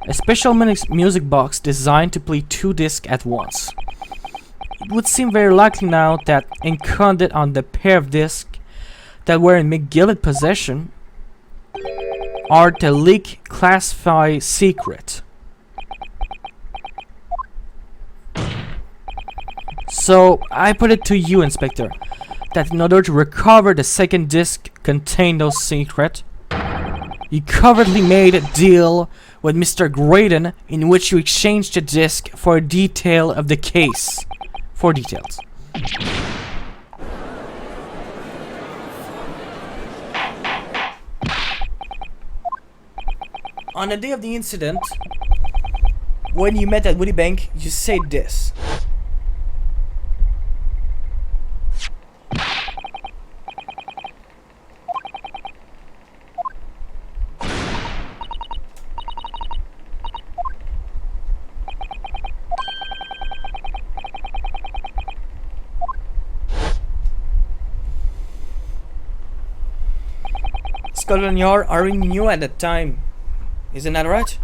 a special music box designed to play 2 discs at once. It would seem very likely now that encoded on the pair of discs that were in McGill's possession are the leak classified secret. So I put it to you, Inspector, that in order to recover the second disc containing those secrets, you covertly made a deal with Mr. Graydon in which you exchanged the disc for a detail of the case. For details. On the day of the incident, when you met at Woody Bank, you said this. Scotland Yard already knew at the time, isn't that right?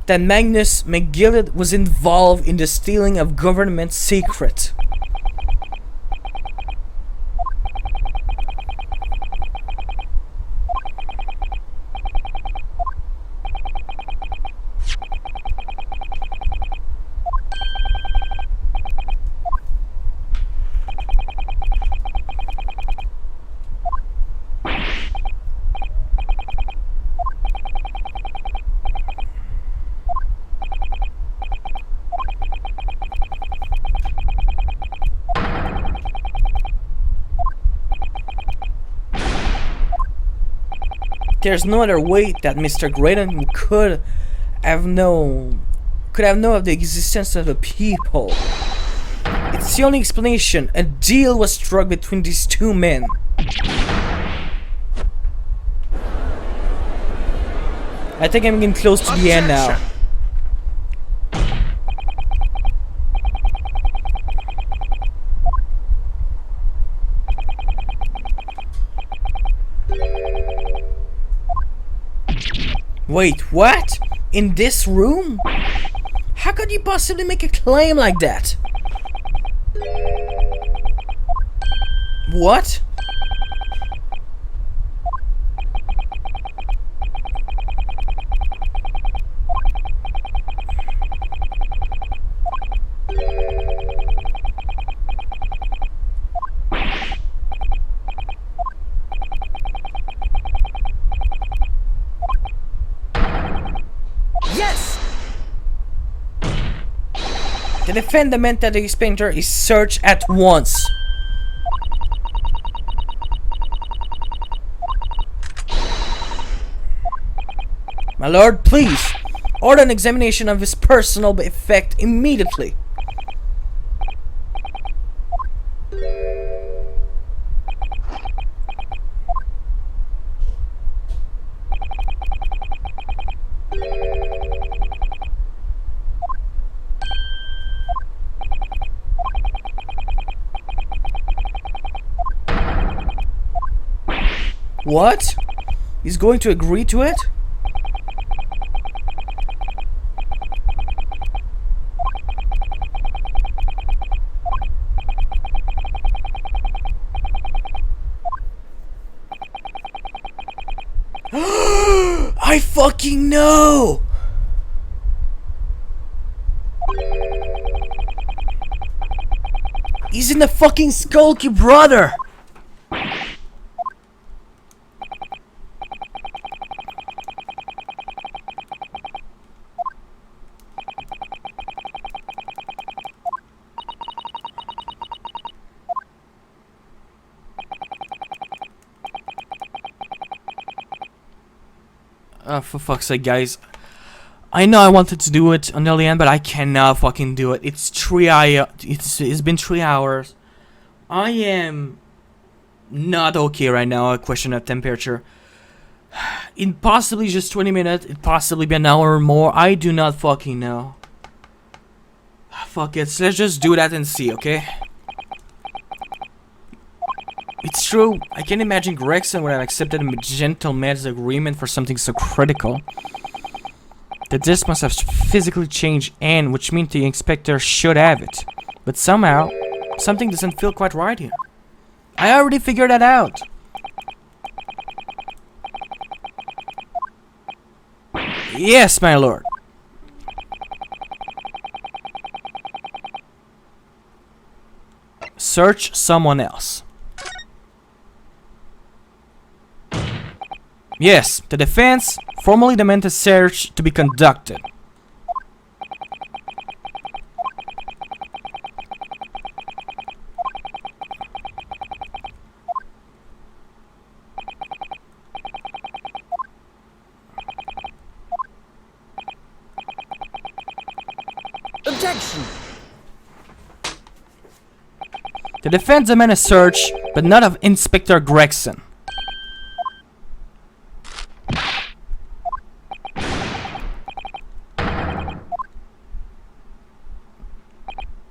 That Magnus McGill was involved in the stealing of government secrets. There's no other way that Mr. Graydon could have known of the existence of the people. It's the only explanation. A deal was struck between these two men. I think I'm getting close to the end now. Wait, what? In this room? How could you possibly make a claim like that? What? Yes! The defendant that the painter is searched at once. My lord, please order an examination of his personal effect immediately. What? He's going to agree to it? I fucking know! He's in the fucking Skulky brother! For fuck's sake, guys. I know I wanted to do it until the end, but I cannot fucking do it. It's it's been 3 hours. I am not okay right now. A question of temperature. In possibly just 20 minutes. It possibly be an hour or more. I do not fucking know. Fuck it. So let's just do that and see, okay? It's true, I can imagine Gregson would have accepted a gentleman's agreement for something so critical. The disc must have physically changed, and which means the inspector should have it. But somehow, something doesn't feel quite right here. I already figured that out. Yes, my lord. Search someone else. Yes, the defense formally demanded a search to be conducted. Objection! The defense demanded a search, but not of Inspector Gregson.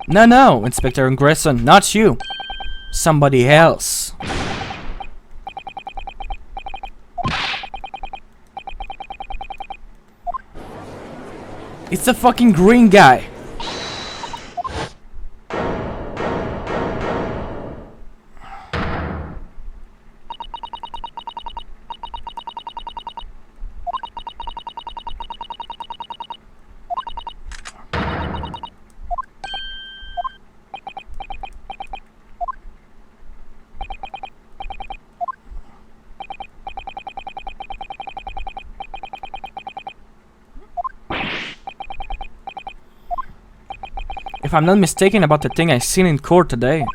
No, Inspector Gregson, not you. Somebody else. It's the fucking green guy. If I'm not mistaken about the thing I seen in court today,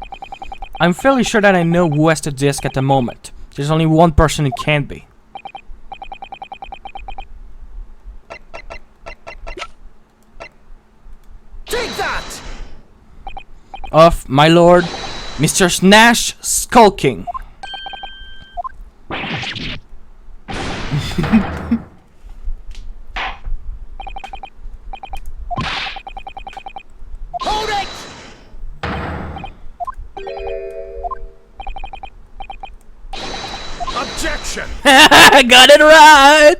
I'm fairly sure that I know who has the disc at the moment. There's only one person it can't be. of my lord, Mr. Snash Skulking. Hold it! Objection! I got it right!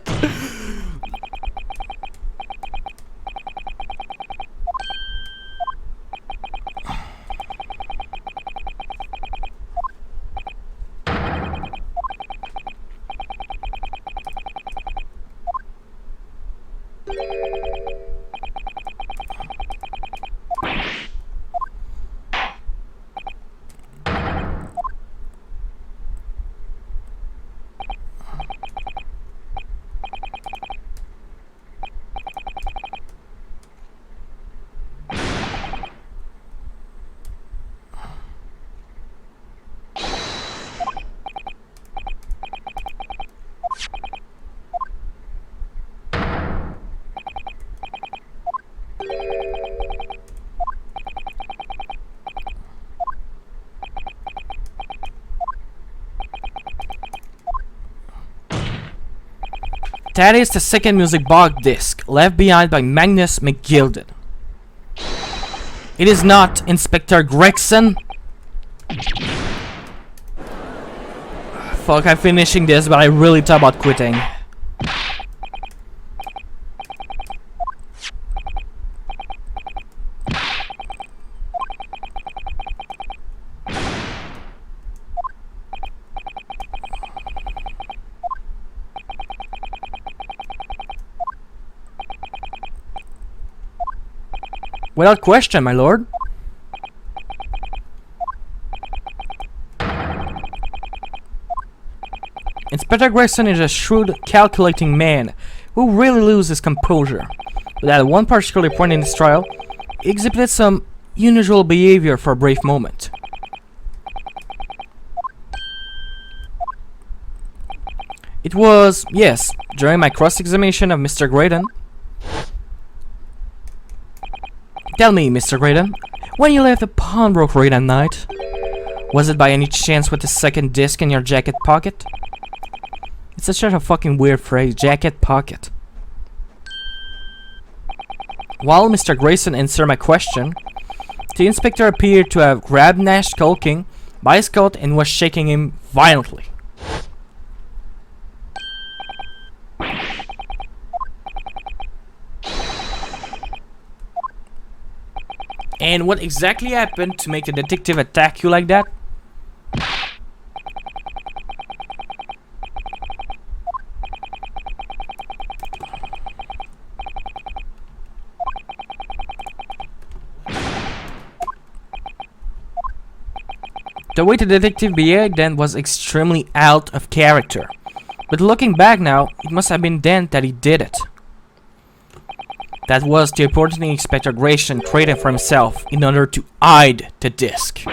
That is the second music box disc left behind by Magnus McGilden. It is not Inspector Gregson. Fuck, I'm finishing this, but I really thought about quitting. Without question, my lord. Inspector Gregson is a shrewd, calculating man who really loses composure. But at one particular point in his trial, he exhibited some unusual behavior for a brief moment. It was, yes, during my cross-examination of Mr. Graydon. Tell me, Mr. Graydon, when you left the pawnbroker raid at night, was it by any chance with the second disc in your jacket pocket? It's such a fucking weird phrase, jacket pocket. While Mr. Grayson answered my question, the inspector appeared to have grabbed Nash Skulking by his coat and was shaking him violently. And what exactly happened to make the detective attack you like that? The way the detective behaved then was extremely out of character. But looking back now, it must have been then that he did it. That was the opportunity Inspector Grayson created for himself in order to hide the disc.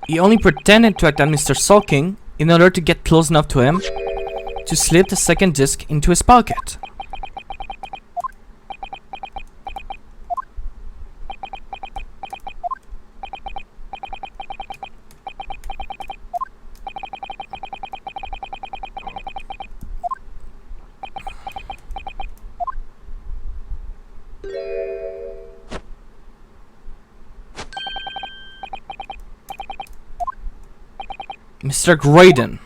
He only pretended to act on Mr. Sulking in order to get close enough to him to slip the second disc into his pocket. Mr. Graydon.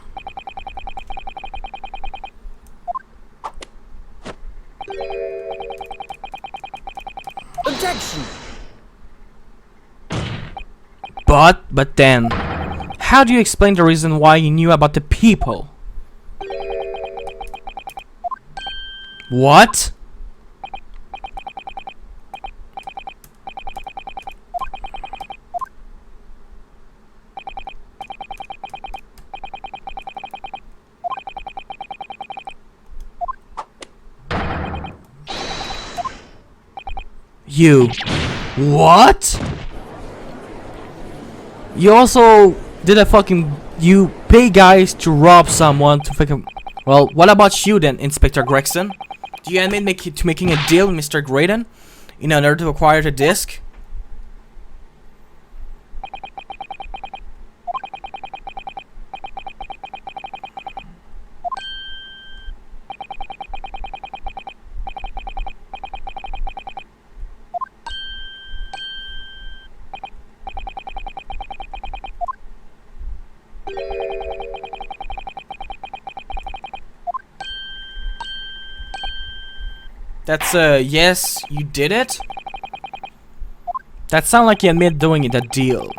Objection. But then, how do you explain the reason why you knew about the people? What? You. What? You also did a fucking... You pay guys to rob someone to fucking... Well, what about you then, Inspector Gregson? Do you admit making a deal with Mr. Graydon in order to acquire the disc? That's yes, you did it? That sounds like you admit doing it, a deal.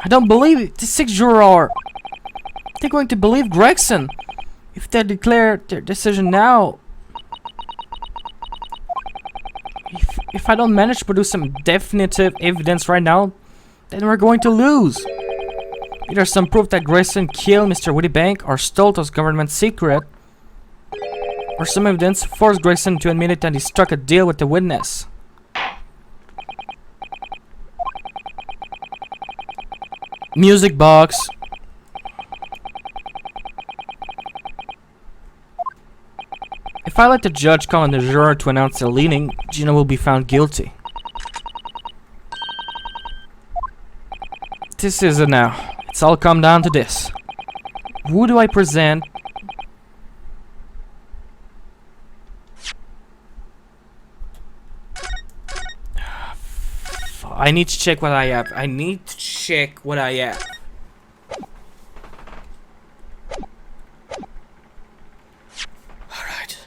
I don't believe it. The 6 juror. They're going to believe Gregson if they declare their decision now. If I don't manage to produce some definitive evidence right now, then we're going to lose. Either some proof that Gregson killed Mr. Wittybank or stole his government secret, or some evidence forced Gregson to admit it that he struck a deal with the witness. Music box. If I let the judge call on the juror to announce their leaning, Gina will be found guilty. This is it now. It's all come down to this. Who do I present? I need to check what I have. I need to check what I have. Alright.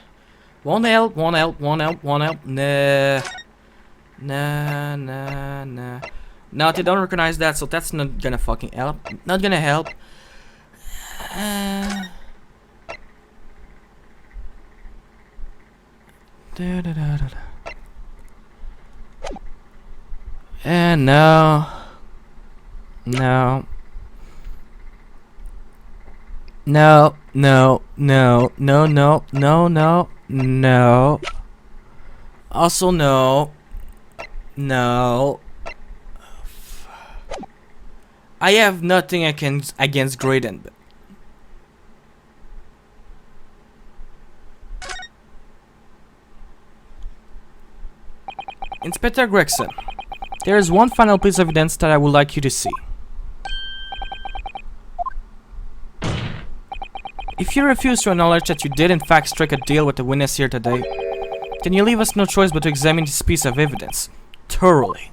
Won't help, won't help, won't help, won't help. Nah. Nah, nah, nah. No, they don't recognize that, so that's not gonna fucking help. Not gonna help. Da, da, da, da, da. And no. No. No, no, no, no, no, no, no, no. Also no. No. I have nothing against Graydon. Inspector Gregson. There is one final piece of evidence that I would like you to see. If you refuse to acknowledge that you did in fact strike a deal with the witness here today, then you leave us no choice but to examine this piece of evidence thoroughly.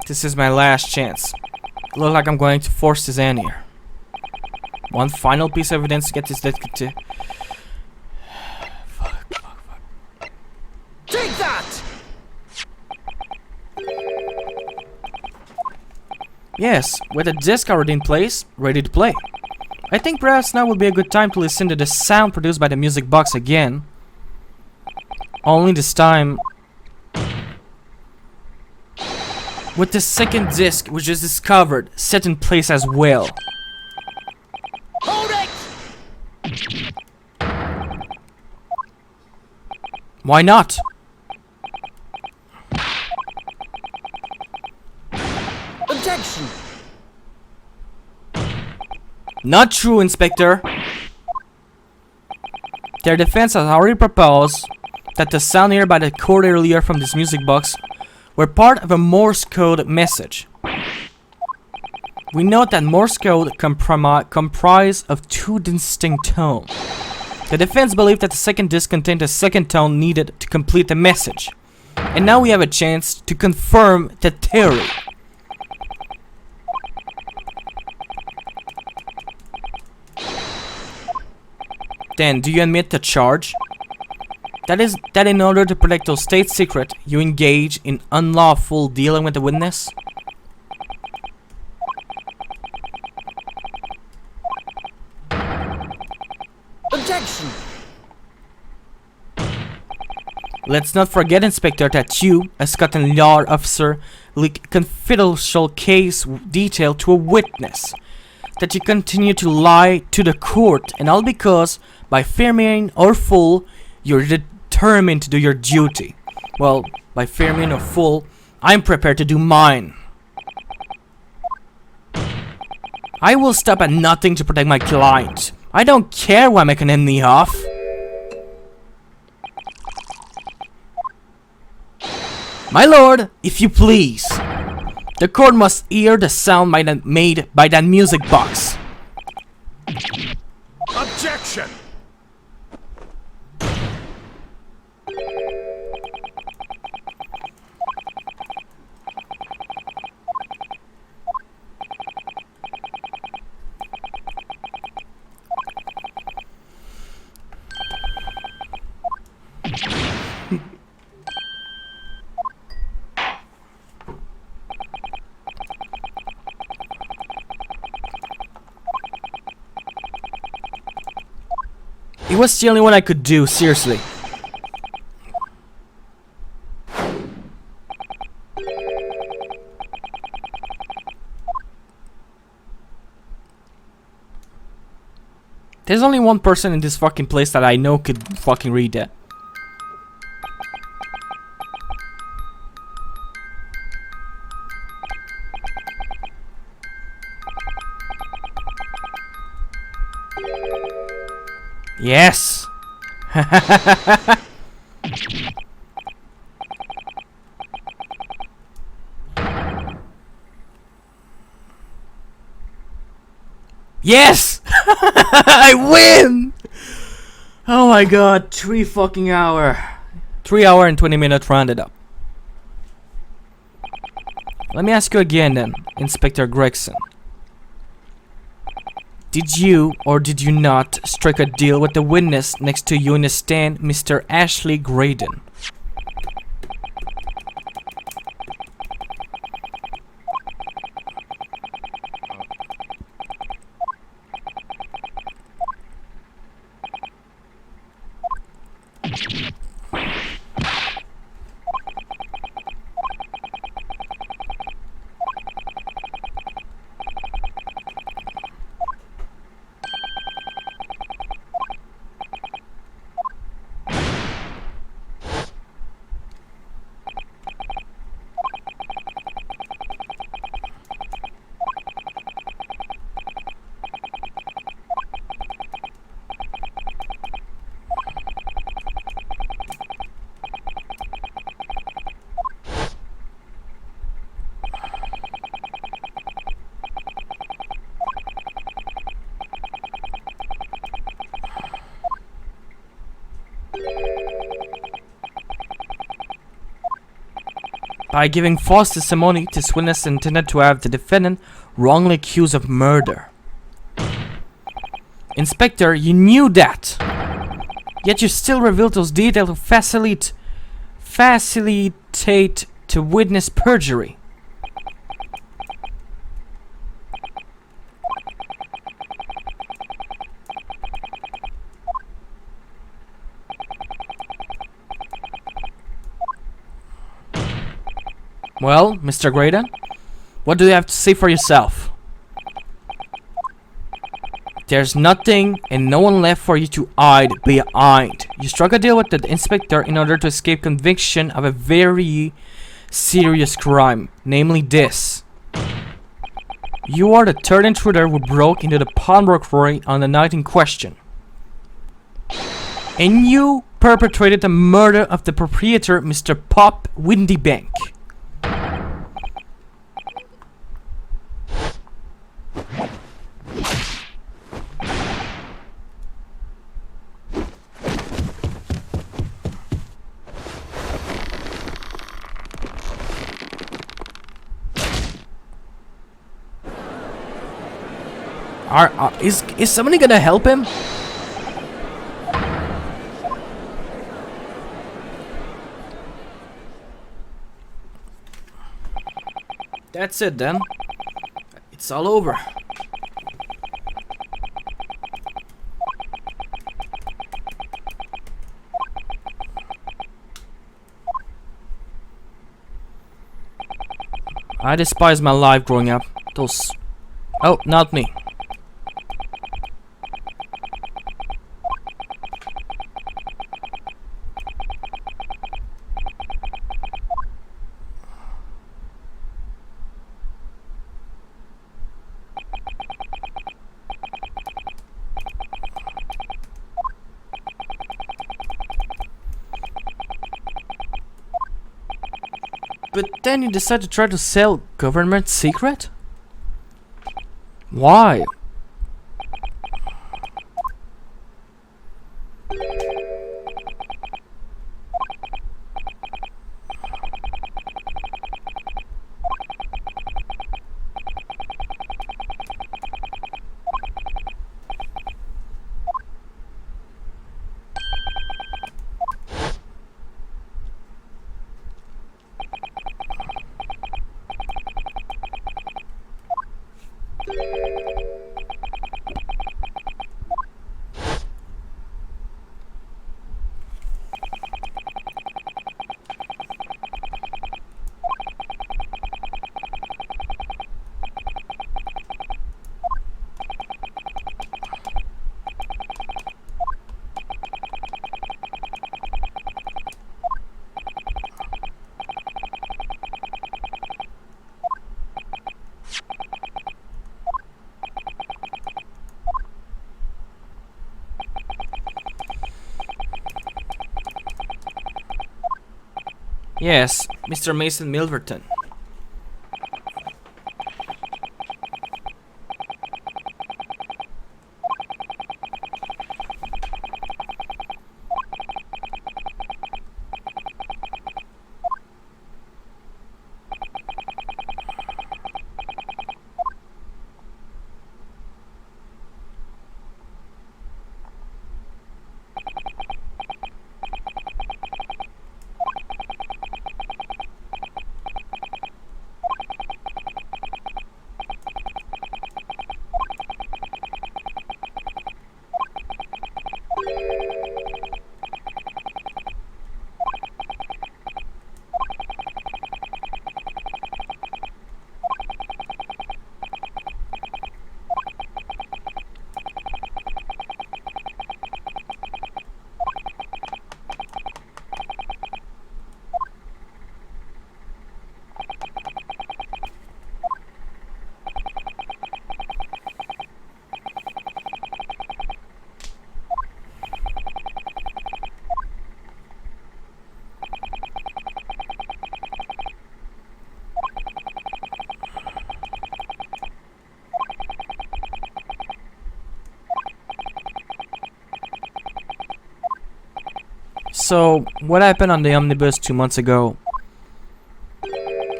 This is my last chance. It looks like I'm going to force his hand here. One final piece of evidence to get this detective to... Fuck. Take that! Yes, with the disc already in place, ready to play. I think perhaps now would be a good time to listen to the sound produced by the music box again. Only this time with the second disc, which is discovered, set in place as well. Hold it! Why not? Objection! Not true, Inspector. Their defense has already proposed that the sound heard by the court earlier from this music box were part of a Morse code message. We note that Morse code comprise of two distinct tones. The defense believed that the second disc contained a second tone needed to complete the message. And now we have a chance to confirm the theory. Then, do you admit the charge? That is, that in order to protect those state secret, you engage in unlawful dealing with the witness? Objection! Let's not forget, Inspector, that you, a Scotland Yard officer, leak confidential case detail to a witness. That you continue to lie to the court, and all because, by feigning or fool, you're determined to do your duty. Well, by feigning or fool, I'm prepared to do mine. I will stop at nothing to protect my client. I don't care who I make an enemy of. My lord, if you please. The court must hear the sound made by that music box. Objection! It was the only one I could do, seriously. There's only one person in this fucking place that I know could fucking read that. Yes! Yes! I win! Oh my god, 3 fucking hour. 3 hour and 20 minutes rounded up. Let me ask you again then, Inspector Gregson. Did you or did you not strike a deal with the witness next to you in the stand, Mr. Ashley Graydon? By giving false testimony, this witness intended to have the defendant wrongly accused of murder. Inspector, you knew that. Yet you still revealed those details to facilitate to witness perjury. Well, Mr. Graydon, what do you have to say for yourself? There's nothing and no one left for you to hide behind. You struck a deal with the inspector in order to escape conviction of a very serious crime, namely this. You are the third intruder who broke into the pawnbrokery on the night in question. And you perpetrated the murder of the proprietor, Mr. Pop Windybank. Is somebody gonna help him? That's it then. It's all over. I despise my life growing up. Those... Oh, not me. But then you decide to try to sell government secret? Why? Yes, Mr. Mason Milverton. So, what happened on the omnibus 2 months ago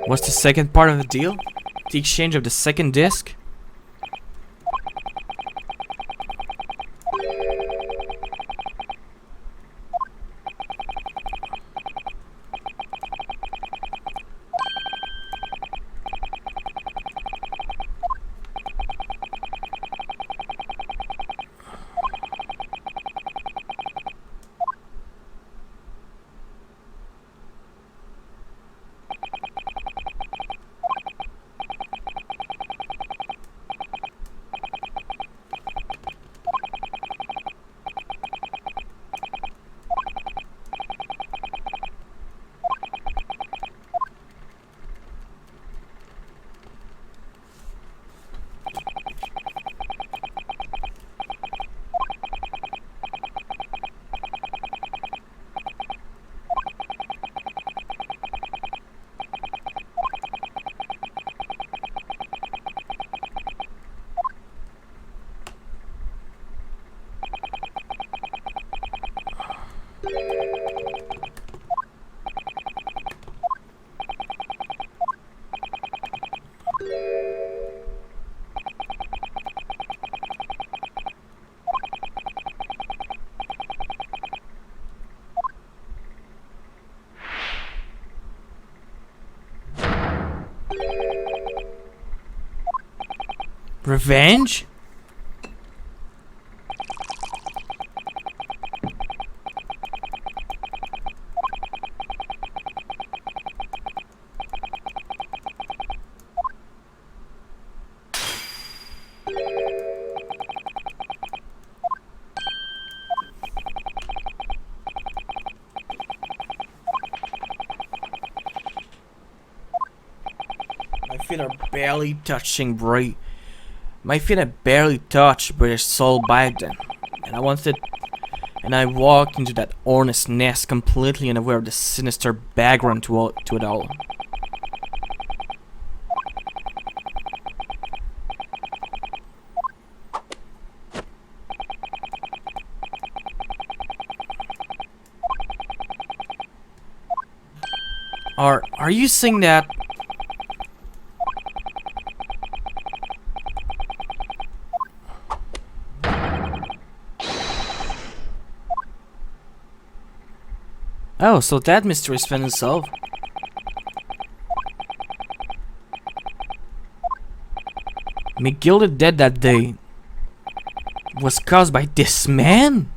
was the second part of the deal? The exchange of the second disc? Revenge? My feet are barely touching Bray. My feet are barely touched British soul back then. And I walked into that honest nest completely unaware of the sinister background to it all. Are you saying that? Oh, so that mystery is finally solved. McGilda dead that day was caused by this man?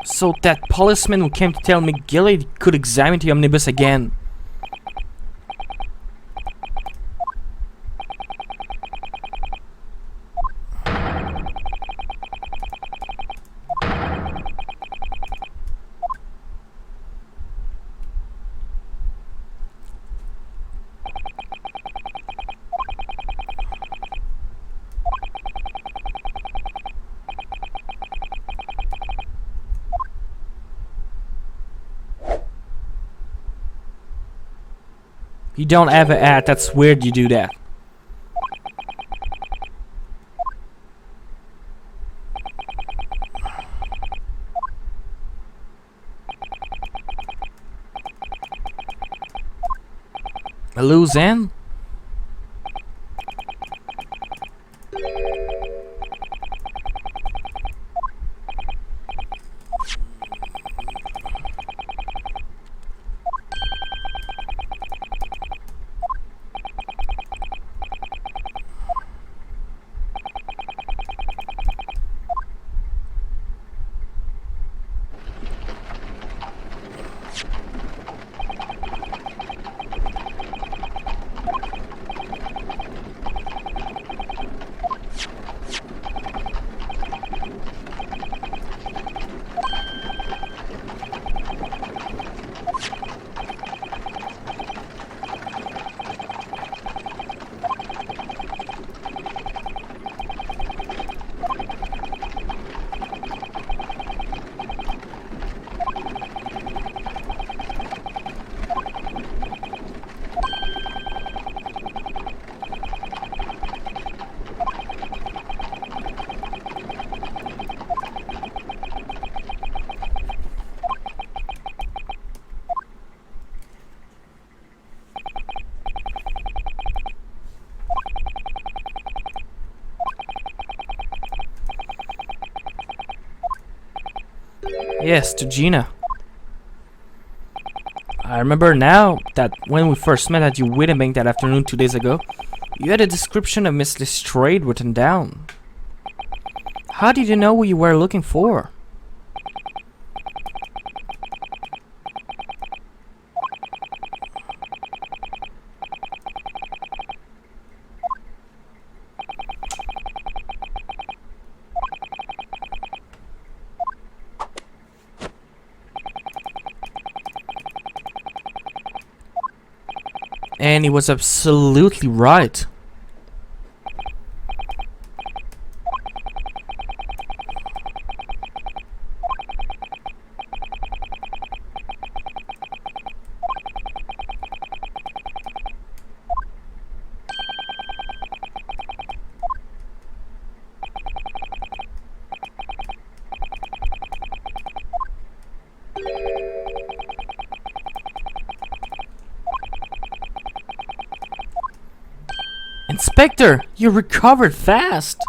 So that policeman who came to tell McGilly could examine the omnibus again. You don't ever add, that's weird you do that. A loose end? Yes, to Gina. I remember now that when we first met at your wedding bank that afternoon 2 days ago, you had a description of Miss Lestrade written down. How did you know what you were looking for? And he was absolutely right. Inspector, you recovered fast.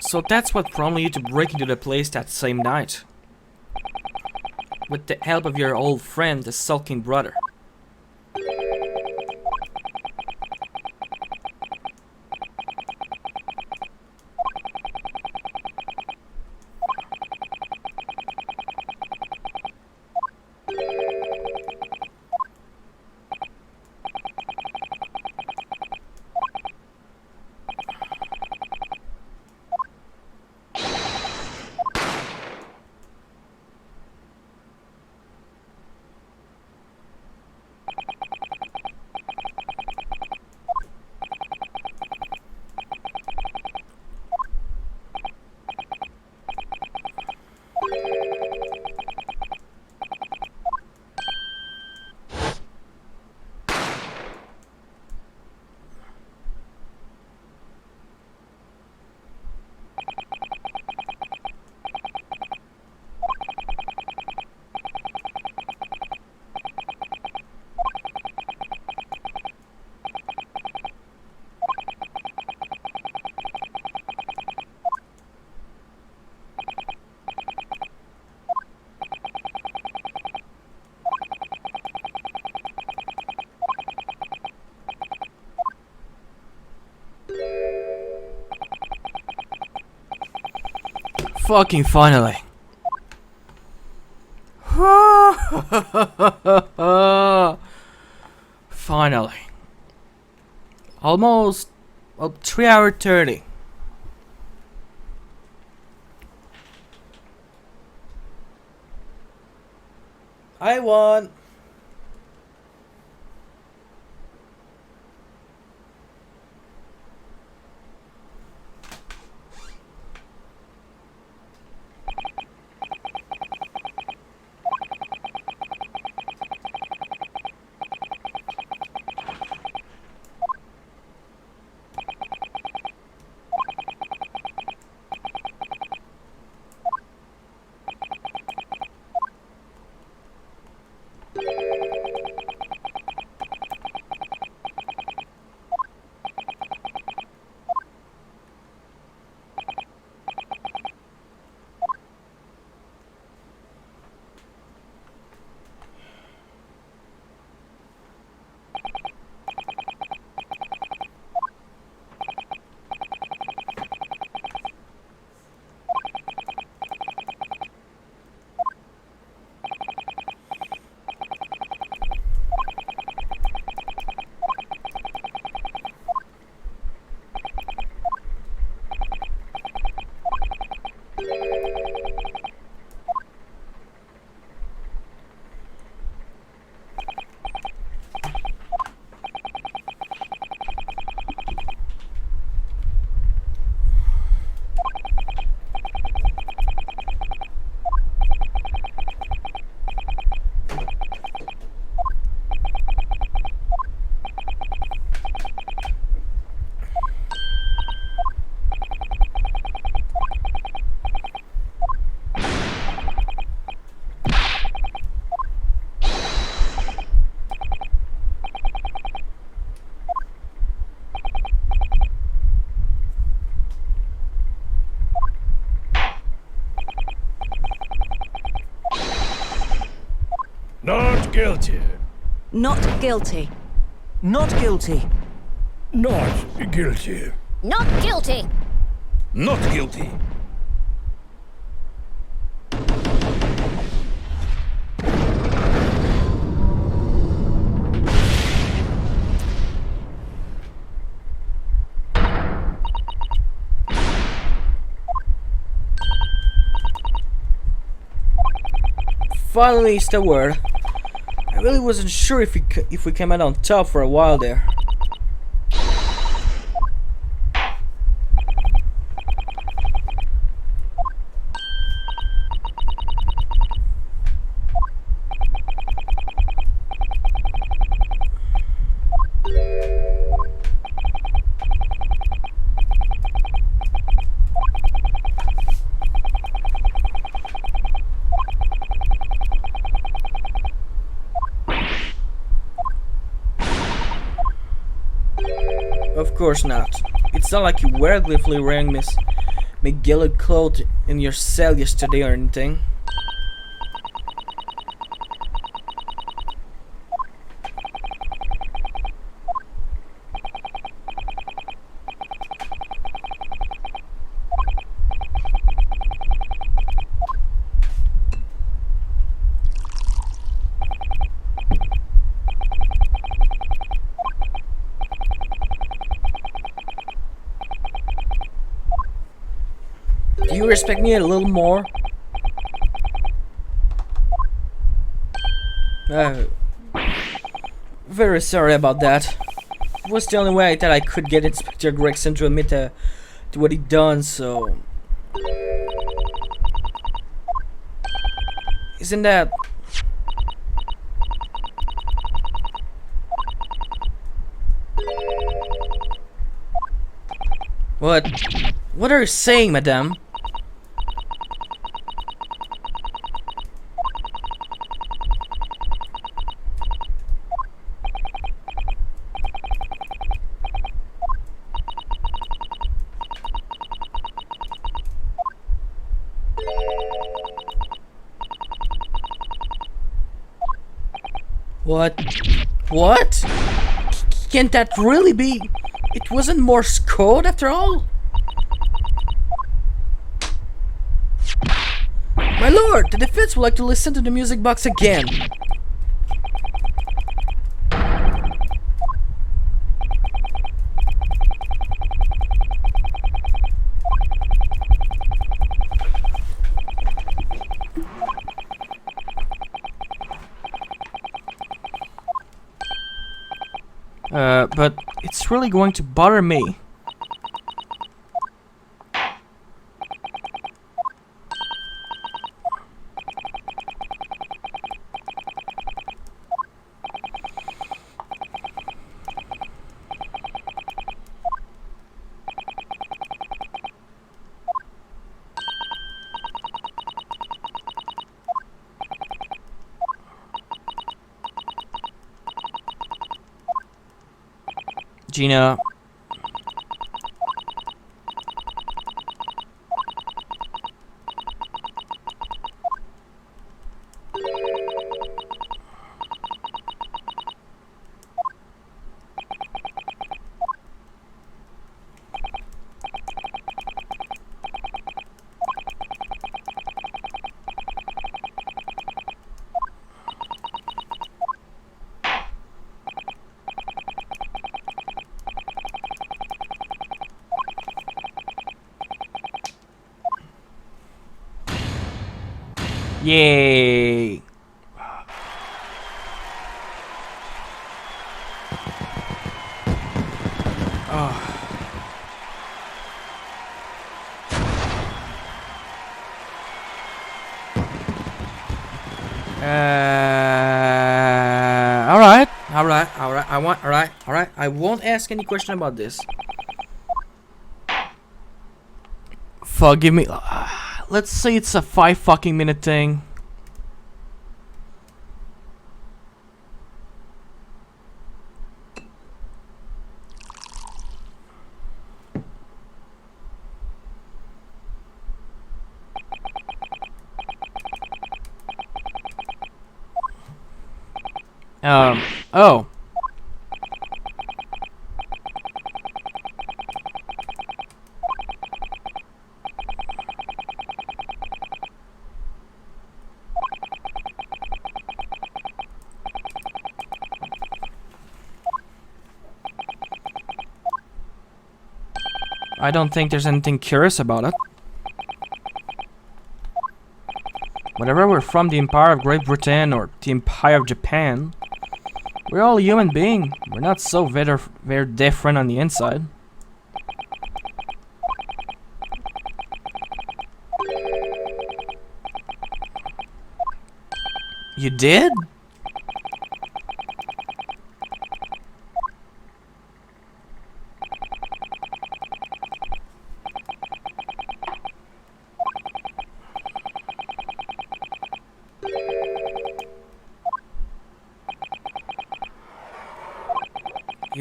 So that's what prompted you to break into the place that same night. With the help of your old friend, the sulking brother. Fucking finally. Finally. Almost 3 hour 30. I won. Not guilty. Not guilty. Not guilty. Not guilty. Not guilty. Not guilty. Finally is the word. I really wasn't sure if we came out on top for a while there. Of course not. It's not like you were gleefully wearing Miss McGillicuddy clothes in your cell yesterday or anything. Do you respect me a little more? Very sorry about that. It was the only way that I could get Inspector Gregson to admit to what he'd done, so... Isn't that... What? What are you saying, madame? What? What? Can't that really be? It wasn't Morse code after all? My lord, the defense would like to listen to the music box again. But it's really going to bother me. Gina. Yay! Alright. I won't ask any question about this. Forgive me. Let's say it's a 5 fucking minute thing. Oh. I don't think there's anything curious about it. Whether we're from the Empire of Great Britain or the Empire of Japan, we're all human beings. We're not so very different on the inside. You did?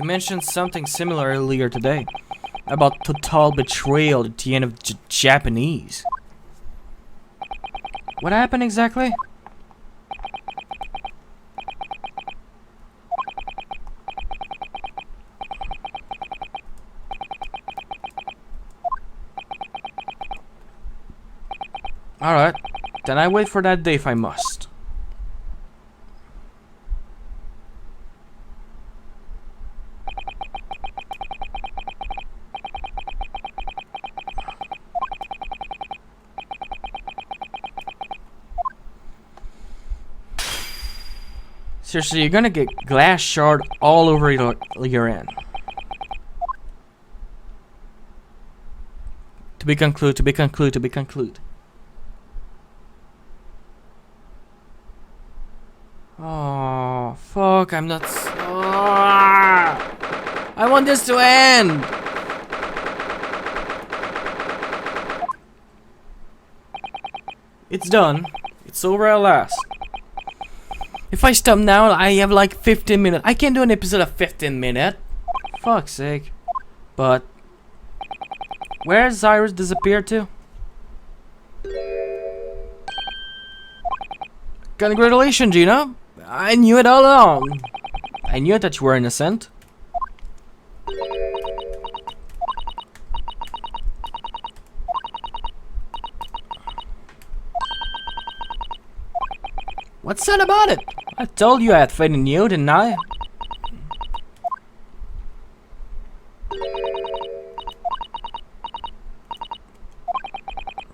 You mentioned something similar earlier today. About total betrayal at the end of Japanese. What happened exactly? Alright, then I wait for that day if I must. Seriously, you're gonna get glass shard all over your end. To be conclude, to be conclude, to be conclude. Oh, fuck, I'm not... I want this to end! It's done. It's over at last. If I stop now, I have like 15 minutes. I can't do an episode of 15 minutes. Fuck's sake. But... where's Cyrus disappeared to? Congratulations, Gina. I knew it all along. I knew that you were innocent. What's that about it? I told you I had faith in you, didn't I?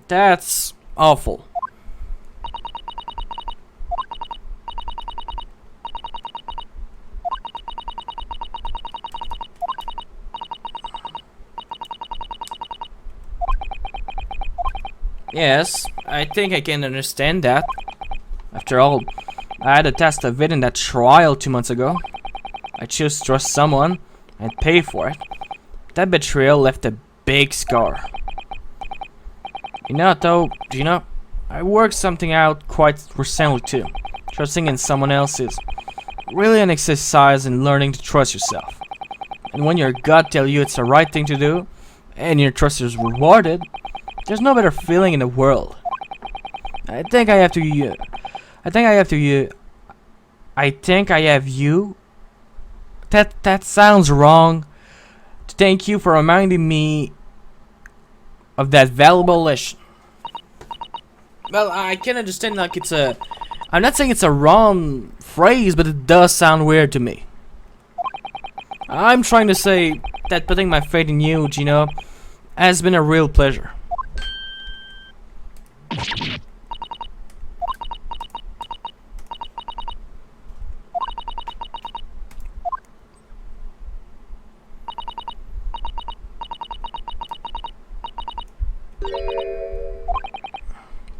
That's awful. Yes, I think I can understand that. After all, I had a test of it in that trial 2 months ago. I chose to trust someone and pay for it. That betrayal left a big scar. You know, though, Gina, I worked something out quite recently too. Trusting in someone else is really an exercise in learning to trust yourself. And when your gut tells you it's the right thing to do, and your trust is rewarded, there's no better feeling in the world. I think I have you. That sounds wrong. To thank you for reminding me of that valuable lesson. Well, I can understand like it's a... I'm not saying it's a wrong phrase, but it does sound weird to me. I'm trying to say that putting my faith in you, Gino, has been a real pleasure.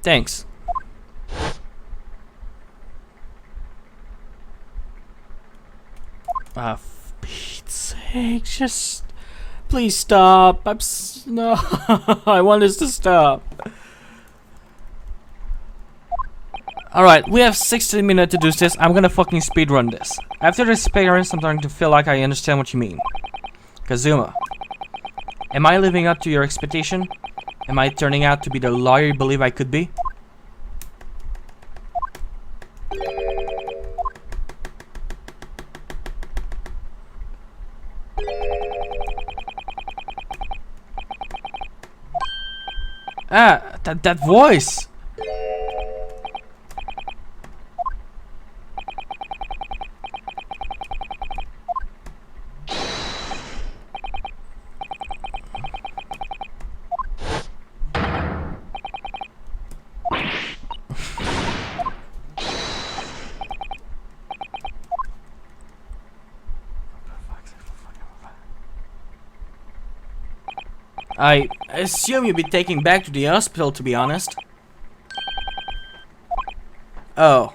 Thanks. For Pete's sake, just please stop. No, I want this to stop. Alright, we have 60 minutes to do this. I'm gonna fucking speedrun this. After this experience, I'm starting to feel like I understand what you mean. Kazuma, am I living up to your expectation? Am I turning out to be the lawyer you believe I could be? Ah, that voice! I assume you'll be taken back to the hospital, to be honest. Oh.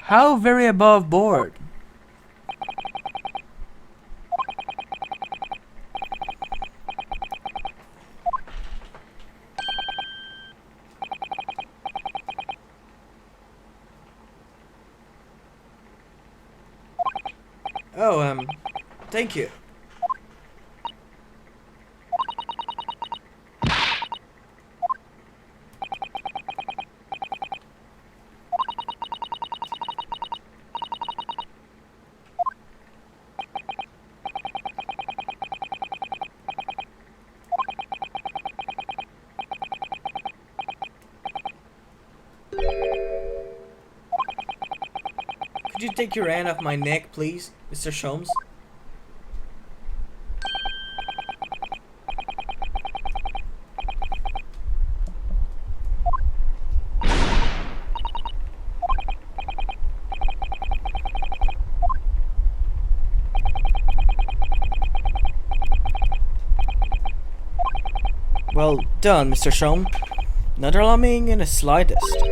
How very above board. Oh, thank you. Could you take your hand off my neck, please, Mr. Sholmes? Well done, Mr. Sholmes. Not alarming in the slightest.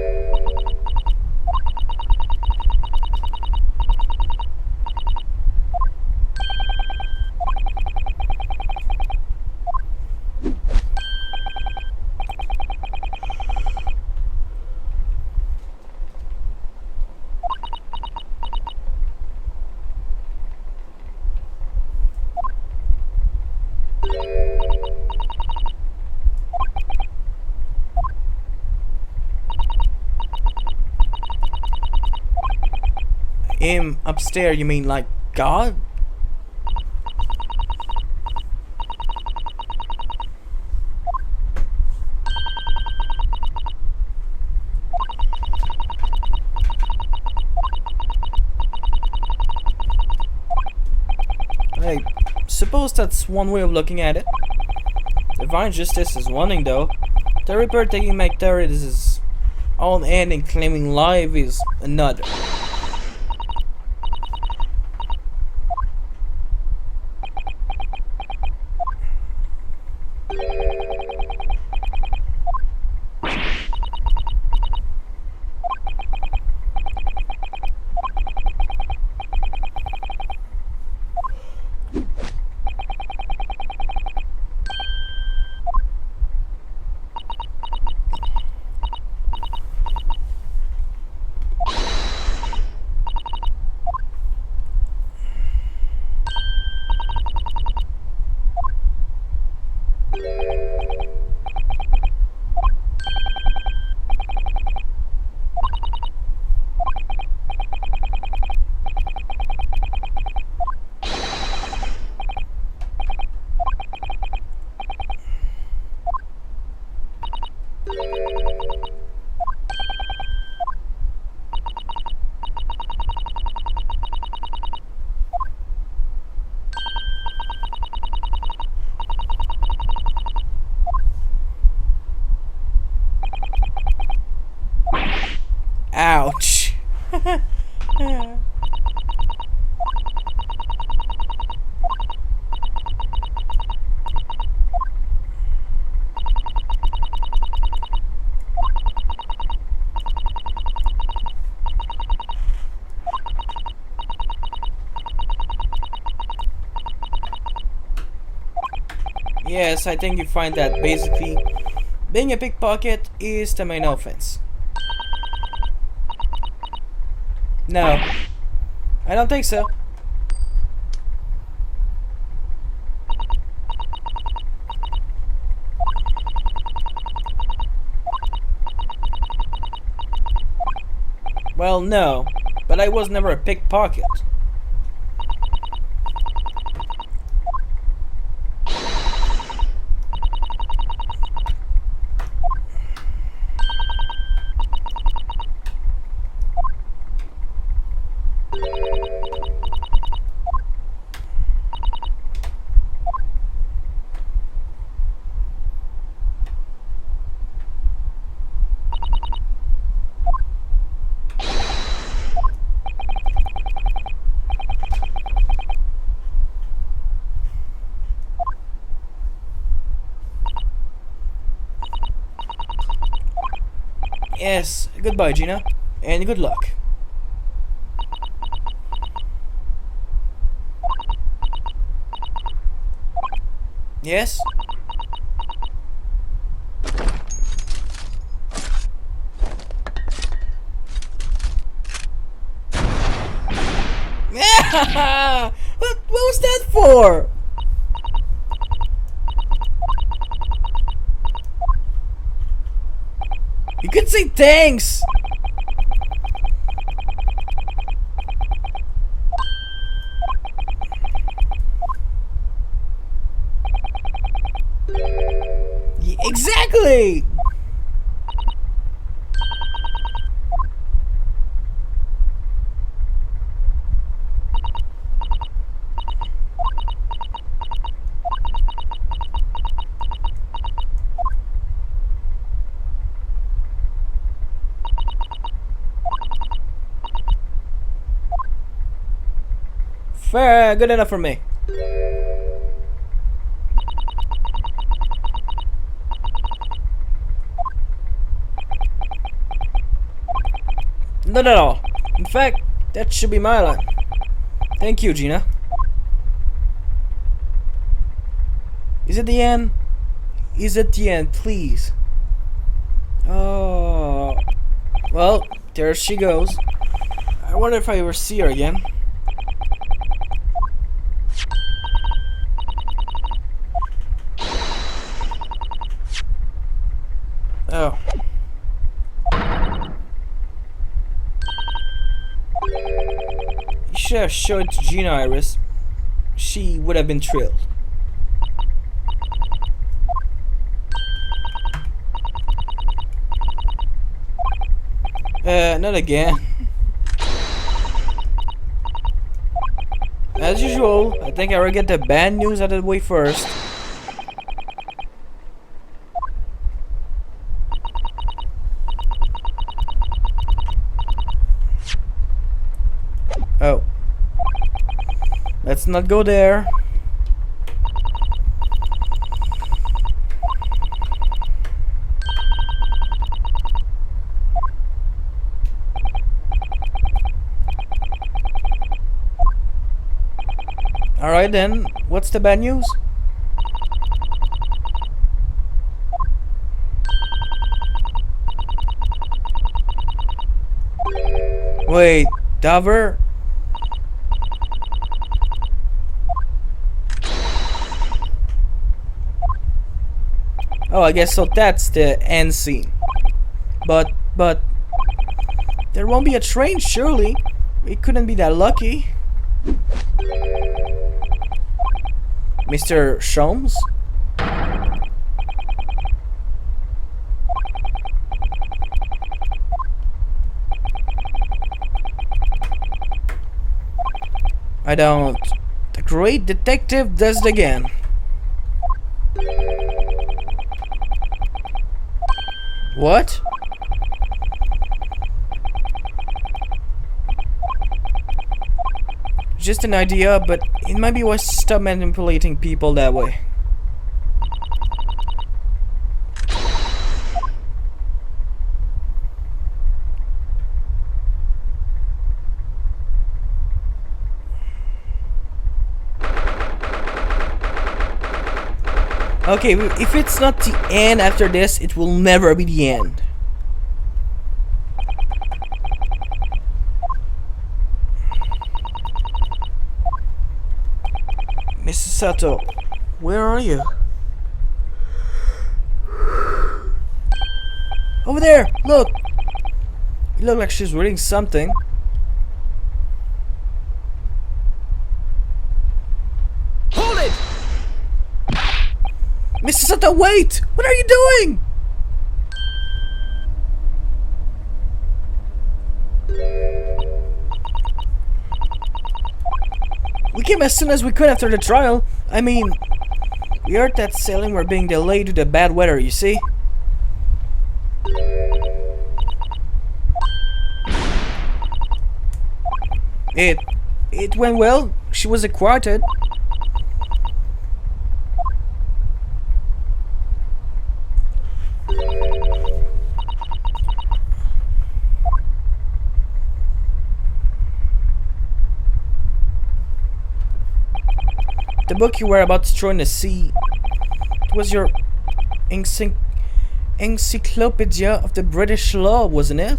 Him upstairs, you mean like God? I suppose that's one way of looking at it. Divine justice is one thing, though. The Reaper taking McTurrid's own end and claiming life is another. Ouch. Yes, I think you find that basically being a pickpocket is the main offense. No, I don't think so. Well, no, but I was never a pickpocket. Yes, goodbye, Gina, and good luck. Yes? What was that for? You could say thanks. Exactly. Fair, good enough for me. Not at all. In fact, that should be my line. Thank you, Gina. Is it the end? Is it the end, please? Oh. Well, there she goes. I wonder if I ever see her again. Oh. You should have showed it to Gina, Iris. She would have been thrilled. Not again. As usual, I think I will get the bad news out of the way first. Oh. Let's not go there. Alright then, what's the bad news? Wait, Dover? Oh, I guess so that's the end scene. But, there won't be a train, surely. We couldn't be that lucky. Mr. Sholmes? I don't. The great detective does it again. What? Just an idea, but it might be wise to stop manipulating people that way. Okay, if it's not the end after this, it will never be the end. Mrs. Sato, where are you? Over there! Look! It looks like she's reading something. Hold it! Mrs. Sato, wait! What are you doing? We came as soon as we could after the trial. I mean, we heard that sailing were being delayed due to bad weather, you see? It went well. She was acquitted. The book you were about to throw in the sea, it was your encyclopedia of the British law, wasn't it?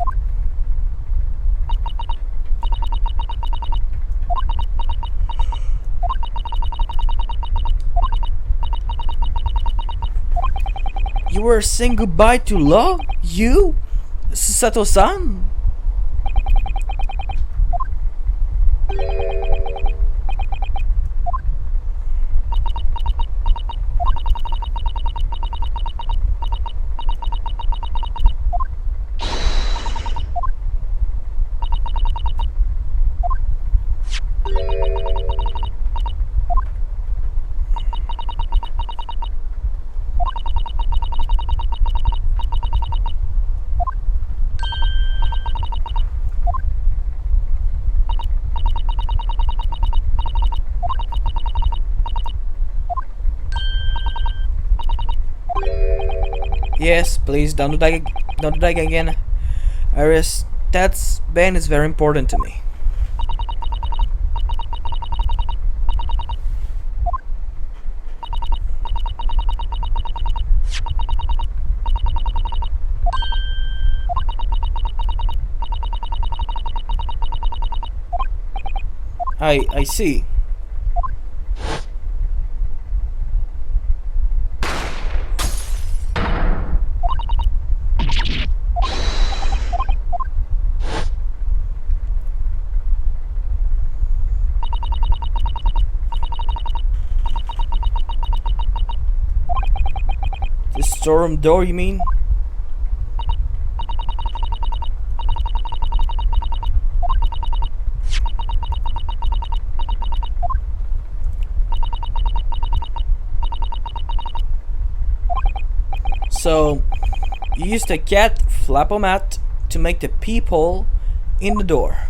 You were saying goodbye to love? You? Sato-san? Yes, please don't do that. Don't do that again, Iris. That's Ben is very important to me. I see. The storeroom door, you mean? So, you used a cat flapomat to make the peephole in the door.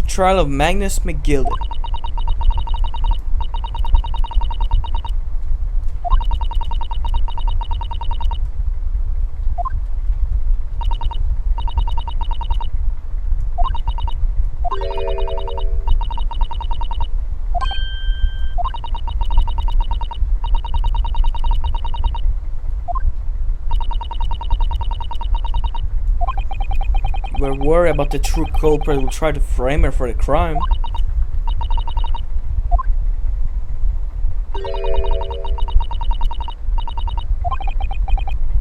Trial of Magnus McGilden. We're worried about the true culprit will try to frame her for the crime.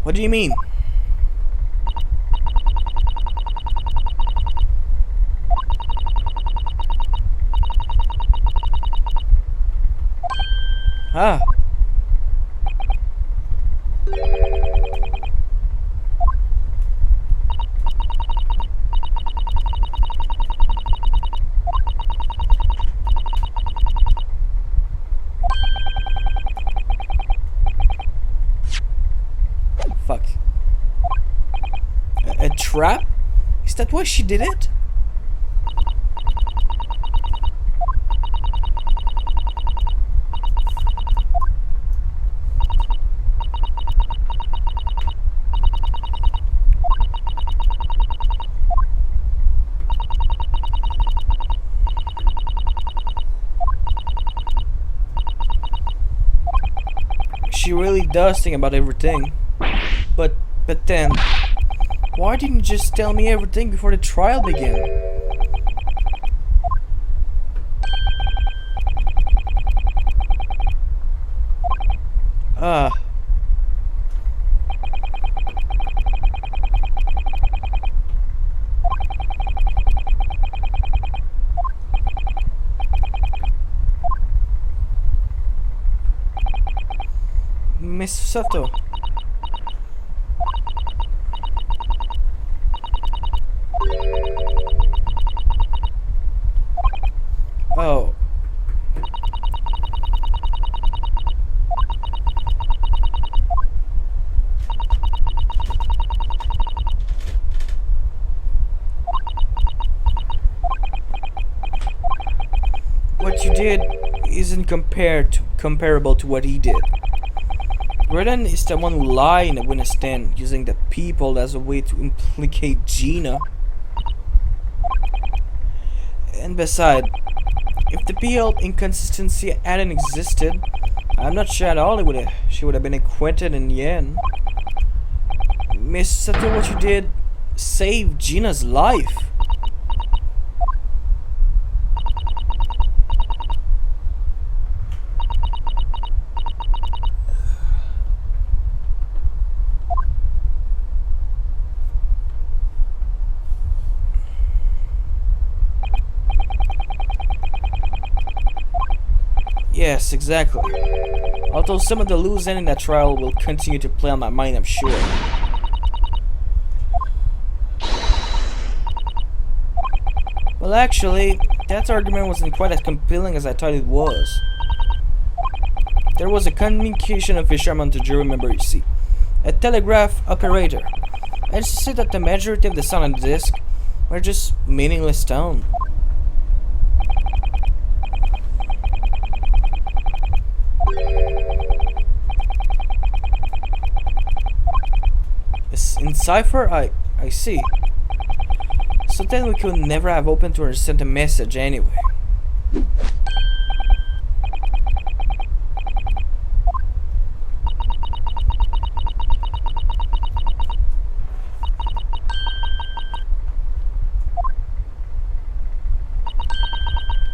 What do you mean? Ah. Fuck. A trap? Is that why she did it? She really does think about everything. But then, why didn't you just tell me everything before the trial began? Ah. Miss Sato. Oh. did isn't comparable to what he did. Redden is the one who lied in the witness stand, using the people as a way to implicate Gina. And besides, if the PL inconsistency hadn't existed, I'm not sure at all she would have been acquitted in the end. Miss Sato, what you did saved Gina's life. Yes, exactly. Although some of the loose end in that trial will continue to play on my mind, I'm sure. Well, actually, that argument wasn't quite as compelling as I thought it was. There was a communication official among the jury member, you see. A telegraph operator. I insisted that the majority of the sound on the disc were just meaningless tone. In cipher, I see. So then we could never have opened to understand the message anyway.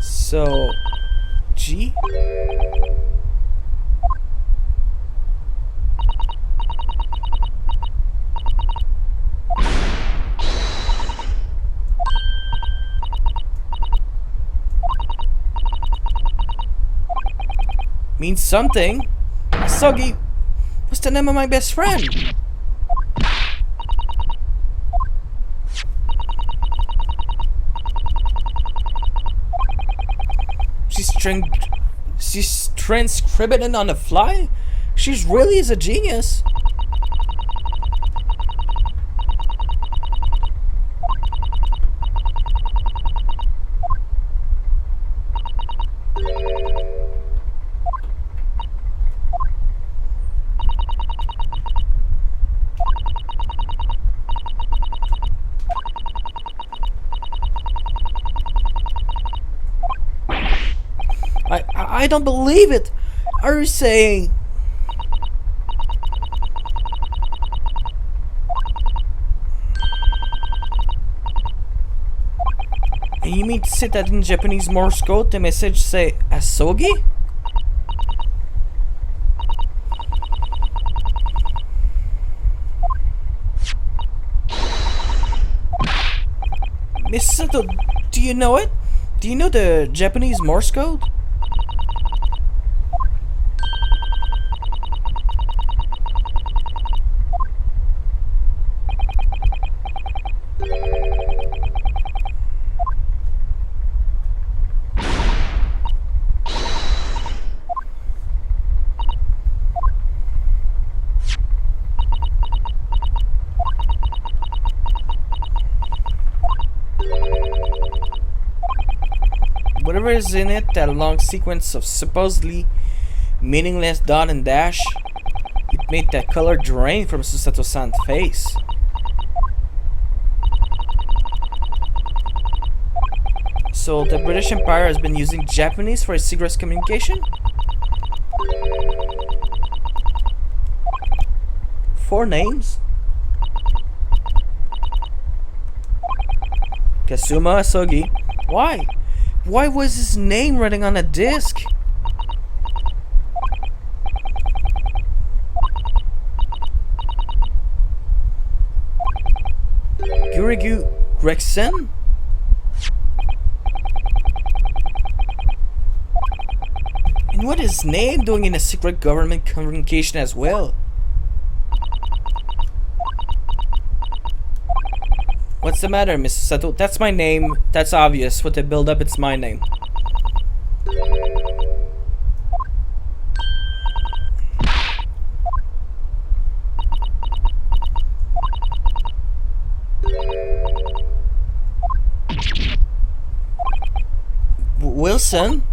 So, G? Means something. Asogi, what's the name of my best friend? She's transcribing it on the fly? She's really is a genius. I don't believe it. Are you saying? And you mean to say that in Japanese Morse code the message say Asogi? Miss Sato, do you know it? Do you know the Japanese Morse code? Whatever is in it, that long sequence of supposedly meaningless dot and dash, it made that color drain from Susato-san's face. So the British Empire has been using Japanese for its secret communication? 4 names? Kasuma Asogi. Why? Why was his name written on a disc? Gurigu Gregson? And what is his name doing in a secret government communication as well? What's the matter, Mr. Sato? That's my name. That's obvious. With the build-up, it's my name. Wilson?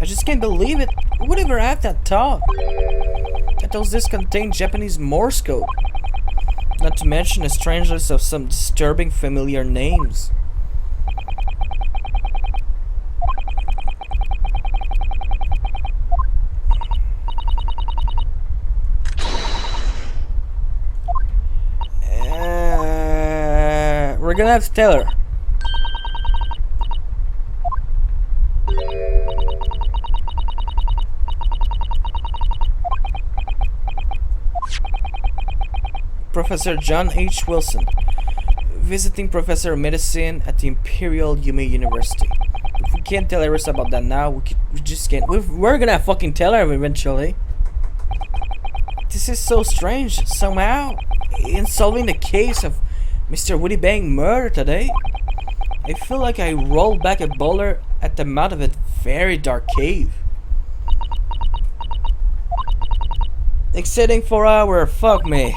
I just can't believe it. Who would ever have that thought? That those discs contain Japanese Morse code. Not to mention the strangeness of some disturbing familiar names. We're gonna have to tell her. Professor John H. Wilson, visiting professor of medicine at the Imperial Yume University. If we can't tell Iris about that now, we just can't. We're gonna fucking tell her eventually. This is so strange. Somehow, in solving the case of Mr. Woody Bang murder today, I feel like I rolled back a boulder at the mouth of a very dark cave. Exciting for hour, fuck me.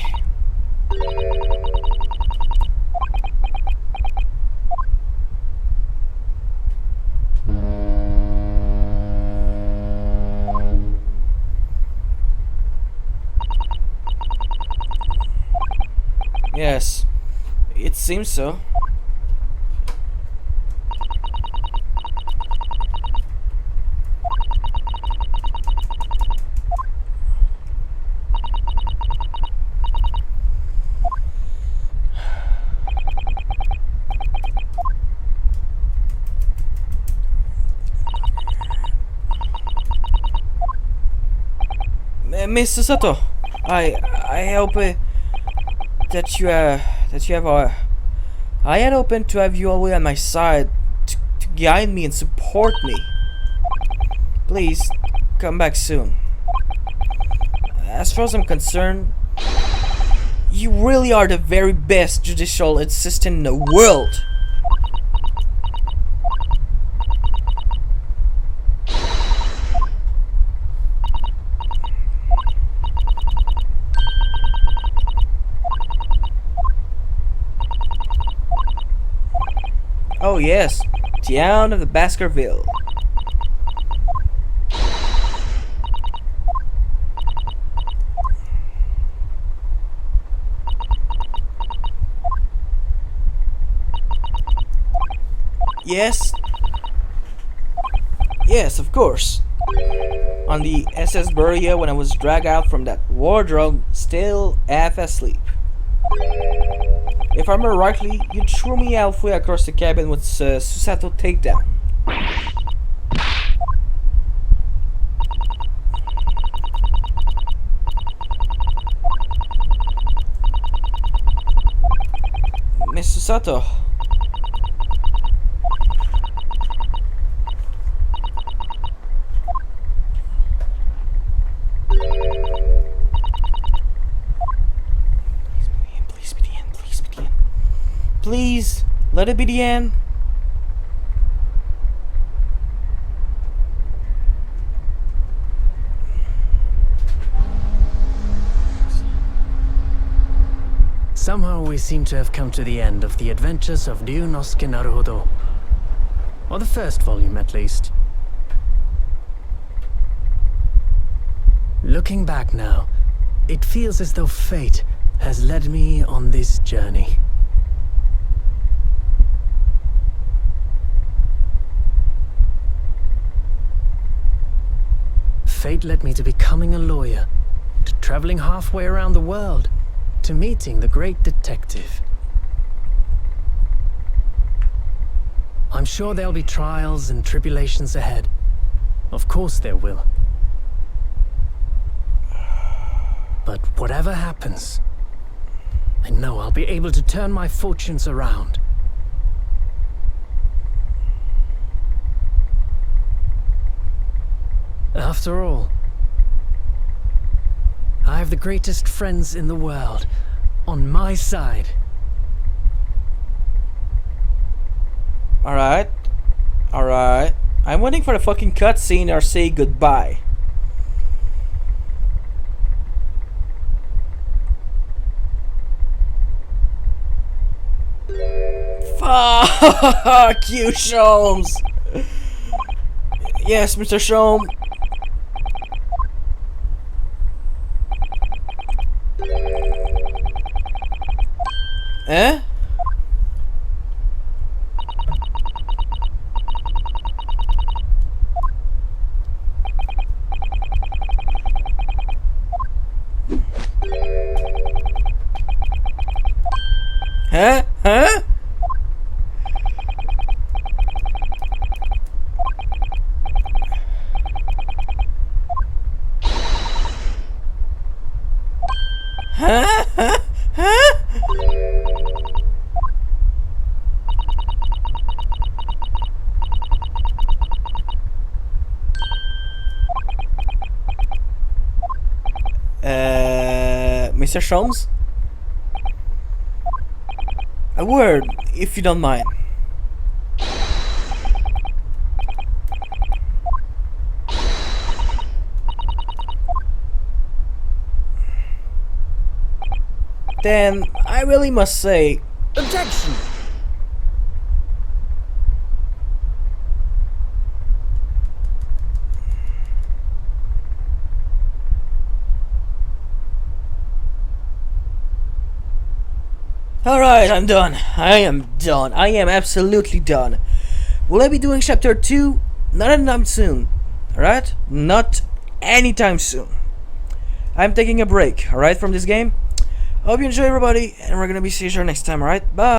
Yes, it seems so. Mr. Sato, I hope that you have I had hoped to have you always on my side to guide me and support me. Please come back soon. As far as I'm concerned, you really are the very best judicial assistant in the world. Oh yes, town of the Baskerville. Yes. Yes, of course. On the SS Beria when I was dragged out from that wardrobe, still half asleep. If I remember rightly, you threw me halfway across the cabin with Susato takedown. Miss Susato. Please, let it be the end. Somehow we seem to have come to the end of the adventures of Ryunosuke Naruhodo. Or the first volume, at least. Looking back now, it feels as though fate has led me on this journey. Fate led me to becoming a lawyer, to traveling halfway around the world, to meeting the great detective. I'm sure there'll be trials and tribulations ahead. Of course there will. But whatever happens, I know I'll be able to turn my fortunes around. After all, I have the greatest friends in the world on my side. Alright. Alright. I'm waiting for the fucking cutscene or say goodbye. Fuck you, Sholmes. Yes, Mr. Shom. Eh? Huh? Huh? Huh? Huh? Huh? Mr. Sholmes? A word, if you don't mind. Then, I really must say... Objection! Alright, I'm done. I am done. I am absolutely done. Will I be doing chapter 2? Not anytime soon. Alright? Not anytime soon. I'm taking a break, alright, from this game. Hope you enjoy, everybody, and we're gonna be seeing you next time, alright? Bye!